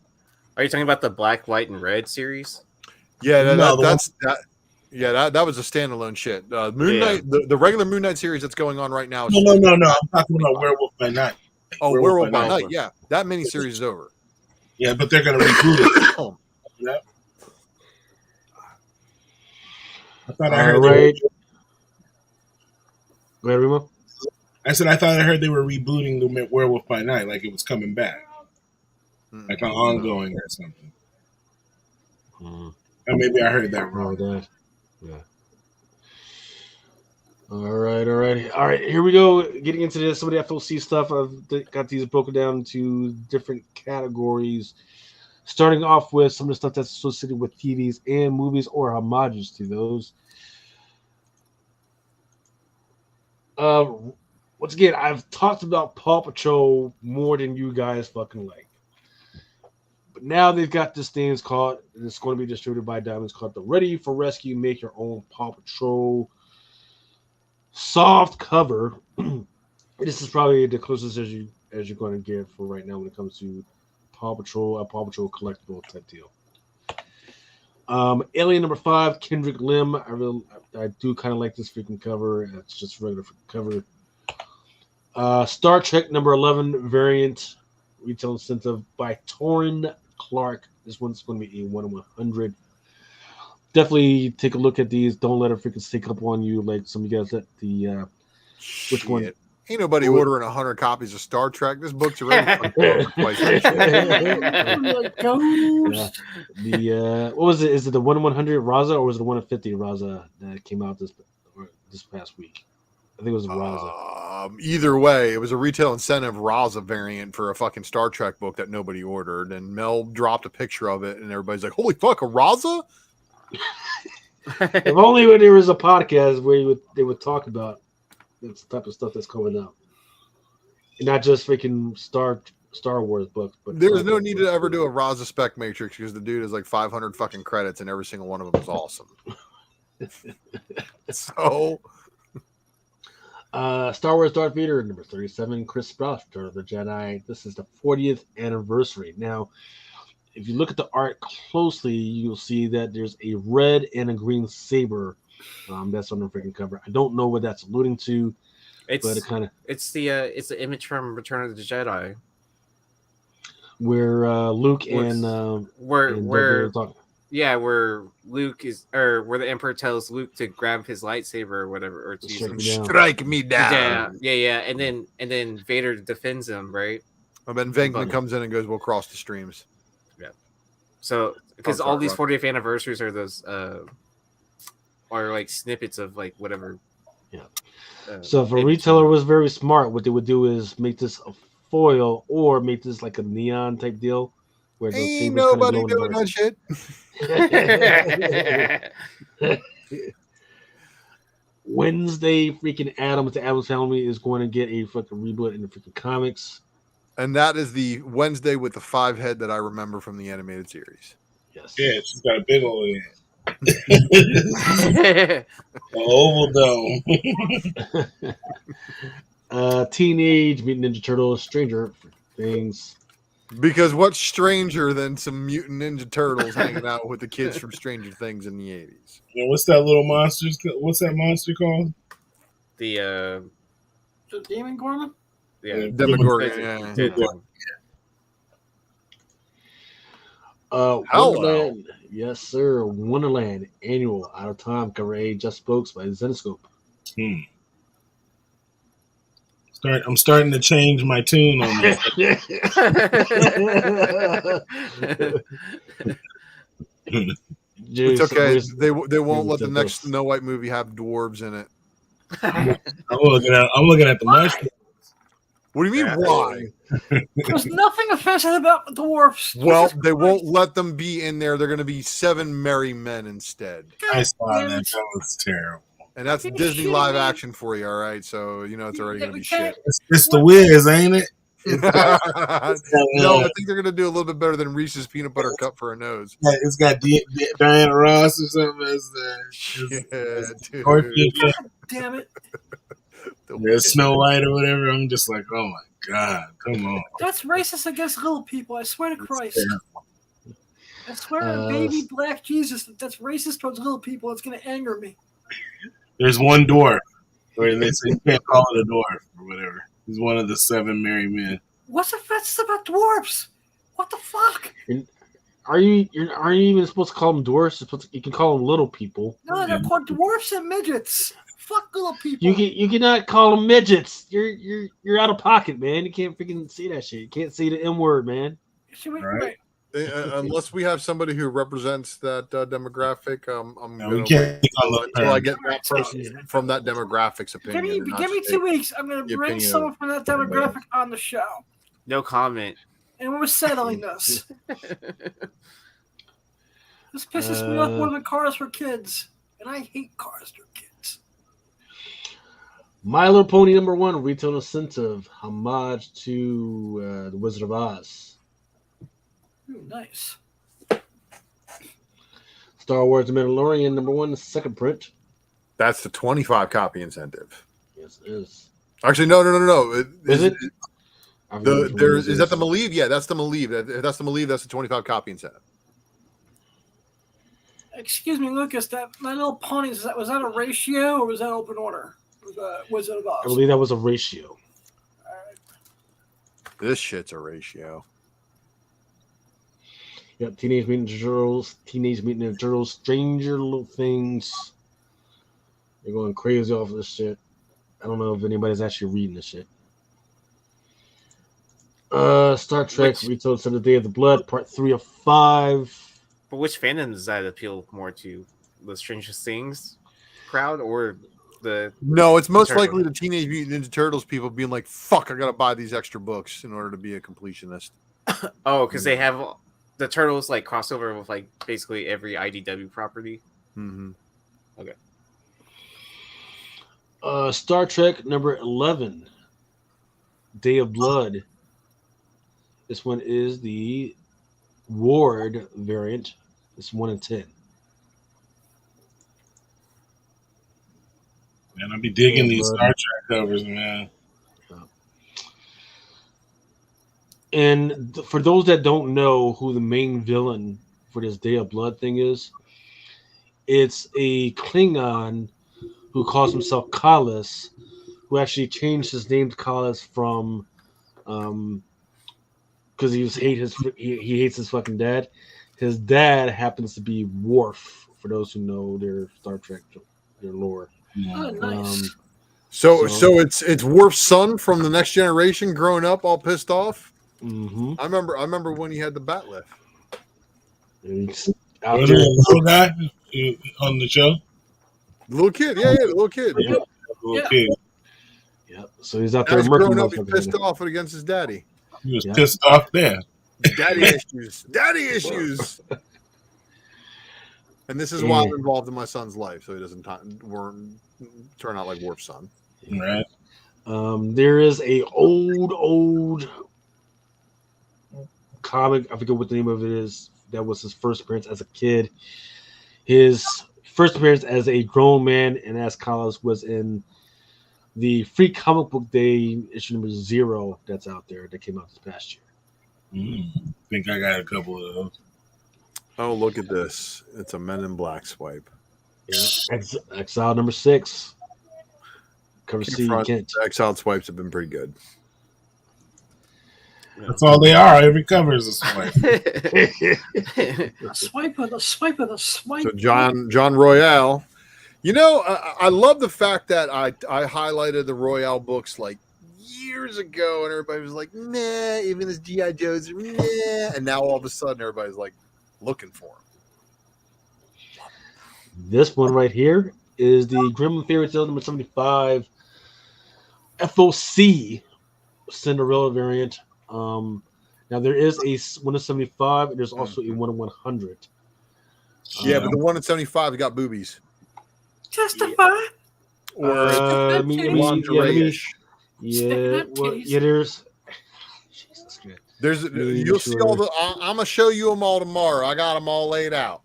Are you talking about the Black, White, and Red series? Yeah, that was a standalone shit. Moon Knight, the regular Moon Knight series that's going on right now. No. I'm talking about Werewolf by Night. Oh, Werewolf by Night. Yeah, that miniseries is over. Yeah, but they're going to reboot it. Yeah. I thought I heard. Right. Go ahead, Remo. I said I thought I heard they were rebooting the Werewolf by Night, like it was coming back, like an ongoing or something. Or maybe I heard that wrong. Yeah. All right. Here we go. Getting into this, some of the FOC stuff. I've got these broken down to different categories. Starting off with some of the stuff that's associated with TVs and movies or homages to those. Once again, I've talked about Paw Patrol more than you guys fucking like. But now they've got this thing called, and it's going to be distributed by Diamonds, called the Ready for Rescue Make Your Own Paw Patrol soft cover. This is probably the closest as you're going to get for right now when it comes to Paw Patrol collectible type deal. Alien number 5, Kendrick Lim. I do kind of like this freaking cover. It's just a regular cover. Star Trek number 11 variant, retail incentive by Torrin Clark. This one's going to be a 1/100. Definitely take a look at these. Don't let it freaking stick up on you like some of you guys at the which one? Ain't nobody ordering 100 copies of Star Trek. This book's already twice. What was it? Is it the 1/100 Raza or was it the 1/50 Raza that came out this past week? I think it was Raza. Either way, it was a retail incentive Raza variant for a fucking Star Trek book that nobody ordered, and Mel dropped a picture of it, and everybody's like, "Holy fuck, a Raza!" If only when there was a podcast where they would talk about this type of stuff that's coming up, and not just freaking Star Wars books. But there's no need to ever do a Raza spec matrix because the dude has like 500 fucking credits, and every single one of them is awesome. So. Star Wars Darth Vader number 37, Chris Sprouse, Return of the Jedi. This is the 40th anniversary. Now, if you look at the art closely, you'll see that there's a red and a green saber. That's on the freaking cover. I don't know what that's alluding to. It's the image from Return of the Jedi, where Luke and where Yeah, where Luke is, or where the Emperor tells Luke to grab his lightsaber or whatever, or to use him. Strike me down. Yeah, and then Vader defends him, right? And then Venkman comes in and goes, "We'll cross the streams." Yeah. So because all these 40th anniversaries are those are like snippets of like whatever. Yeah. So if a retailer was very smart, what they would do is make this a foil or make this like a neon type deal. Where ain't nobody doing that shit. Wednesday, freaking Adam with the Addams Family is going to get a fucking reboot in the freaking comics. And that is the Wednesday with the 5 head that I remember from the animated series. Yes. Yeah, she's got a big old head. Oval dome. Teenage Mutant Ninja Turtles, Stranger Things. Because what's stranger than some Mutant Ninja Turtles hanging out with the kids from Stranger Things in the 80s? Yeah, what's that little monster? What's that monster called? The Demon Gorman? Yeah, Demogorgon. Wonderland, yes, sir. Wonderland annual out of time cover A just books by Zenescope. I'm starting to change my tune on this. It's okay. They won't let the next Snow White movie have dwarves in it. I'm looking at the mushrooms. What do you mean? Why? There's nothing offensive about dwarfs. Well, they won't let them be in there. They're going to be 7 merry men instead. I saw that. That was terrible. And that's Disney live action for you, all right? So you know it's already going to be shit. It's the Wiz, ain't it? No, I think they're going to do a little bit better than Reese's Peanut Butter Cup for a nose. Yeah, it's got Diana Ross or something as dude. God damn it. Snow White or whatever. I'm just like, oh my God, come on. That's racist against little people. I swear to Christ. I swear to baby black Jesus that's racist towards little people. It's going to anger me. There's one dwarf where they say you can't call it a dwarf or whatever. He's one of the 7 merry men. What's offensive about dwarfs? What the fuck? Are you even supposed to call them dwarfs? You can call them little people. No, they're called dwarfs and midgets. Fuck little people. You cannot call them midgets. You're out of pocket, man. You can't freaking see that shit. You can't see the M word, man. Right. Unless we have somebody who represents that demographic, I'm going to wait until I get that person from that demographic's opinion. Give me 2 weeks. I'm going to bring someone from that demographic on the show. No comment. And we're settling this. This pisses me off more than Cars for Kids. And I hate Cars for Kids. My Little Pony #1 retail incentive homage to the Wizard of Oz. Ooh, nice. Star Wars The Mandalorian #1, the second print. That's the 25 copy incentive. Yes, it is. Actually, no. Is it? Is that the Maleev? Yeah, that's the Maleev. If that's the Maleev, that's the 25 copy incentive. Excuse me, Lucas. That My Little Pony, was that a ratio or was that open order? Wizard of Oz? I believe that was a ratio. All right. This shit's a ratio. Yep, Teenage Mutant Ninja Turtles, Stranger Little Things. They're going crazy off of this shit. I don't know if anybody's actually reading this shit. Star Trek Retold of the Day of the Blood, Part 3 of 5. But which fandom does that appeal more to? The Stranger Things crowd or the... No, it's most likely the Teenage Mutant Ninja Turtles people being like, fuck, I gotta buy these extra books in order to be a completionist. Oh, because they have... The Turtles like crossover with like basically every IDW property. Mm-hmm. Okay. Star Trek #11, Day of Blood. This one is the Ward variant. It's 1 in 10. Man, I'll be digging these Star Trek covers, man. And for those that don't know who the main villain for this Day of Blood thing is, it's a Klingon who calls himself Kallus, who actually changed his name to Kallus from because he hates his fucking dad. His dad happens to be Worf. For those who know their Star Trek, their lore. Oh, nice. So it's Worf's son from the Next Generation growing up all pissed off. Mm-hmm. I remember when he had the bat lift. Was there a little guy on the show? The little kid, the little kid. Yeah, little kid. Yep. So he's out there growing up, he's pissed off against his daddy. He was pissed off there. Daddy issues. Daddy issues. And this is why I'm involved in my son's life, so he doesn't turn out like Worf's son. Right. There is a old comic. I forget what the name of it is. That was his first appearance as a kid. His first appearance as a grown man and as Carlos was in the Free Comic Book Day issue number 0 that's out there that came out this past year. I think I got a couple of those. Oh, look at this. It's a Men in Black swipe. Yeah. Exile number 6. Cover C Kent. Exiled swipes have been pretty good. That's all they are. Every cover is a swipe. A swipe with a swipe with a swipe. So John Royale. You know, I love the fact that I highlighted the Royale books like years ago, and everybody was like, "Nah," even his G.I. Joes, "Nah," and now all of a sudden everybody's like looking for him. This one right here is the Grimm Fairy Tale number 75 FOC Cinderella variant. Now there is a 1 in 75, and there's also a 1 in 100. Yeah, but the 1 in 75 got boobies. Testify. Or lingerie-ish. There's. Jesus Christ. You'll see all the. I'm gonna show you them all tomorrow. I got them all laid out.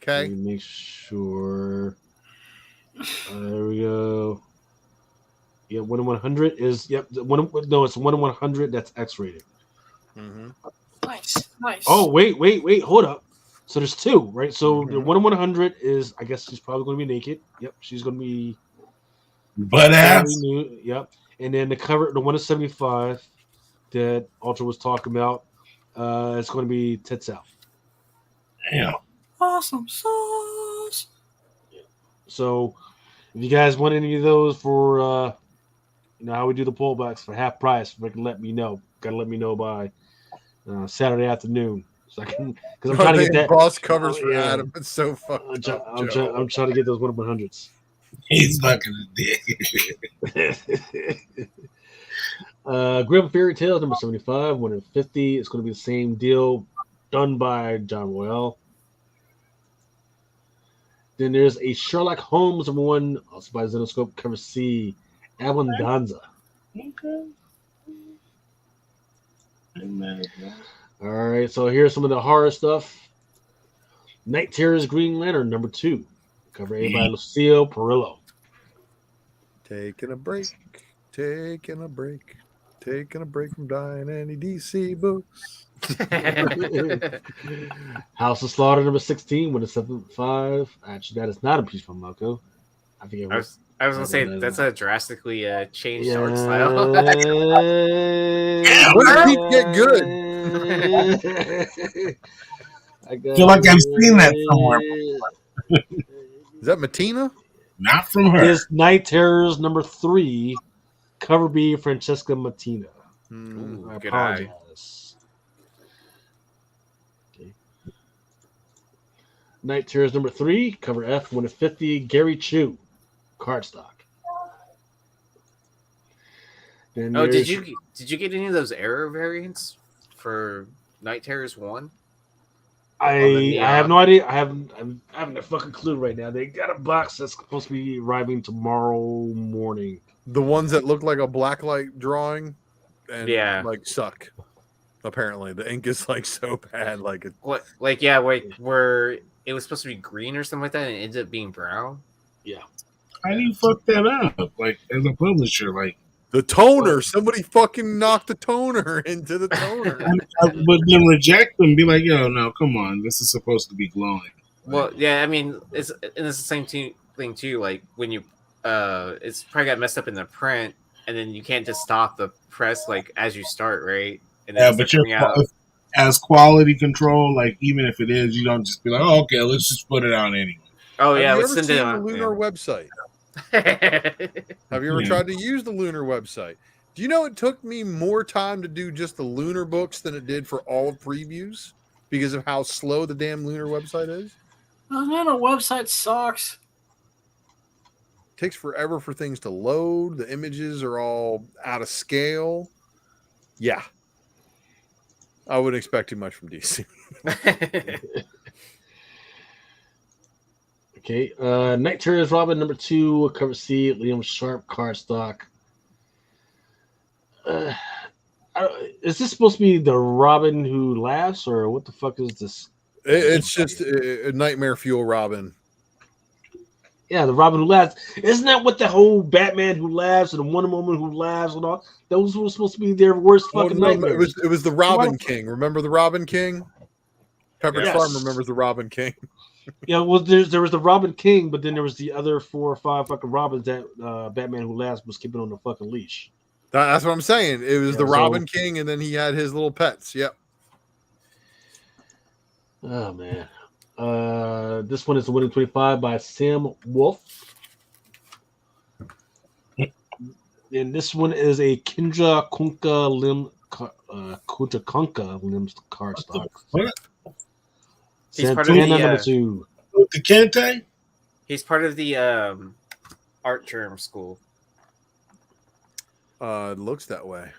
Okay. Let me make sure. There we go. Yeah, 1 in 100 is it's 1 in 100. That's X-rated. Mm-hmm. Nice. Oh wait, hold up. So there's 2, right? So the 1 in 100 is, I guess she's probably going to be naked. Yep, she's going to be butt ass. Yep, and then the 1 in 75 that Ultra was talking about, it's going to be tits out. Damn. Awesome sauce. So if you guys want any of those for, how we do the pullbacks for half price, let me know. Got to let me know by Saturday afternoon. So I can, because I'm trying to get that boss covers for Adam. It's so fucking. I'm trying to get those 1 in 100s. He's fucking a dick. Grimm Fairy Tales number 75, 1 in 50. It's going to be the same deal, done by John Royale. Then there's a Sherlock Holmes number 1, also by Zenoscope, cover C, Abundanza. Okay. All right, so here's some of the horror stuff. Night Terror's Green Lantern number 2, cover A by Lucille Perillo. Taking a break from dying any DC books. House of Slaughter number 16 with a 7.5. Actually, that is not a piece from Marco. I think I was gonna say that's a drastically changed art style. When did he get good? I feel like I've seen that somewhere. Is that Matina? Not from her. Is Night Terrors number 3, cover B, Francesca Matina. I apologize. Okay. Night Terrors number 3, cover F, 1 in 50, Gary Chu, cardstock. Did you get any of those error variants for Night Terrors 1? I have no idea. I haven't a fucking clue right now. They got a box that's supposed to be arriving tomorrow morning. The ones that look like a blacklight drawing and like suck. Apparently, the ink is like so bad. Like it. What? Like where it was supposed to be green or something like that, and it ended up being brown. Yeah. How do you fuck that up? Like as a publisher, like. The toner. Somebody fucking knocked the toner into the toner. But then reject them. Be like, yo, no, come on. This is supposed to be glowing. Well, yeah, I mean, it's the same thing too. Like when you, it's probably got messed up in the print, and then you can't just stop the press like as you start, right? And then but as quality control. Like even if it is, you don't just be like, oh, okay, let's just put it out anyway. Oh Have yeah, you let's ever send seen it the on. Lunar website? Yeah. Have you ever Yeah. tried to use the Lunar website? Do you know it took me more time to do just the Lunar books than it did for all of previews because of how slow the damn Lunar website is? Oh, man, our website sucks. It takes forever for things to load. The images are all out of scale. Yeah. I wouldn't expect too much from DC. Okay. Night Terror's Robin number 2, cover C, Liam Sharp cardstock. Is this supposed to be the Robin who laughs, or what the fuck is this? It's just a Nightmare Fuel Robin. Yeah, the Robin who laughs. Isn't that what the whole Batman who laughs and the Wonder Woman who laughs and all? Those were supposed to be their worst fucking nightmares. It was the Robin King. Remember the Robin King? Pepperidge Farm remembers the Robin King. Yeah, well, there was the Robin King, but then there was the other 4 or 5 fucking Robins that Batman who laughs was keeping on the fucking leash. That's what I'm saying. It was the Robin King, and then he had his little pets. Yep. Oh man. This one is the winning 25 by Sam Wolf. And this one is a Kindra Kunka Lim Kunta Kunka Limbs cardstock. He's part of the number 2. The Kente? He's part of the art term school. It looks that way.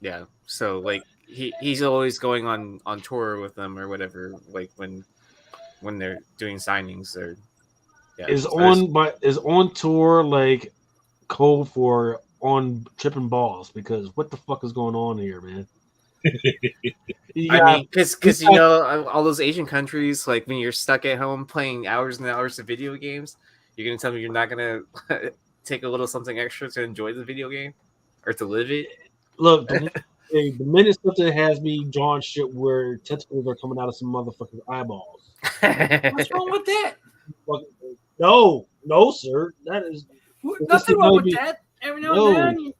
Yeah. So like he's always going on tour with them or whatever, like when they're doing signings or is on tour like code for on tripping balls, because what the fuck is going on here, man? I mean, because you know all those Asian countries, like when you're stuck at home playing hours and hours of video games, you're gonna tell me you're not gonna take a little something extra to enjoy the video game or to live it. Look, the minute something has me drawing shit where tentacles are coming out of some motherfucking eyeballs. What's wrong with that? No, sir. That is nothing wrong with that. Every now and then,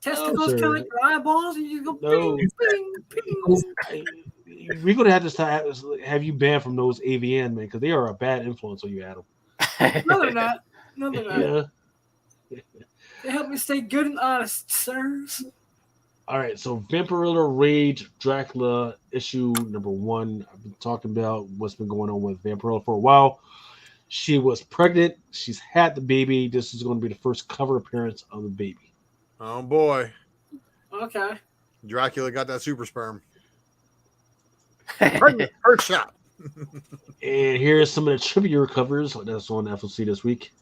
testicles come at your eyeballs, and you go ping, ping, ping. We're gonna have to have you banned from those AVN, man, because they are a bad influence on you, Adam. No, they're not. No, they're not. Yeah. They help me stay good and honest, sirs. All right, so Vampirilla Rage Dracula issue number 1. I've been talking about what's been going on with Vampirilla for a while. She was pregnant. She's had the baby. This is going to be the first cover appearance of the baby. Oh boy. Okay. Dracula got that super sperm. First shot. And here's some of the trivia covers that's on FLC this week.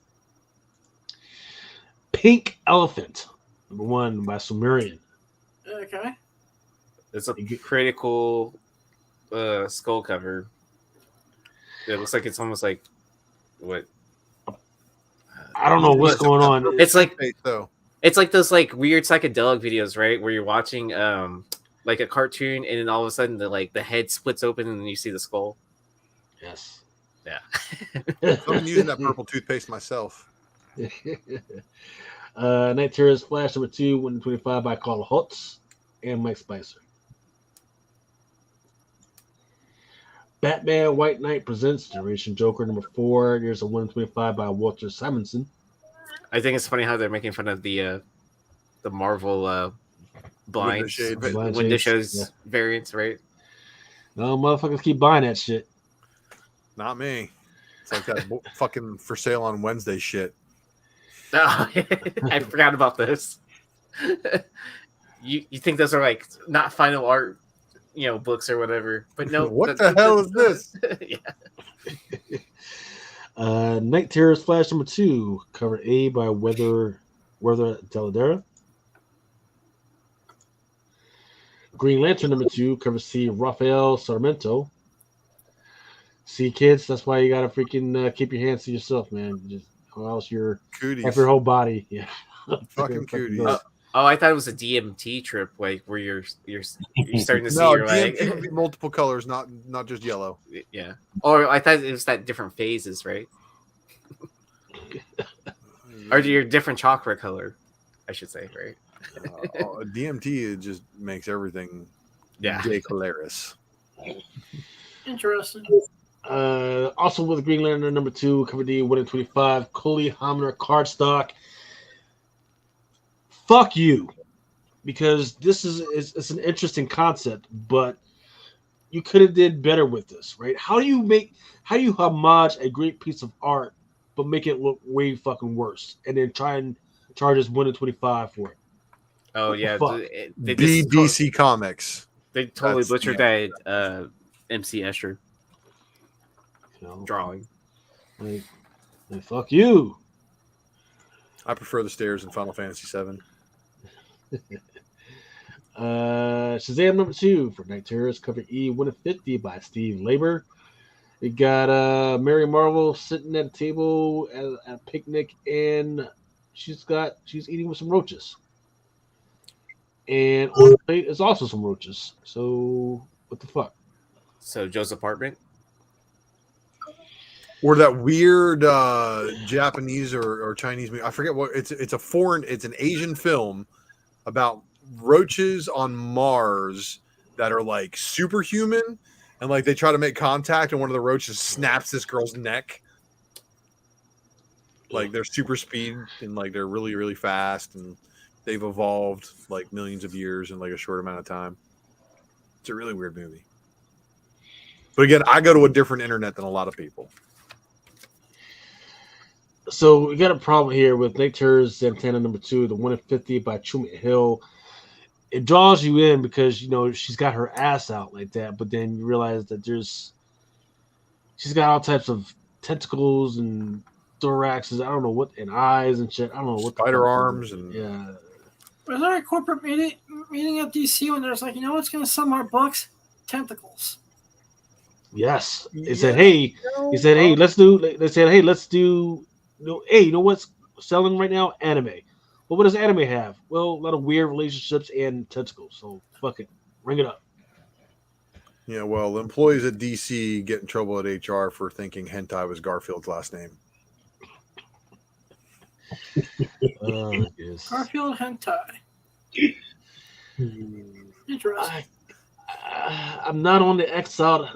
Pink Elephant, number 1 by Sumerian. Okay. It's a pretty cool skull cover. It looks like it's almost like what? I don't know what's going on. It's like it's like those like weird psychedelic videos, right? Where you're watching like a cartoon and then all of a sudden the head splits open and then you see the skull. Yes. Yeah. I'm using that purple toothpaste myself. Night Terror's Flash number 2, 125 by Carl Holtz and Mike Spicer. Batman White Knight presents Generation Joker number 4. There's a 125 by Walter Simonson. I think it's funny how they're making fun of the Marvel blind window shows variants, right? No, motherfuckers keep buying that shit. Not me. It's like that fucking for sale on Wednesday shit. Oh, I forgot about this. You think those are like not final art, books or whatever? But no. What the hell is this? Yeah. Night Terror's Flash number 2, cover A by Weather Deladera. Green Lantern number 2, cover C, Rafael Sarmiento. See, kids, that's why you gotta freaking keep your hands to yourself, man. Or else you're cooties. Your whole body. Yeah. Fucking cooties. Oh, I thought it was a DMT trip, like where you're starting to see no, your DMT like would be multiple colors, not just yellow. Yeah. Or I thought it was that different phases, right? Or your different chakra color, I should say, right? DMT, it just makes everything yeah hilarious. Interesting. Also with Green Lantern number 2, cover D, 1/25, Coley Hamner cardstock. Fuck you, because this is it's an interesting concept, but you could have did better with this, right? How do you homage a great piece of art, but make it look way fucking worse, and then try and charge us 1/25 for it? Oh What yeah, the fuck? DC Comics. They totally That's butchered that MC Escher drawing. Like, fuck you. I prefer the stairs in Final Fantasy VII. Shazam number 2 for Night Terrors, cover E, 1/50 by Steve Labor. We got Mary Marvel sitting at a table at a picnic, and she's eating with some roaches. And on the plate is also some roaches. So what the fuck? So Joe's apartment, or that weird Japanese or Chinese movie. I forget what it's an Asian film about roaches on Mars that are like superhuman, and like they try to make contact, and one of the roaches snaps this girl's neck. Like they're super speed and like they're really, really fast, and they've evolved like millions of years in like a short amount of time. It's a really weird movie. But again, I go to a different internet than a lot of people. So we got a problem here with Night Terrors Santana number 2, the 1/50 by Chuma Hill. It draws you in because she's got her ass out like that, but then you realize that she's got all types of tentacles and thoraxes. I don't know what, and eyes and shit. I don't know what spider arms and yeah. Was there a corporate meeting at DC when there's like, what's going to sell more books? Tentacles. Yes, they said, hey, let's do. Hey, you know what's selling right now? Anime. Well, what does anime have? Well, a lot of weird relationships and tentacles. So fuck it, ring it up. Yeah, well, employees at DC get in trouble at HR for thinking hentai was Garfield's last name. Yes. Garfield hentai. Interesting. I'm not on the Exile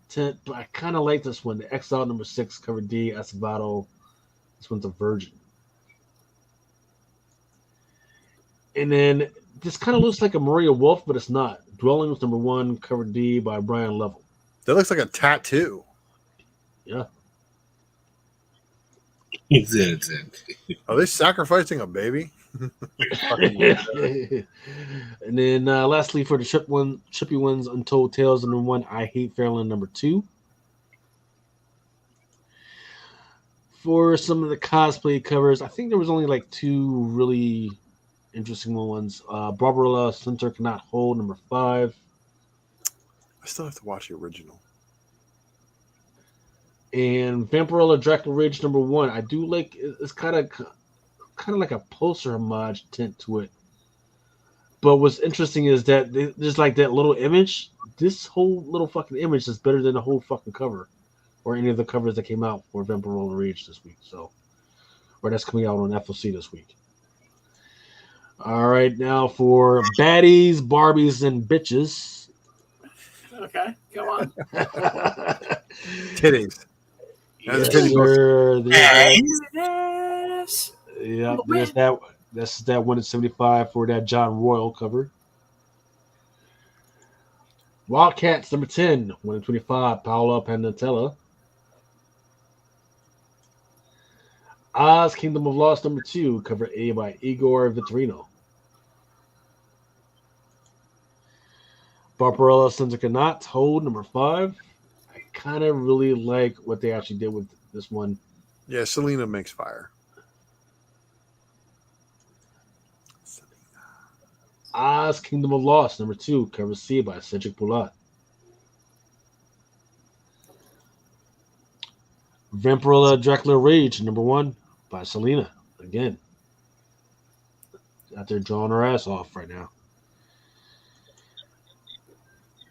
tent, but I kind of like this one. The Exile number 6, cover D, Acevedo. This one's a virgin. And then this kind of looks like a Maria Wolf, but it's not. Dwellings number 1, cover D by Brian Lovell. That looks like a tattoo. Yeah. Are they sacrificing a baby? And then lastly for the Trippy ones, Untold Tales number 1, I Hate Fairland number 2. For some of the cosplay covers, I think there was only like 2 really interesting ones. Barbarella Center Cannot Hold number 5. I still have to watch the original. And Vampirella Dracula Rage number 1. I do like it's kind of like a poster homage tint to it. But what's interesting is that there's like that little image. This whole little fucking image is better than the whole fucking cover, or any of the covers that came out for Vampirella Rage this week. So, or that's coming out on FLC this week. All right, now for baddies, Barbies, and bitches. Okay, go on. Titties. Yes, sir. Yes. Yeah, there's that. That's that 1/75 for that John Royal cover. Wildcats number 10, 1/25, Paola Panatella. Oz Kingdom of Lost number 2, cover A by Igor Vitorino. Barbarella Center Cannot Hold number 5. I kind of really like what they actually did with this one. Yeah, Selena makes fire. Oz Kingdom of Lost number 2, cover C by Cedric Poulat. Vampirella Dracula Rage number 1 by Selena. Again, out there drawing her ass off right now.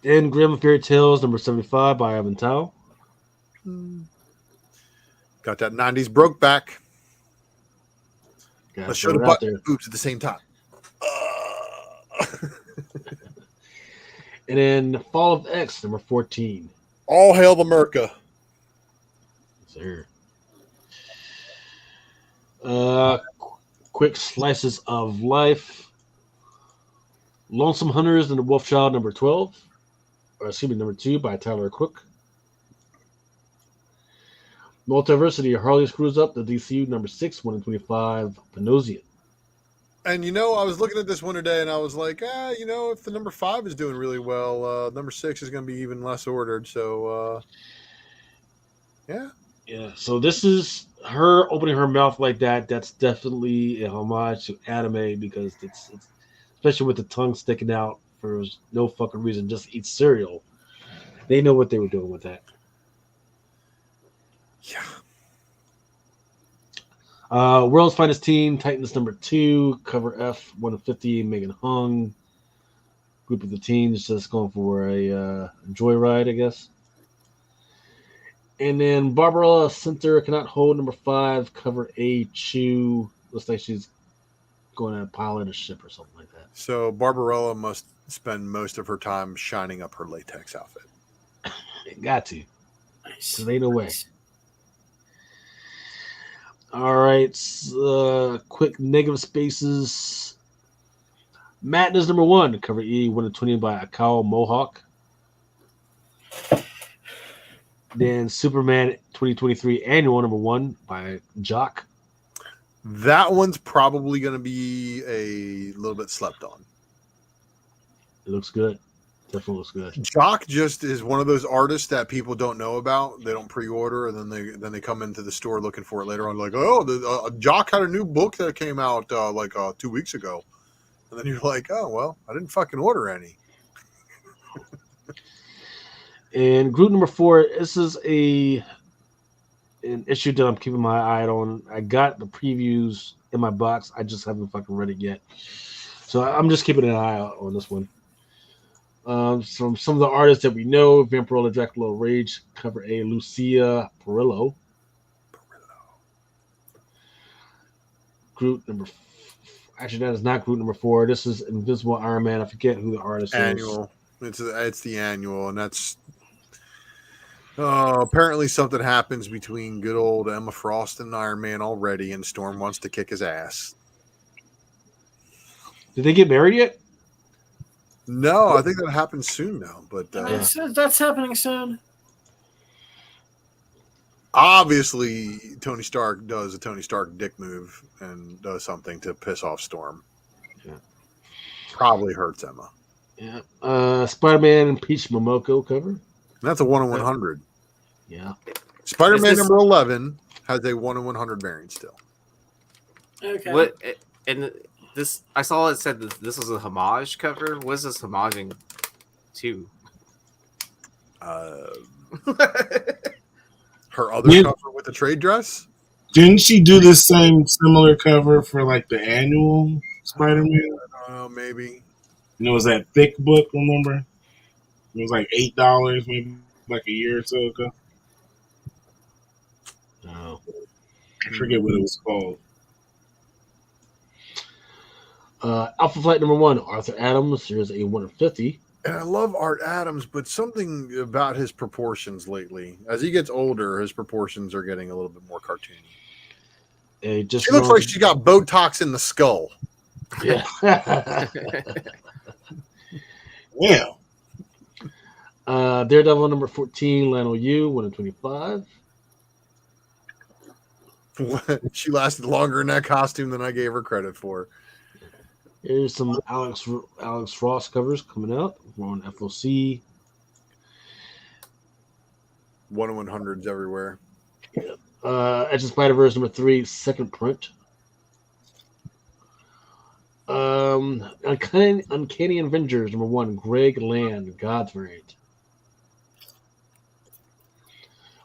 Then Grimm Fairy Tales number 75 by Ivan Tao. Got that 90s broke back. Let's show the butt and boobs at the same time. And then Fall of X number 14. All hail the Merca. Sir. Quick slices of life. Lonesome Hunters and the Wolf Child number 12. Or excuse me, number 2 by Tyler Cook. Multiversity, Harley Screws Up, the DCU number 6, 1 in 25, Panosian. And I was looking at this one today, and I was like, if the number 5 is doing really well, number 6 is going to be even less ordered. So, yeah. So this is her opening her mouth like that. That's definitely a homage to anime because it's especially with the tongue sticking out for no fucking reason, just eat cereal. They know what they were doing with that. Yeah. World's Finest Teen, Titans number 2, cover F, 150, Megan Hung. Group of the teens just going for a joyride, I guess. And then Barbarella Center Cannot Hold number 5, cover A, Chew. Looks like she's going to pilot a ship or something like that. So Barbarella must spend most of her time shining up her latex outfit. Got to. Nice. Because ain't no way. All right. Quick negative spaces. Madness number 1, cover E, 1 in 20 by Akao Mohawk. Then Superman 2023 annual number 1 by Jock. That one's probably going to be a little bit slept on. It looks good. Definitely looks good. Jock just is one of those artists that people don't know about. They don't pre-order, and then they come into the store looking for it later on. Like, oh, Jock had a new book that came out 2 weeks ago, and then you're like, oh well, I didn't fucking order any. And group number 4, this is an issue that I'm keeping my eye on. I got the previews in my box. I just haven't fucking read it yet. So I'm just keeping an eye out on this one. From some of the artists that we know, Vampirella Dracula Rage, cover A, Lucia Perillo. Group number actually, that is not group number 4. This is Invisible Iron Man. I forget who the artist Annual. It's the annual, and that's apparently something happens between good old Emma Frost and Iron Man already, and Storm wants to kick his ass. Did they get married yet? No, I think that happens soon now. But that's happening soon. Obviously, Tony Stark does a Tony Stark dick move and does something to piss off Storm. Yeah. Probably hurts Emma. Yeah. Spider-Man and Peach Momoko cover. And that's a 1 in 100. Yeah. Spider-Man number 11 has a 1 in 100 variant still. Okay. What? And this, I saw it said that this was a homage cover. What is this homaging to? Her other cover with the trade dress? Didn't she do the same similar cover for like the annual Spider-Man? Maybe. And it was that thick book, remember? It was like $8 maybe like a year or so ago. No. I forget what it was called. Alpha Flight number 1, Arthur Adams. Here's a 1 in 50. And I love Art Adams, but something about his proportions lately. As he gets older, his proportions are getting a little bit more cartoony. She looks like she got Botox in the skull. Yeah. Yeah. Daredevil number 14, Lionel Yu, 1 in 25. She lasted longer in that costume than I gave her credit for. Here's some Alex Ross covers coming out. We're on FOC. 1 in 100s everywhere. Edge of Spider-Verse number 3, second print. Uncanny Avengers number 1, Greg Land, God's variant.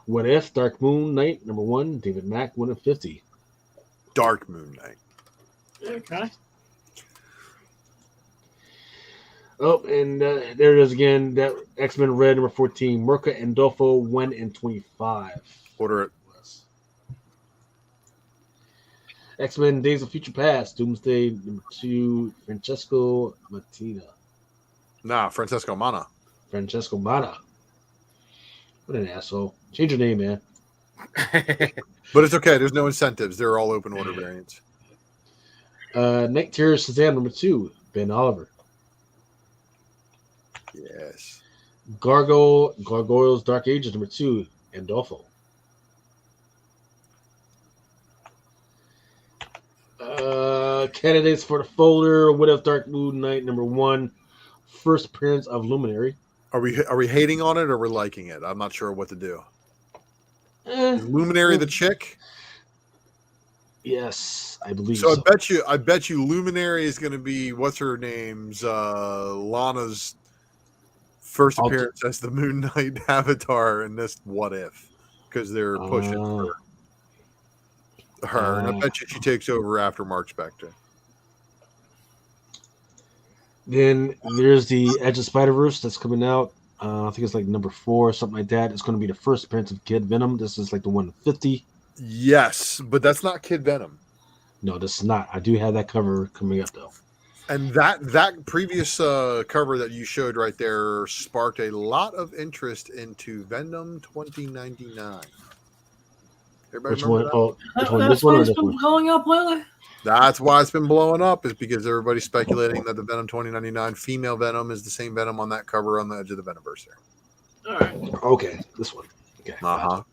What If, Dark Moon Knight number 1, David Mack, 1 in 50. Dark Moon Knight. Okay. Oh, and there it is again. That X-Men Red number 14, Mirka Andolfo, 1 in 25. Order it. X-Men Days of Future Past, Doomsday number 2, Francesco Mattina. Nah, Francesco Mana. Francesco Mana. What an asshole! Change your name, man. But it's okay. There's no incentives. They're all open order variants. Night Terror Shazam number 2, Ben Oliver. Yes. Gargoyles Dark Ages number 2, Andolfo. Candidates for the folder: What If Dark Moon Night number 1, first appearance of Luminary. Are we hating on it or we're liking it? I'm not sure what to do. Is Luminary the chick? Yes, I believe so. so. I bet you Luminary is going to be what's her name's Lana's first appearance as the Moon Knight avatar in this What If, because they're pushing her, and I bet you she takes over after Mark Spector. Then there's the Edge of Spider-Verse that's coming out. I think it's like number 4 or something like that. It's going to be the first appearance of Kid Venom. This is like the 150. Yes, but that's not Kid Venom. No, this is not. I do have that cover coming up though. And that previous cover that you showed right there sparked a lot of interest into Venom 2099. Everybody Which one? that? Oh, which one? That's This one why or it's this been one? blowing up lately. That's why it's been blowing up, is because everybody's speculating that the Venom 2099 female Venom is the same Venom on that cover on the Edge of the Venomverse there. All right. Okay, this one. Okay. Uh-huh.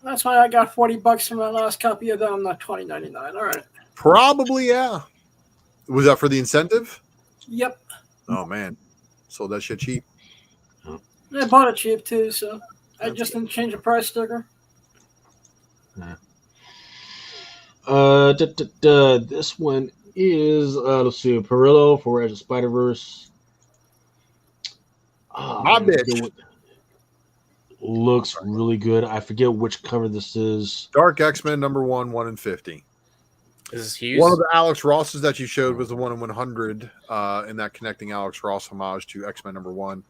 That's why I got $40 for my last copy of them, not $20.99. All right. Probably, yeah. Was that for the incentive? Yep. Oh, man. Sold that shit cheap. I bought it cheap too, so I just didn't change the price sticker. This one is let's see, Perillo for Edge of Spider-Verse. My bitch. Looks really good. I forget which cover this is. Dark X-Men number 1 in 50. Is this Hughes? One of the Alex Rosses that you showed was the 1 in 100 in that connecting Alex Ross homage to X-Men number 1.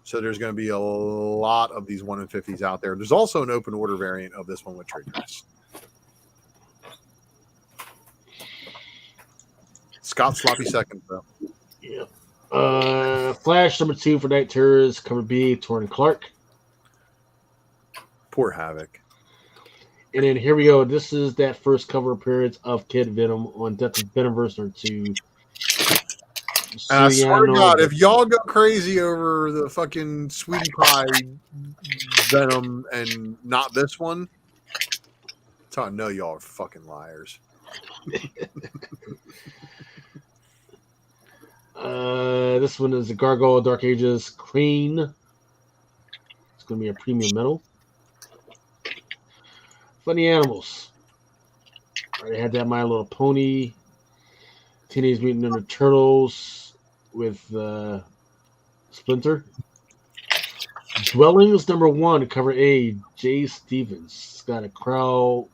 So there's going to be a lot of these 1 in 50s out there. There's also an open order variant of this one with triggers. Scott sloppy second though. Yeah. Flash number 2 for Night Terrors, cover B, Torrin Clark. Poor Havoc. And then here we go. This is that first cover appearance of Kid Venom on Death of Venomverse number 2. I swear to God, if y'all go crazy over the fucking Sweetie Pie Venom and not this one, that's how I know y'all are fucking liars. This one is the Gargoyle Dark Ages Clean. It's going to be a premium metal. Funny Animals. I had that My Little Pony. Teenage Mutant Ninja Turtles with Splinter. Dwellings number 1, cover A, Jay Stevens. It's got a crow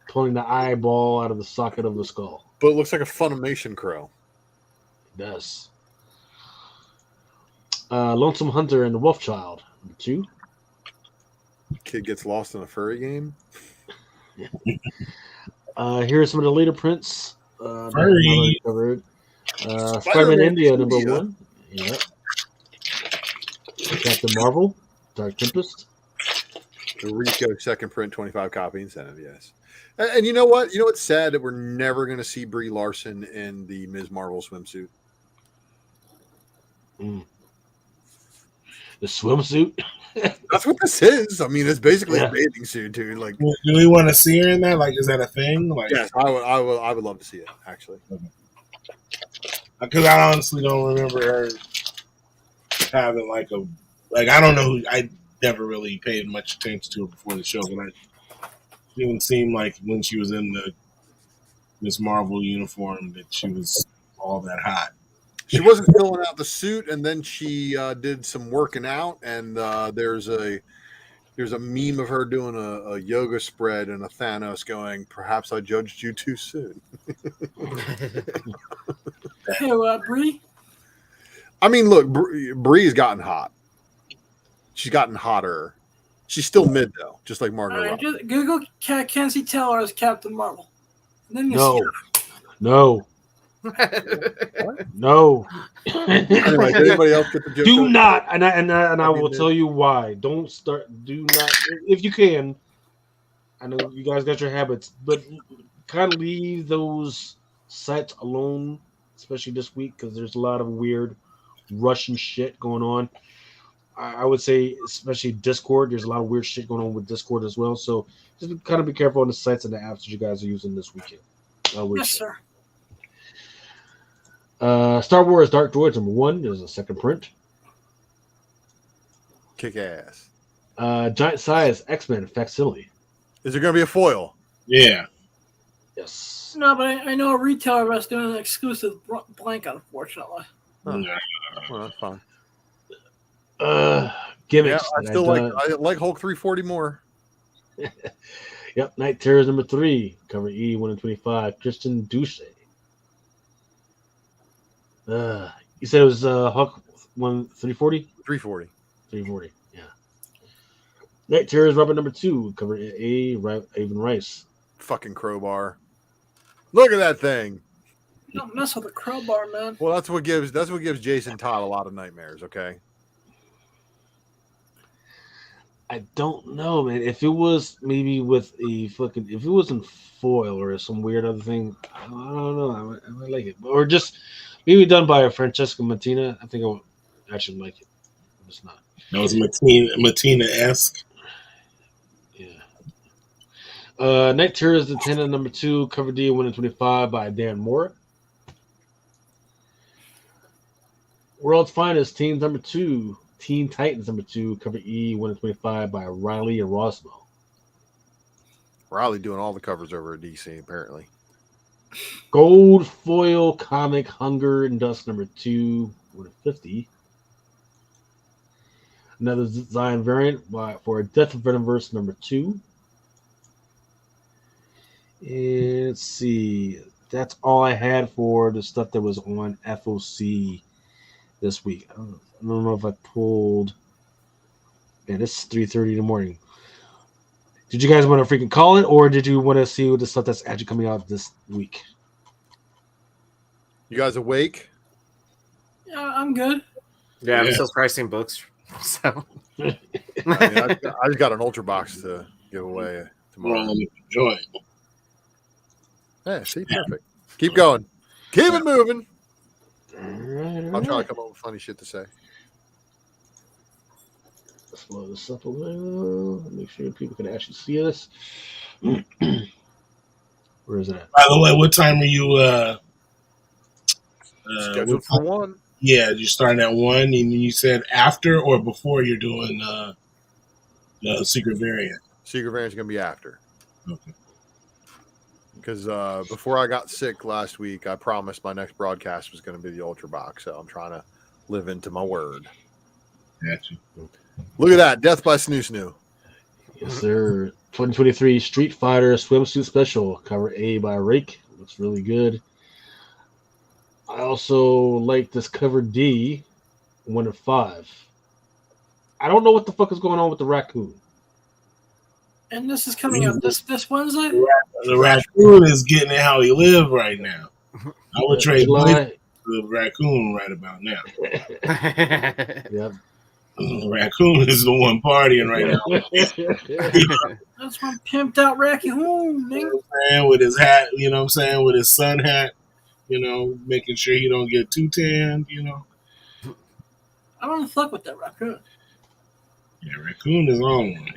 pulling the eyeball out of the socket of the skull. But it looks like a Funimation crow. It does. Lonesome Hunter and the Wolf Child, number 2. Kid gets lost in a furry game. Here are some of the later prints. Furry. Covered. Spider-Man India, number 1. Yep. Captain Marvel, Dark Tempest. The Rico second print, 25 copy incentive, yes. And you know what? You know what's sad? That we're never going to see Brie Larson in the Ms. Marvel swimsuit. The swimsuit? That's what this is. I mean, it's basically a bathing suit, dude. Like, do we want to see her in that? Like, is that a thing? Like, yes, I would love to see it, actually. Because I honestly don't remember her having I don't know. I never really paid much attention to her before the show, but she didn't seem like when she was in the Miss Marvel uniform that she was all that hot. She wasn't filling out the suit, and then she did some working out, and there's a meme of her doing a yoga spread and a Thanos going, "Perhaps I judged you too soon." Hey, Brie? I mean, look, Brie's gotten hot. She's gotten hotter. She's still mid, though, just like Margot Robbie. Just Google Kenzie Taylor as Captain Marvel. And then you see her. No. No. Anyway, did anybody else get the joke? Do not, and I will tell you why. Don't start. Do not, if you can. I know you guys got your habits, but kind of leave those sites alone, especially this week, because there's a lot of weird Russian shit going on. I would say, especially Discord, there's a lot of weird shit going on with Discord as well. So just kind of be careful on the sites and the apps that you guys are using this weekend. Yes, sir. Star Wars Dark Droids #1. There's a second print. Kick ass. Giant size X-Men facsimile. Is there going to be a foil? Yeah. Yes. No, but I know a retailer was doing an exclusive blank, unfortunately. Huh. Well, that's fine. Gimmicks. Yeah, I like Hulk 340 more. Yep. Night Terrors #3. Cover E 1/25. Christian Douche. You said it was Hulk 340? 340. 340. Yeah. Night Terrors Rubber #2. Cover A Avon Rice. Fucking crowbar. Look at that thing. Don't mess with a crowbar, man. Well, that's what gives Jason Todd a lot of nightmares, okay? I don't know, man. If it was maybe with if it wasn't foil or some weird other thing, I don't know. I might like it. Or just maybe done by Francesca Mattina. I think I would actually like it. It's not. That was Mattina-esque. Yeah. Night Terrors the 10 #2. Cover D 1/25 by Dan Moore. World's Finest Teens #2. Teen Titans #2, cover E 1/25 by Riley Erasmo. Riley doing all the covers over at DC, apparently. Gold foil comic Hunger and Dust #2, 1/50. Another Zion variant for Death of Venomverse #2. And let's see. That's all I had for the stuff that was on FOC this week. I don't know if I pulled. Man, it's 3:30 in the morning. Did you guys want to freaking call it, or did you want to see what the stuff that's actually coming out this week? You guys awake? Yeah, I'm good. Yeah, I'm still pricing books. So I just got an Ultra box to give away tomorrow. Enjoy. Yeah, see, perfect. Keep going. Keep it moving. All I'll try to come up with funny shit to say. Let's load this up a little. Make sure people can actually see this. Where is it at? By the way, what time are you Scheduled for 1. Yeah, you're starting at 1, and you said after or before you're doing the secret variant. Secret variant's gonna be after. Okay. Because before I got sick last week, I promised my next broadcast was going to be the Ultra box, so I'm trying to live into my word. Gotcha. Look at that, Death by Snoo Snoo. Yes, sir. 2023 Street Fighter Swimsuit Special, cover A by Rake. Looks really good. I also like this cover D, 1/5. I don't know what the fuck is going on with the raccoon. And this is coming up this Wednesday? The raccoon is getting it how he live right now. I would trade the raccoon right about now. Yep. The raccoon is the one partying right now. That's one pimped out raccoon, man. With his hat, you know what I'm saying? With his sun hat, making sure he don't get too tanned, I don't fuck with that raccoon. Yeah, raccoon is on one.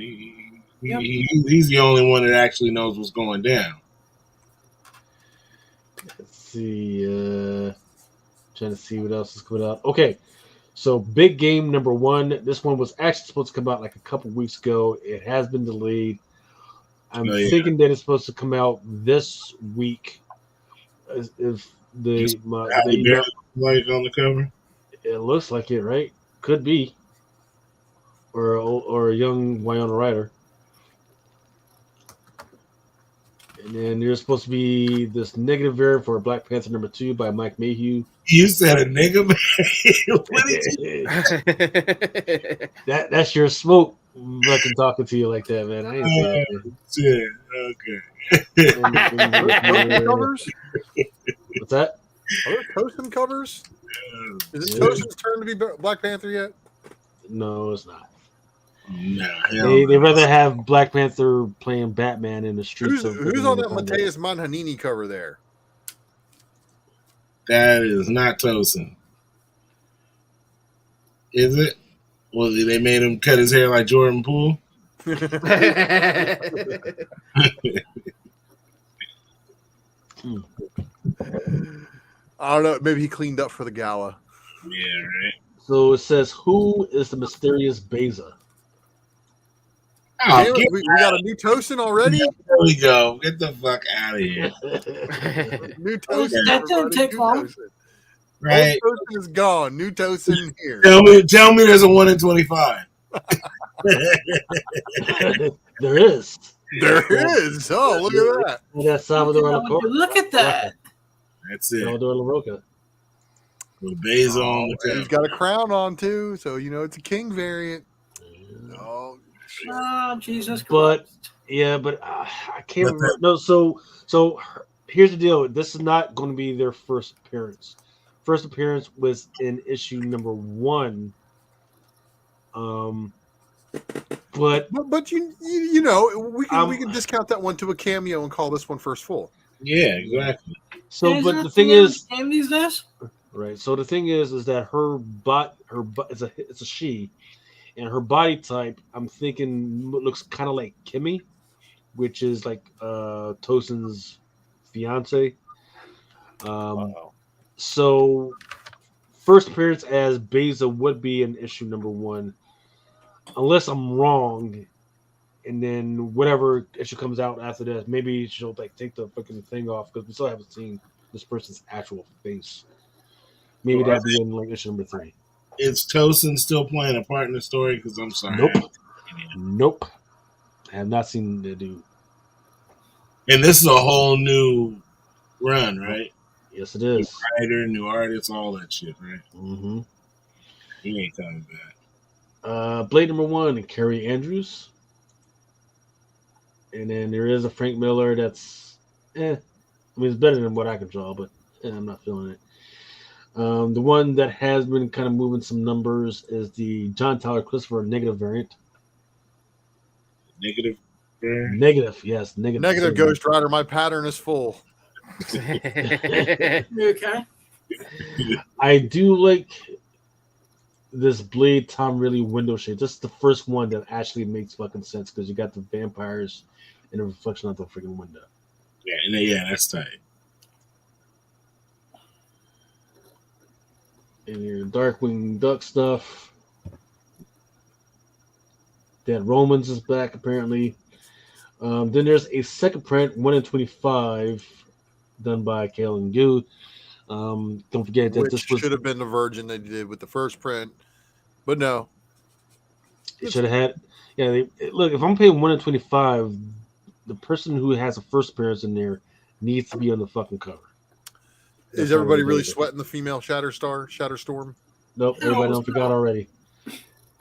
He's the only one that actually knows what's going down. Let's see. Trying to see what else is coming out. Okay. So, Big Game #1. This one was actually supposed to come out like a couple weeks ago. It has been delayed. I'm thinking that it's supposed to come out this week. If like on the cover, it looks like it, right? Could be, or a young Winona Ryder. And then there's supposed to be this negative variant for Black Panther #2 by Mike Mayhew. You said a nigga, man. That's your smoke fucking talking to you like that, man. I ain't saying that. Okay. What's that? Are there Tosin covers? Is it Tosin's turn to be Black Panther yet? No, it's not. Nah, they rather have Black Panther playing Batman in the streets. Who's on that Mateus Manhanini cover there? That is not Tosin. Is it? Well, they made him cut his hair like Jordan Poole. I don't know. Maybe he cleaned up for the gala. Yeah, right. So it says, who is the mysterious Beza? Oh, we got a new Tosin already? There we go. Get the fuck out of here. New Tosin. That didn't take long. Right. Old Tosin is gone. New Tosin here. Tell me there's a 1 in 25. There is. There is. Oh, look at that. That's Salvador LaCour. Look at that. That's it. Salvador LaRocca. With Beza on the He's got a crown on too, so you know it's a king variant. Oh, Jesus Christ. But I can't remember. No, so here's the deal. This is not going to be their first appearance. First appearance was in issue number 1. But you know we can discount that one to a cameo and call this one first full. Yeah, exactly. So, but the thing is, these days? right? So the thing is that it's a she, and her body type, I'm thinking, looks kind of like Kimmy, which is like Tosin's fiance. Wow. So first appearance as Beza would be in issue number 1, unless I'm wrong. And then whatever issue comes out after that, maybe she'll like take the fucking thing off because we still haven't seen this person's actual face. Maybe that'd be in like issue number 3. Is Tosin still playing a part in the story? Because I'm sorry. Nope. I have not seen the dude. And this is a whole new run, right? Yes, it is. New writer, new artist, all that shit, right? Mm-hmm. He ain't coming back. Blade number 1 and Carrie Andrews. And then there is a Frank Miller that's, I mean, it's better than what I can draw, but I'm not feeling it. The one that has been kind of moving some numbers is the John Tyler Christopher negative variant. Negative variant? Negative, yes. Negative Ghost Rider. My pattern is full. Okay. I do like this Blade Tom Riley window shade. This is the first one that actually makes fucking sense because you got the vampires and a reflection of the freaking window. Yeah, that's tight. And your Darkwing Duck stuff. Dead Romans is back apparently. Then there's a second print, 1 in 25, done by Kale and Goo. Don't forget that this should have been the Virgin they did with the first print, but no. It should have had. Yeah, look. If I'm paying 1 in 25, the person who has a first appearance in there needs to be on the fucking cover. Is everybody really sweating the female Shatterstorm? Nope. Everybody don't forgot already.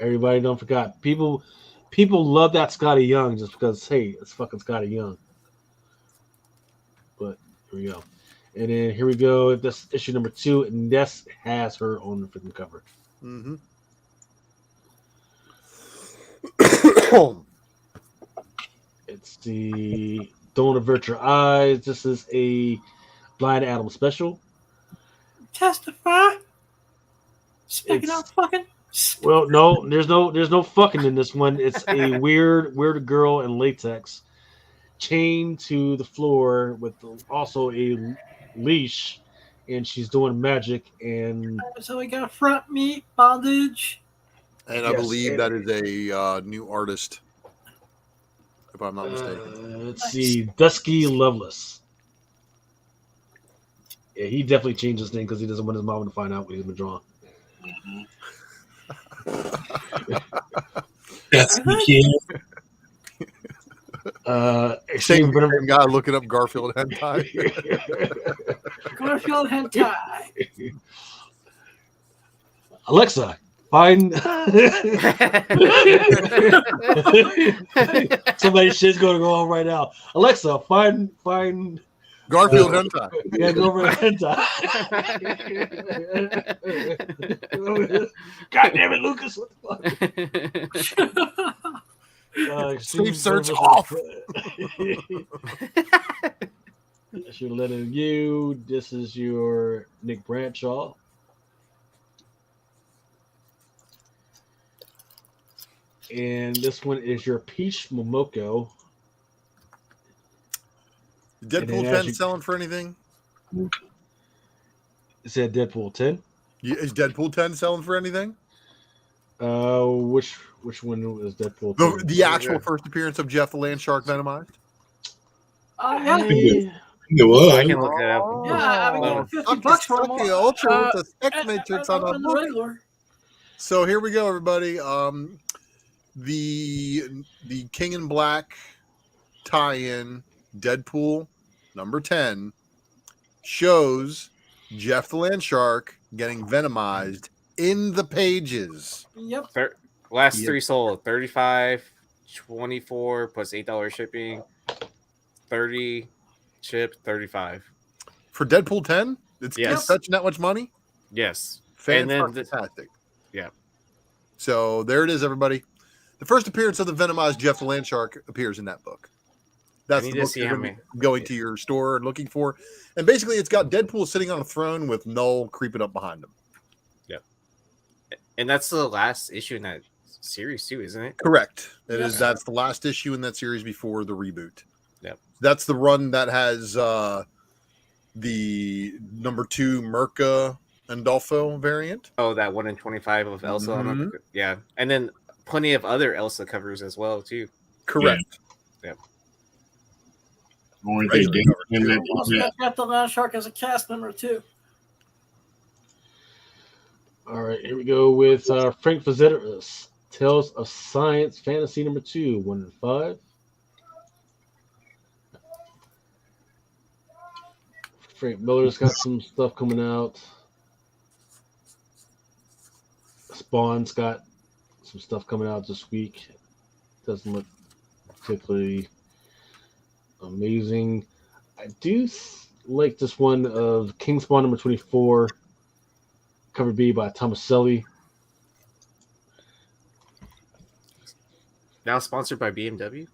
Everybody don't forgot. People love that Scotty Young just because, hey, it's fucking Scotty Young. But here we go. And then here we go. This issue number 2, and Ness has her on the freaking cover. Mm-hmm. It's the Don't Avert Your Eyes. This is a Blind Adam special. Testify. Speaking of fucking. Well, no, there's no fucking in this one. It's a weird girl in latex, chained to the floor with also a leash, and she's doing magic. And so we got front meat bondage. And I believe that is a new artist, if I'm not mistaken. Let's see, Dusky Loveless. Yeah, he definitely changed his name because he doesn't want his mom to find out what he's been drawing. That's the kid. Same guy looking up Garfield hentai. Garfield hentai. Alexa, find somebody's shit's going to go on right now. Alexa, find Garfield hentai. Yeah, go over hentai. God damn it, Lucas! What the fuck? Safe search off. I should let in you. This is your Nick Bradshaw. And this one is your Peach Momoko. Deadpool 10 selling for anything? Is that Deadpool 10? Is Deadpool 10 selling for anything? Which one is Deadpool 10? The actual first appearance of Jeff the Land Shark Venomized? Yeah. It was. I can look it up. Yeah, I mean, $50 for them. The Ultra with the Sex Matrix on the the regular. So here we go, everybody. The King in Black tie-in Deadpool number 10 shows Jeff the Land Shark getting venomized in the pages. Yep. Last three sold $35, $24 plus $8 shipping, 30 shipped, $35 for Deadpool 10. It's fetching that much money. Yes, fantastic. Yeah. So there it is, everybody. The first appearance of the venomized Jeff the Land Shark appears in that book. That's the book you're going to your store and looking for. And basically, it's got Deadpool sitting on a throne with Null creeping up behind him. Yep. And that's the last issue in that series too, isn't it? Correct. It is. That's the last issue in that series before the reboot. Yep. That's the run that has the number 2 Merca Andolfo variant. Oh, that 1 in 25 of Elsa. Mm-hmm. Yeah. And then plenty of other Elsa covers as well too. Correct. Yeah. Got the Land Shark as a cast member too. All right, here we go with Frank Frazetta, Tales of Science Fantasy number 2, 1 in 5. Frank Miller's got some stuff coming out. Spawn's got some stuff coming out this week. Doesn't look particularly amazing. I do like this one of King Spawn number 24, cover B by Tomaselli. Now sponsored by BMW.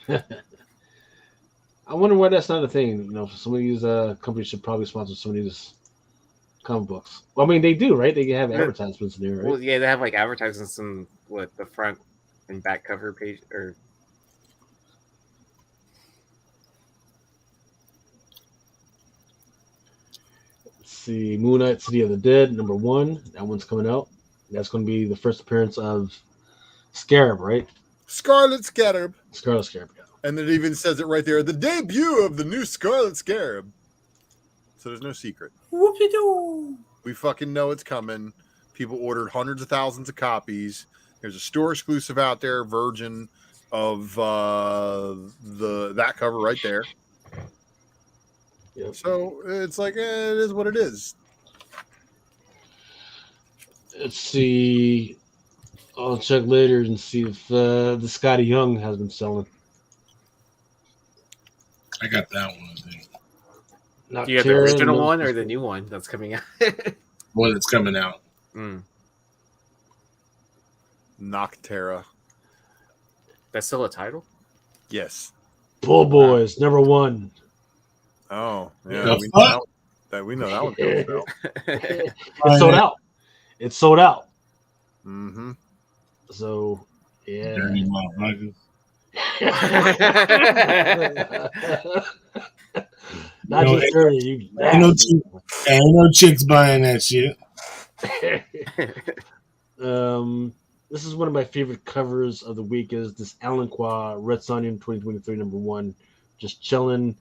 I wonder why that's not a thing. You know, some of these companies should probably sponsor some of these comic books. Well, I mean, they do, right? They have advertisements in there, right? Well, yeah, they have like advertisements in the front and back cover page or. Let's see, Moon Knight, City of the Dead, number 1. That one's coming out. That's going to be the first appearance of Scarab, right? Scarlet Scarab. Scarlet Scarab, yeah. And it even says it right there, the debut of the new Scarlet Scarab. So there's no secret. Whoopie-doo. We fucking know it's coming. People ordered hundreds of thousands of copies. There's a store exclusive out there, Virgin, of that cover right there. Yep. So it's like, it is what it is. Let's see. I'll check later and see if the Scotty Young has been selling. I got that one, I think. Do you have the original one or the new one that's coming out? One that's coming out. Noctera. That's still a title? Yes. Bull Boys, number 1. Oh, yeah. We know that one's going to sell. It's sold out. It's sold out. Mm-hmm. So, yeah. Dirty motherfuckers. Not just dirty. Ain't no chicks buying that shit. This is one of my favorite covers of the week. Is this Alan Qua Red Sonja 2023 number 1, just chilling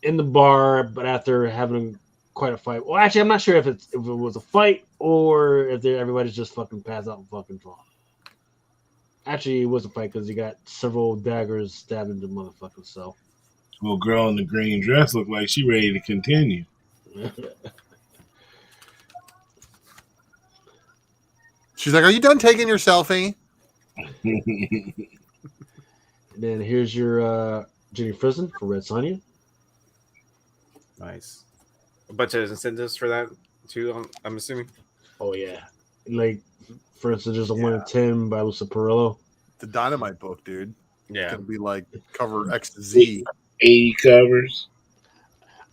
in the bar, but after having quite a fight. Well, actually, I'm not sure if it was a fight or if everybody's just fucking passed out and fucking drunk. Actually, it was a fight because he got several daggers stabbed into the motherfucking cell. Little girl in the green dress looked like she ready to continue. She's like, "Are you done taking your selfie?" And then here's your Jenny Frison for Red Sonja. Nice. A bunch of incentives for that too. I'm assuming. Oh yeah, like for instance, there's a 1 in 10 by Lucia Perillo. The Dynamite book, dude. Yeah, It's gonna be like cover X to Z. 80 covers.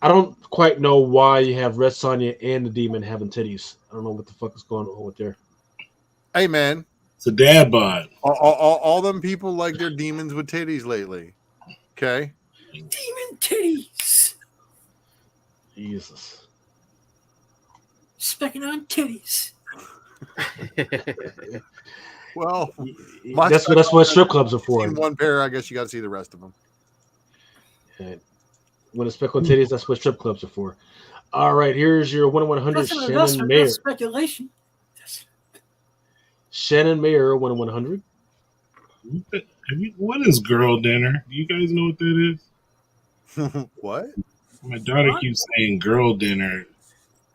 I don't quite know why you have Red Sonja and the Demon having titties. I don't know what the fuck is going on with there. Hey, man. It's a dad bod. All them people like their demons with titties lately. Okay? Demon titties. Jesus. Specking on titties. Well, that's what strip clubs are for. One pair, I guess you got to see the rest of them. And when it's speck on titties, that's what strip clubs are for. All right, here's your 1 in 100 Shannon Mayer. Speculation. Shannon Mayer, 1 in 100. What is girl dinner? Do you guys know what that is? What? My daughter keeps saying girl dinner.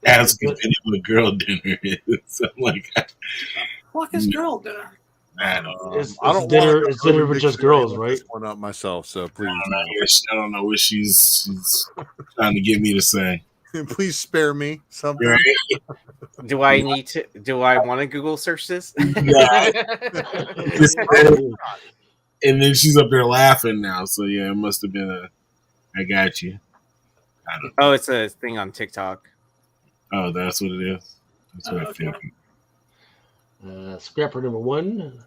Asking me what girl dinner is. I'm like, what is girl dinner? I don't know. It's dinner for just girls, right? One up myself, so please. I don't know what she's trying to get me to say. Please spare me something. Right? Do I want to Google search this? Yeah. And then she's up there laughing now. So yeah, it must have been I got you. I don't know. Oh, it's a thing on TikTok. Oh, that's what it is. That's what I figured. Scrapper number 1.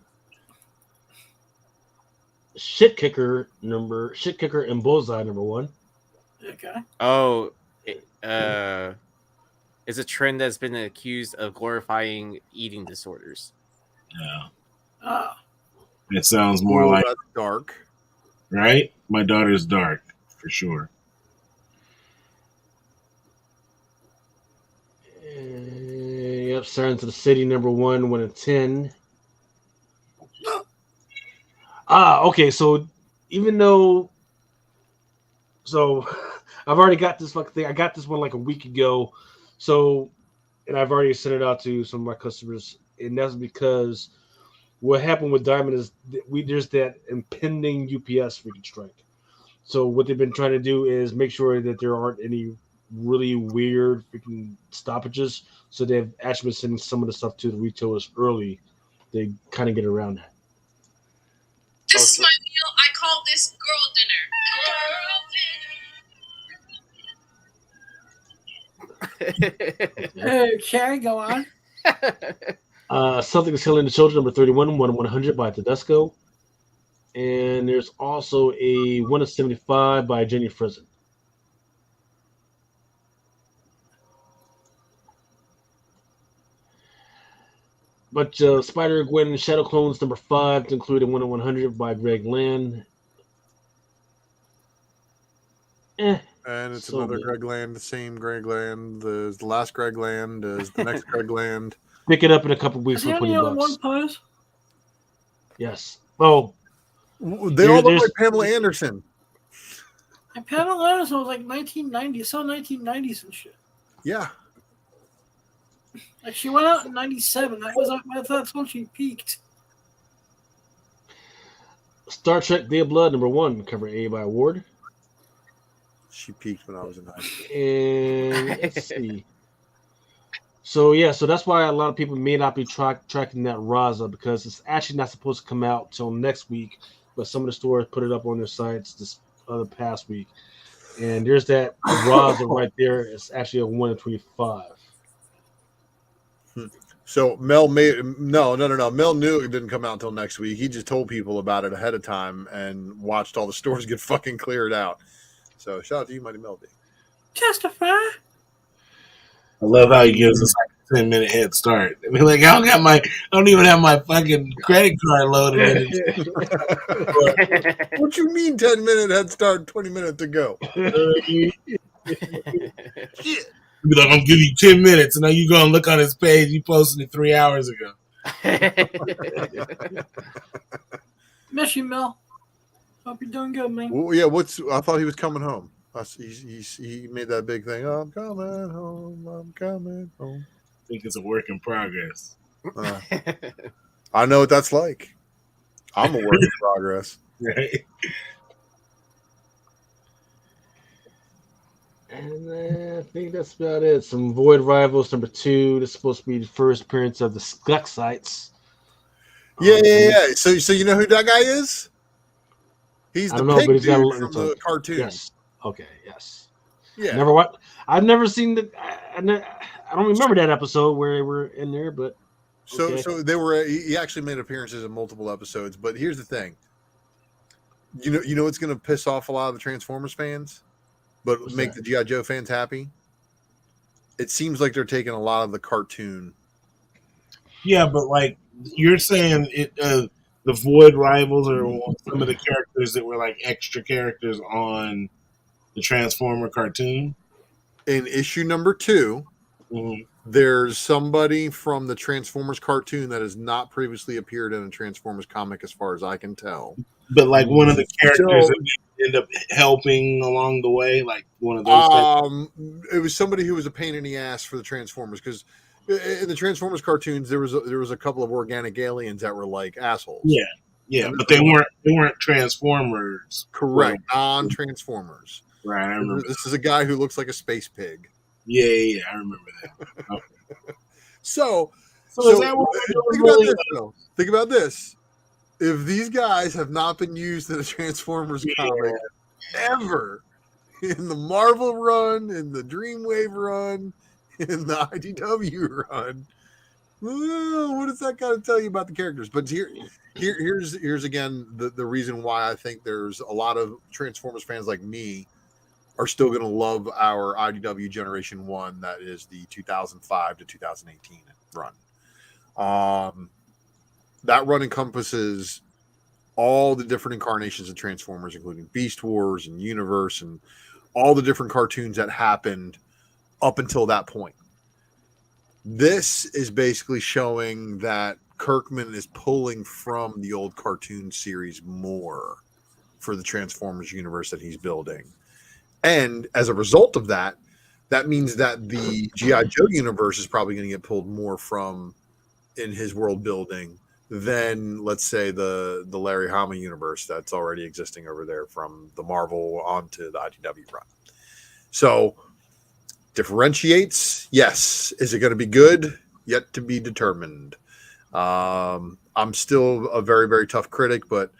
Shit kicker and bullseye number 1. Okay. Oh, it's a trend that's been accused of glorifying eating disorders. Yeah. It sounds more like that's dark, right? My daughter's dark for sure. Yep, Sirens of the City number 1, 1 in 10. Okay, so even though I've already got this fucking thing. I got this one like a week ago. So, and I've already sent it out to some of my customers, and that's because what happened with Diamond is there's that impending UPS freaking strike. So what they've been trying to do is make sure that there aren't any really weird freaking stoppages. So they've actually been sending some of the stuff to the retailers early. They kind of get around that. This is my meal. I call this girl dinner. Okay, go on. Something is Killing the Children, number 31, 1 in 100 by Tedesco. And there's also a 1 in 75 by Jenny Frizen. But Spider-Gwen and Shadow Clones, number 5, to include a 1 in 100 by Greg Land. And it's another Greg Land, the same Greg Land, the last Greg Land, the next Greg Land. Pick it up in a couple weeks for $20. One pose? Yes. Oh, they all look like Pamela Anderson. And Pamela Anderson was like 1990. It's all 1990s and shit. Yeah. Like she went out in 97. That's when she peaked. Star Trek Day of Blood, number 1, cover A by Ward. She peaked when I was in high school. And let's see. So that's why a lot of people may not be tracking that Raza, because it's actually not supposed to come out till next week, but some of the stores put it up on their sites this other past week. And there's that Raza right there. It's actually a 1 in 25. So Mel no. Mel knew it didn't come out until next week. He just told people about it ahead of time and watched all the stores get fucking cleared out. So shout out to you, Mighty Mel B. Testify. I love how he gives us like a 10-minute head start. I mean, like I don't even have my fucking credit card loaded. What you mean 10-minute head start, 20 minutes to go? Shit. Be like, I'm giving you 10 minutes, and now you go and look on his page. He posted it 3 hours ago. Miss you, Mel. Hope you're doing good, man. Well, yeah, I thought he was coming home. He made that big thing. I'm coming home. I'm coming home. I think it's a work in progress. I know what that's like. I'm a work in progress. Right. And I think that's about it. Some Void Rivals #2. This is supposed to be the first appearance of the Skeksis. Yeah. So you know who that guy is? He's I the don't know, pig but he's got dude a from the cartoon. Yes. Okay. Yes. Yeah. Never what? I've never seen the. I don't remember that episode where they were in there, but. Okay. So they were. He actually made appearances in multiple episodes. But here's the thing. You know what's going to piss off a lot of the Transformers fans, but What's make that? the G.I. Joe fans happy. It seems like they're taking a lot of the cartoon. Yeah, but like you're saying, the Void Rivals are some of the characters that were like extra characters on the Transformer cartoon. In issue number 2, there's somebody from the Transformers cartoon that has not previously appeared in a Transformers comic, as far as I can tell. But like one of the characters that end up helping along the way, like one of those. It was somebody who was a pain in the ass for the Transformers, because in the Transformers cartoons there was a couple of organic aliens that were like assholes. Yeah, but they weren't Transformers. Correct, non-Transformers. Right, I remember. This is a guy who looks like a space pig. Yeah, I remember that. Okay. So is that what think about this though. Think about this. If these guys have not been used in a Transformers comic ever, in the Marvel run, in the Dreamwave run, in the IDW run, what does that got to tell you about the characters? But here's again the reason why I think there's a lot of Transformers fans like me are still going to love our IDW Generation 1, that is the 2005 to 2018 run. That run encompasses all the different incarnations of Transformers, including Beast Wars and Universe and all the different cartoons that happened up until that point. This is basically showing that Kirkman is pulling from the old cartoon series more for the Transformers universe that he's building. And as a result of that, that means that the G.I. Joe universe is probably going to get pulled more from in his world building than, let's say, the Larry Hama universe that's already existing over there from the Marvel onto the IDW run. So differentiates, yes. Is it going to be good? Yet to be determined. I'm still a very, very tough critic, but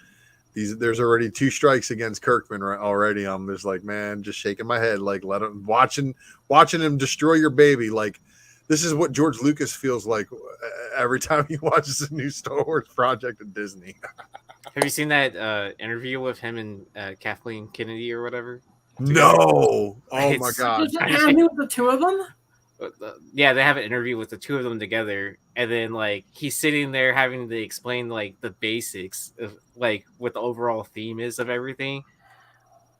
there's already 2 strikes against Kirkman already. I'm just like, man, just shaking my head, like let him watching him destroy your baby. Like, this is what George Lucas feels like every time he watches a new Star Wars project at Disney. Have you seen that interview with him and Kathleen Kennedy or whatever? No. Oh my God. Is that interview with the 2 of them? Yeah, they have an interview with the 2 of them together, and then like he's sitting there having to explain like the basics of like what the overall theme is of everything.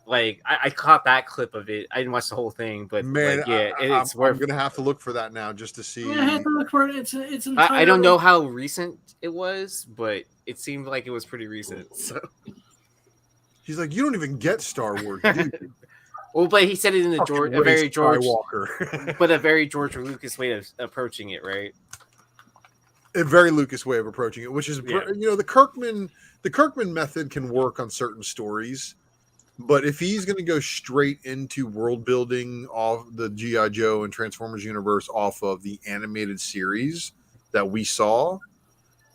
Like I caught that clip of it. I didn't watch the whole thing, but man, like, yeah, it's worth. I'm gonna have to look for that now just to see. Yeah, I have to look for it. It's I don't know how recent it was, but it seemed like it was pretty recent. So he's like, you don't even get Star Wars, do you? Well, but he said it in a very George Skywalker. but a very George Lucas way of approaching it, right? A very Lucas way of approaching it, which is the Kirkman method can work on certain stories, but if he's going to go straight into world building off the G.I. Joe and Transformers universe off of the animated series that we saw,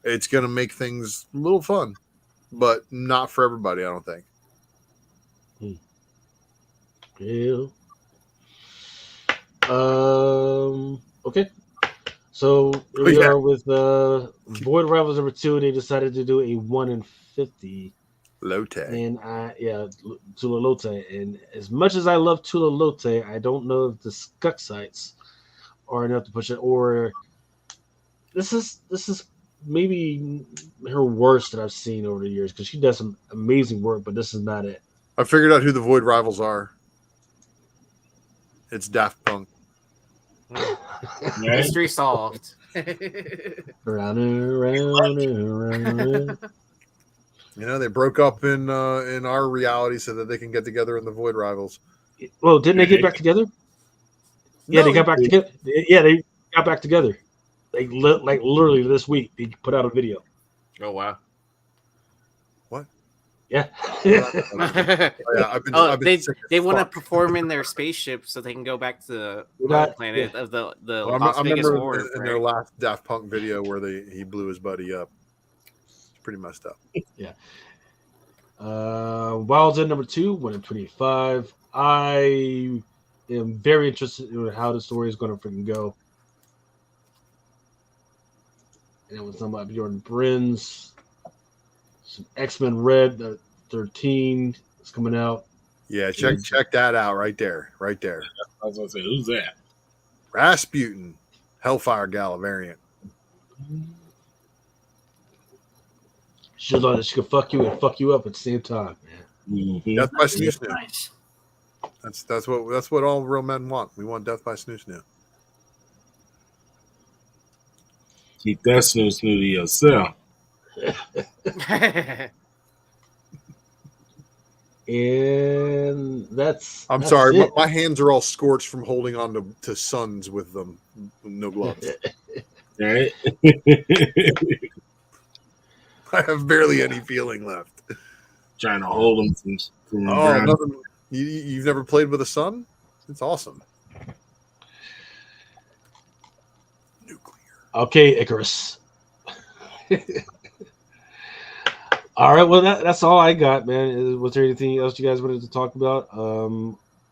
it's going to make things a little fun, but not for everybody, I don't think. Yeah. Okay. So here we are with Void Rivals #2. They decided to do a 1 in 50. Lotte. And Tula Lotte. And as much as I love Tula Lotte, I don't know if the Skeksis are enough to push it. Or this is maybe her worst that I've seen over the years, because she does some amazing work, but this is not it. I figured out who the Void Rivals are. It's Daft Punk. Mystery solved. Round and round and round. You know, they broke up in our reality so that they can get together in the Void Rivals. Well, didn't they get back together? Yeah, they got back together. Yeah, they got back together. Like literally this week, they put out a video. Oh wow! What? Yeah. They want to perform in their spaceship so they can go back to the planet of the Las Vegas War. In their last Daft Punk video where he blew his buddy up. It's pretty messed up. Yeah. Wild's End number 2, 125. I am very interested in how the story is going to freaking go. And it was something about Bjorn Brins. Some X-Men Red 13 is coming out. Yeah, check that out right there. I was gonna say, who's that? Rasputin, Hellfire Gala variant. She thought that she could fuck you and fuck you up at the same time, man. Mm-hmm. Death by Snoo Snoo. Nice. That's what all real men want. We want death by Snoo Snoo. Keep that Snoo Snoo to yourself. And that's. I'm sorry, my hands are all scorched from holding on to suns with them, no gloves. Right. I have barely any feeling left. Trying to hold them from nothing. You've never played with a sun? It's awesome. Nuclear. Okay, Icarus. All right, well that's all I got, man. Was there anything else you guys wanted to talk about?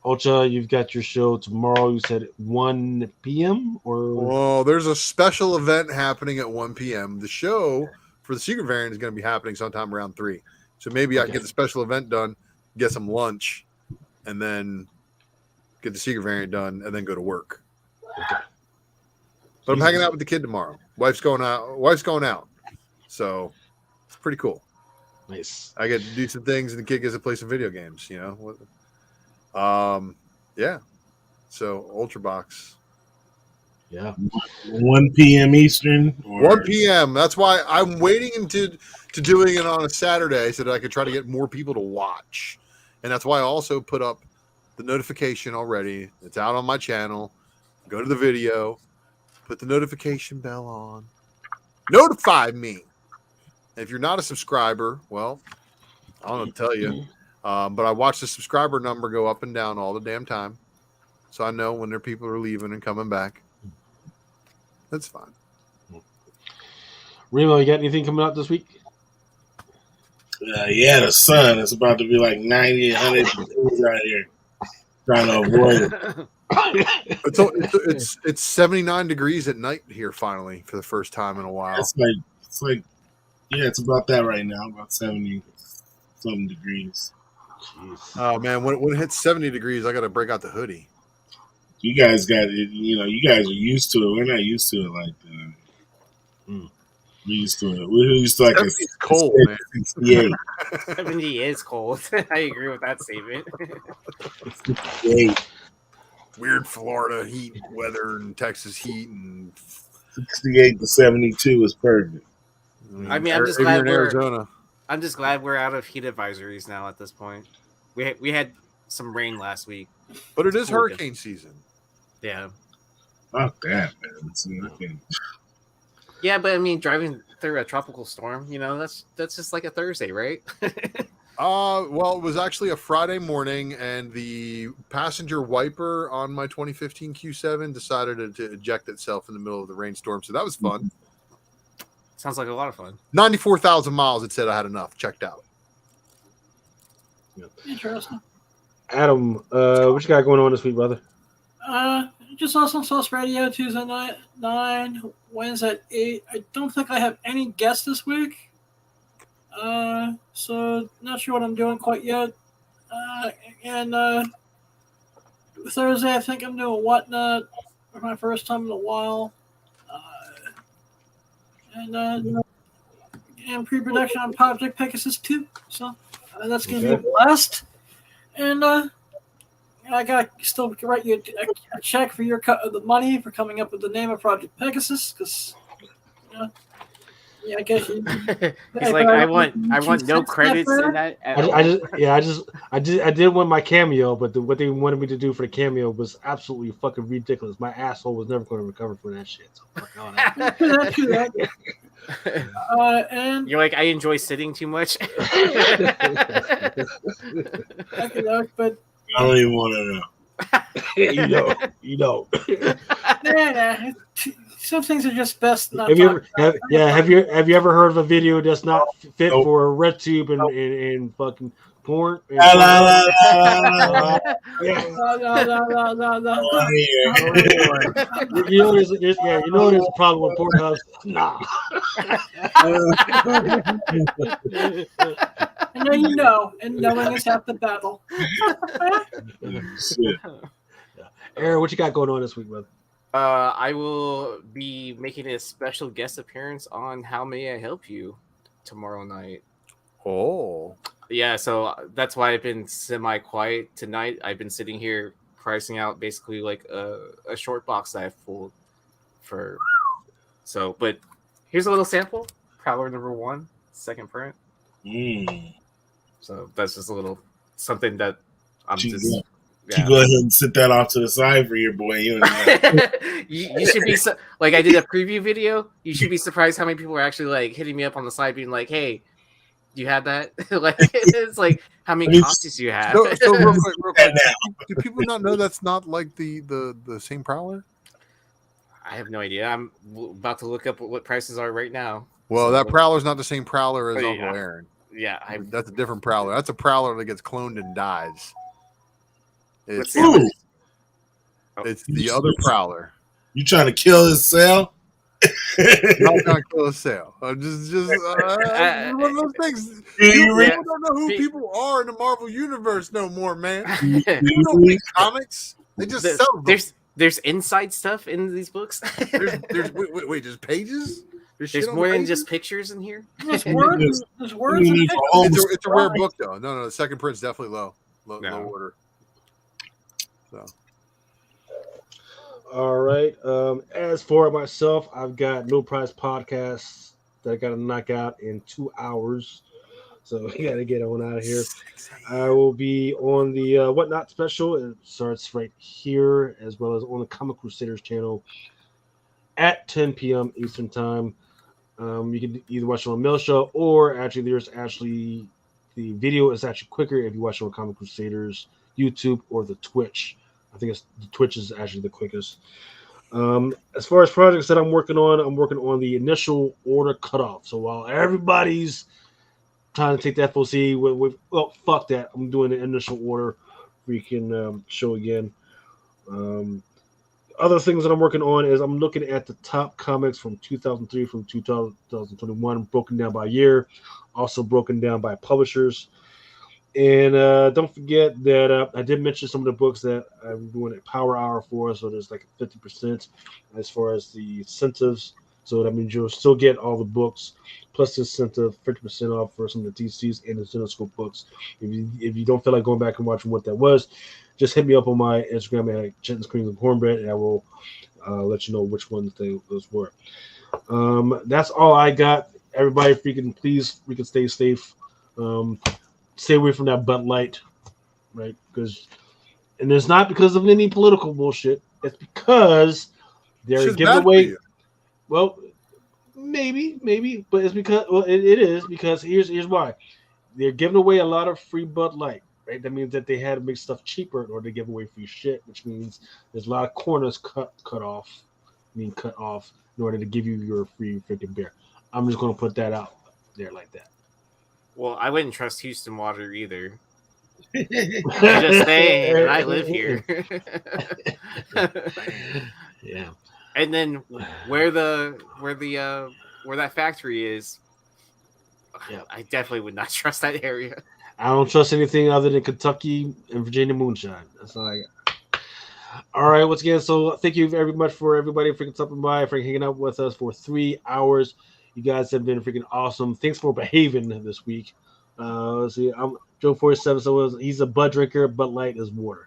Ocha, you've got your show tomorrow. You said 1 p.m. or well, there's a special event happening at 1 p.m. The show for the secret variant is going to be happening sometime around 3. So maybe I can get the special event done, get some lunch, and then get the secret variant done, and then go to work. Okay. But I'm hanging out with the kid tomorrow. Wife's going out. So it's pretty cool. Nice. I get to do some things, and the kid gets to play some video games. Yeah. So Ultrabox. Yeah. 1 p.m. Eastern. 1 p.m. That's why I'm waiting into doing it on a Saturday so that I could try to get more people to watch. And that's why I also put up the notification already. It's out on my channel. Go to the video, put the notification bell on, notify me. If you're not a subscriber, well, I don't know what to tell you. But I watch the subscriber number go up and down all the damn time. So I know when their people are leaving and coming back. That's fine. Remo, you got anything coming out this week? Yeah, the sun. It's about to be like 90, 100 degrees out here. Trying to avoid it. It's 79 degrees at night here finally for the first time in a while. It's like it's about that right now, about 70-something degrees. Jeez. Oh man, when it hits 70 degrees, I got to break out the hoodie. You guys got it. You guys are used to it. We're not used to it like that. We're used to it. We're used to like it's cold, man. 68. 70 is cold. I agree with that statement. 68. Weird Florida heat weather and Texas heat and 68 to 72 is perfect. I mean, I'm just glad we're out of heat advisories now at this point. We had some rain last week, but it is hurricane season. Yeah. Fuck that, man. Yeah, but I mean, driving through a tropical storm, that's just like a Thursday, right? Well, it was actually a Friday morning, and the passenger wiper on my 2015 Q7 decided to eject itself in the middle of the rainstorm, so that was fun. Sounds like a lot of fun. 94,000 miles. It said I had enough. Checked out. Interesting. Adam, what you got going on this week, brother? Just Awesome Sauce Radio Tuesday night 9, Wednesday at 8. I don't think I have any guests this week. So not sure what I'm doing quite yet. And Thursday I think I'm doing Whatnot for my first time in a while. And pre-production on Project Pegasus 2. So that's going to be a blast. And I got to still write you a check for your cut of the money for coming up with the name of Project Pegasus, because I guess you, he's like, I want no credits in that. I did want my cameo, but what they wanted me to do for the cameo was absolutely fucking ridiculous. My asshole was never going to recover from that shit. So And you're like, I enjoy sitting too much. I can look, but I don't even want to know. you know. yeah, some things are just best not. Have you ever heard of a video that's not fit for a red tube and fucking porn? And No. You know there's a problem with Pornhub. Nah. And then you know, and knowing is half the battle. Shit. Aaron, what you got going on this week, brother? I will be making a special guest appearance on How May I Help You tomorrow night. Oh. Yeah, so that's why I've been semi-quiet tonight. I've been sitting here pricing out basically like a short box that I've pulled for. So, but here's a little sample. Prowler number 1, second print. So that's just a little something that I'm just... You go ahead and sit that off to the side for your boy. You should be like, I did a preview video. You should be surprised how many people are actually like hitting me up on the side, being like, "Hey, do you have that?" Like, it's like, how many copies do you have? So real quick, do people not know that's not like the same Prowler? I have no idea. I'm about to look up what prices are right now. Well, that Prowler's not the same Prowler as Uncle Aaron. Yeah, that's a different Prowler. That's a Prowler that gets cloned and dies. It's the other Prowler. You trying to kill his cell? Not trying to kill his cell. Just one of those things. People don't know who people are in the Marvel universe no more, man. People don't read comics. They just sell them. There's inside stuff in these books. Wait, just pages? There's more than just pictures in here. There's words. There's words. It's a rare book, though. No, the second print's definitely low order. So. All right. As for myself, I've got no prize podcasts that I got to knock out in 2 hours, so I got to get on out of here. I will be on the Whatnot special. It starts right here, as well as on the Comic Crusaders channel at 10 p.m. Eastern time. You can either watch it on Mail Show, or the video is actually quicker if you watch it on Comic Crusaders YouTube or the Twitch. I think the Twitch is actually the quickest. As far as projects that I'm working on the initial order cutoff. So while everybody's trying to take the FOC, well, fuck that. I'm doing the initial order freaking show again. Other things that I'm working on is I'm looking at the top comics from 2003 from 2021, broken down by year, also broken down by publishers. And don't forget that I did mention some of the books that I'm doing a power hour for, so there's like 50% as far as the incentives. So that means you'll still get all the books plus the incentive, 50% off for some of the DCs and the Cinescope books. If you don't feel like going back and watching what that was, just hit me up on my Instagram at Chinton Screens and Cornbread, and I will let you know which ones those were. That's all I got. Everybody, please stay safe. Stay away from that Bud Light, right? And it's not because of any political bullshit. It's because they're giving away. Well, maybe, but it's because it is because here's why. They're giving away a lot of free Bud Light, right? That means that they had to make stuff cheaper in order to give away free shit, which means there's a lot of corners cut off in order to give you your free freaking beer. I'm just gonna put that out there like that. Well, I wouldn't trust Houston Water either. I'm just saying, and I live here. Yeah. And then where that factory is, yeah, I definitely would not trust that area. I don't trust anything other than Kentucky and Virginia moonshine. That's all I got. All right, once again, so thank you very much for everybody freaking stopping by, for hanging out with us for 3 hours. You guys have been freaking awesome. Thanks for behaving this week. Let's see, I'm Joe 47. So he's a Bud drinker. Bud Light is water.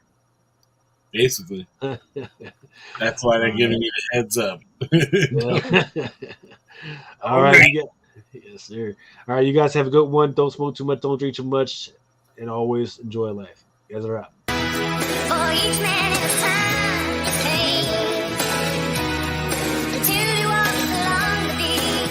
Basically, that's why they're giving you the heads up. All right, yes, sir. All right, you guys have a good one. Don't smoke too much. Don't drink too much, and always enjoy life. You guys are out. For each man in his time, his pain, until he walks along the beat.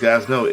guys know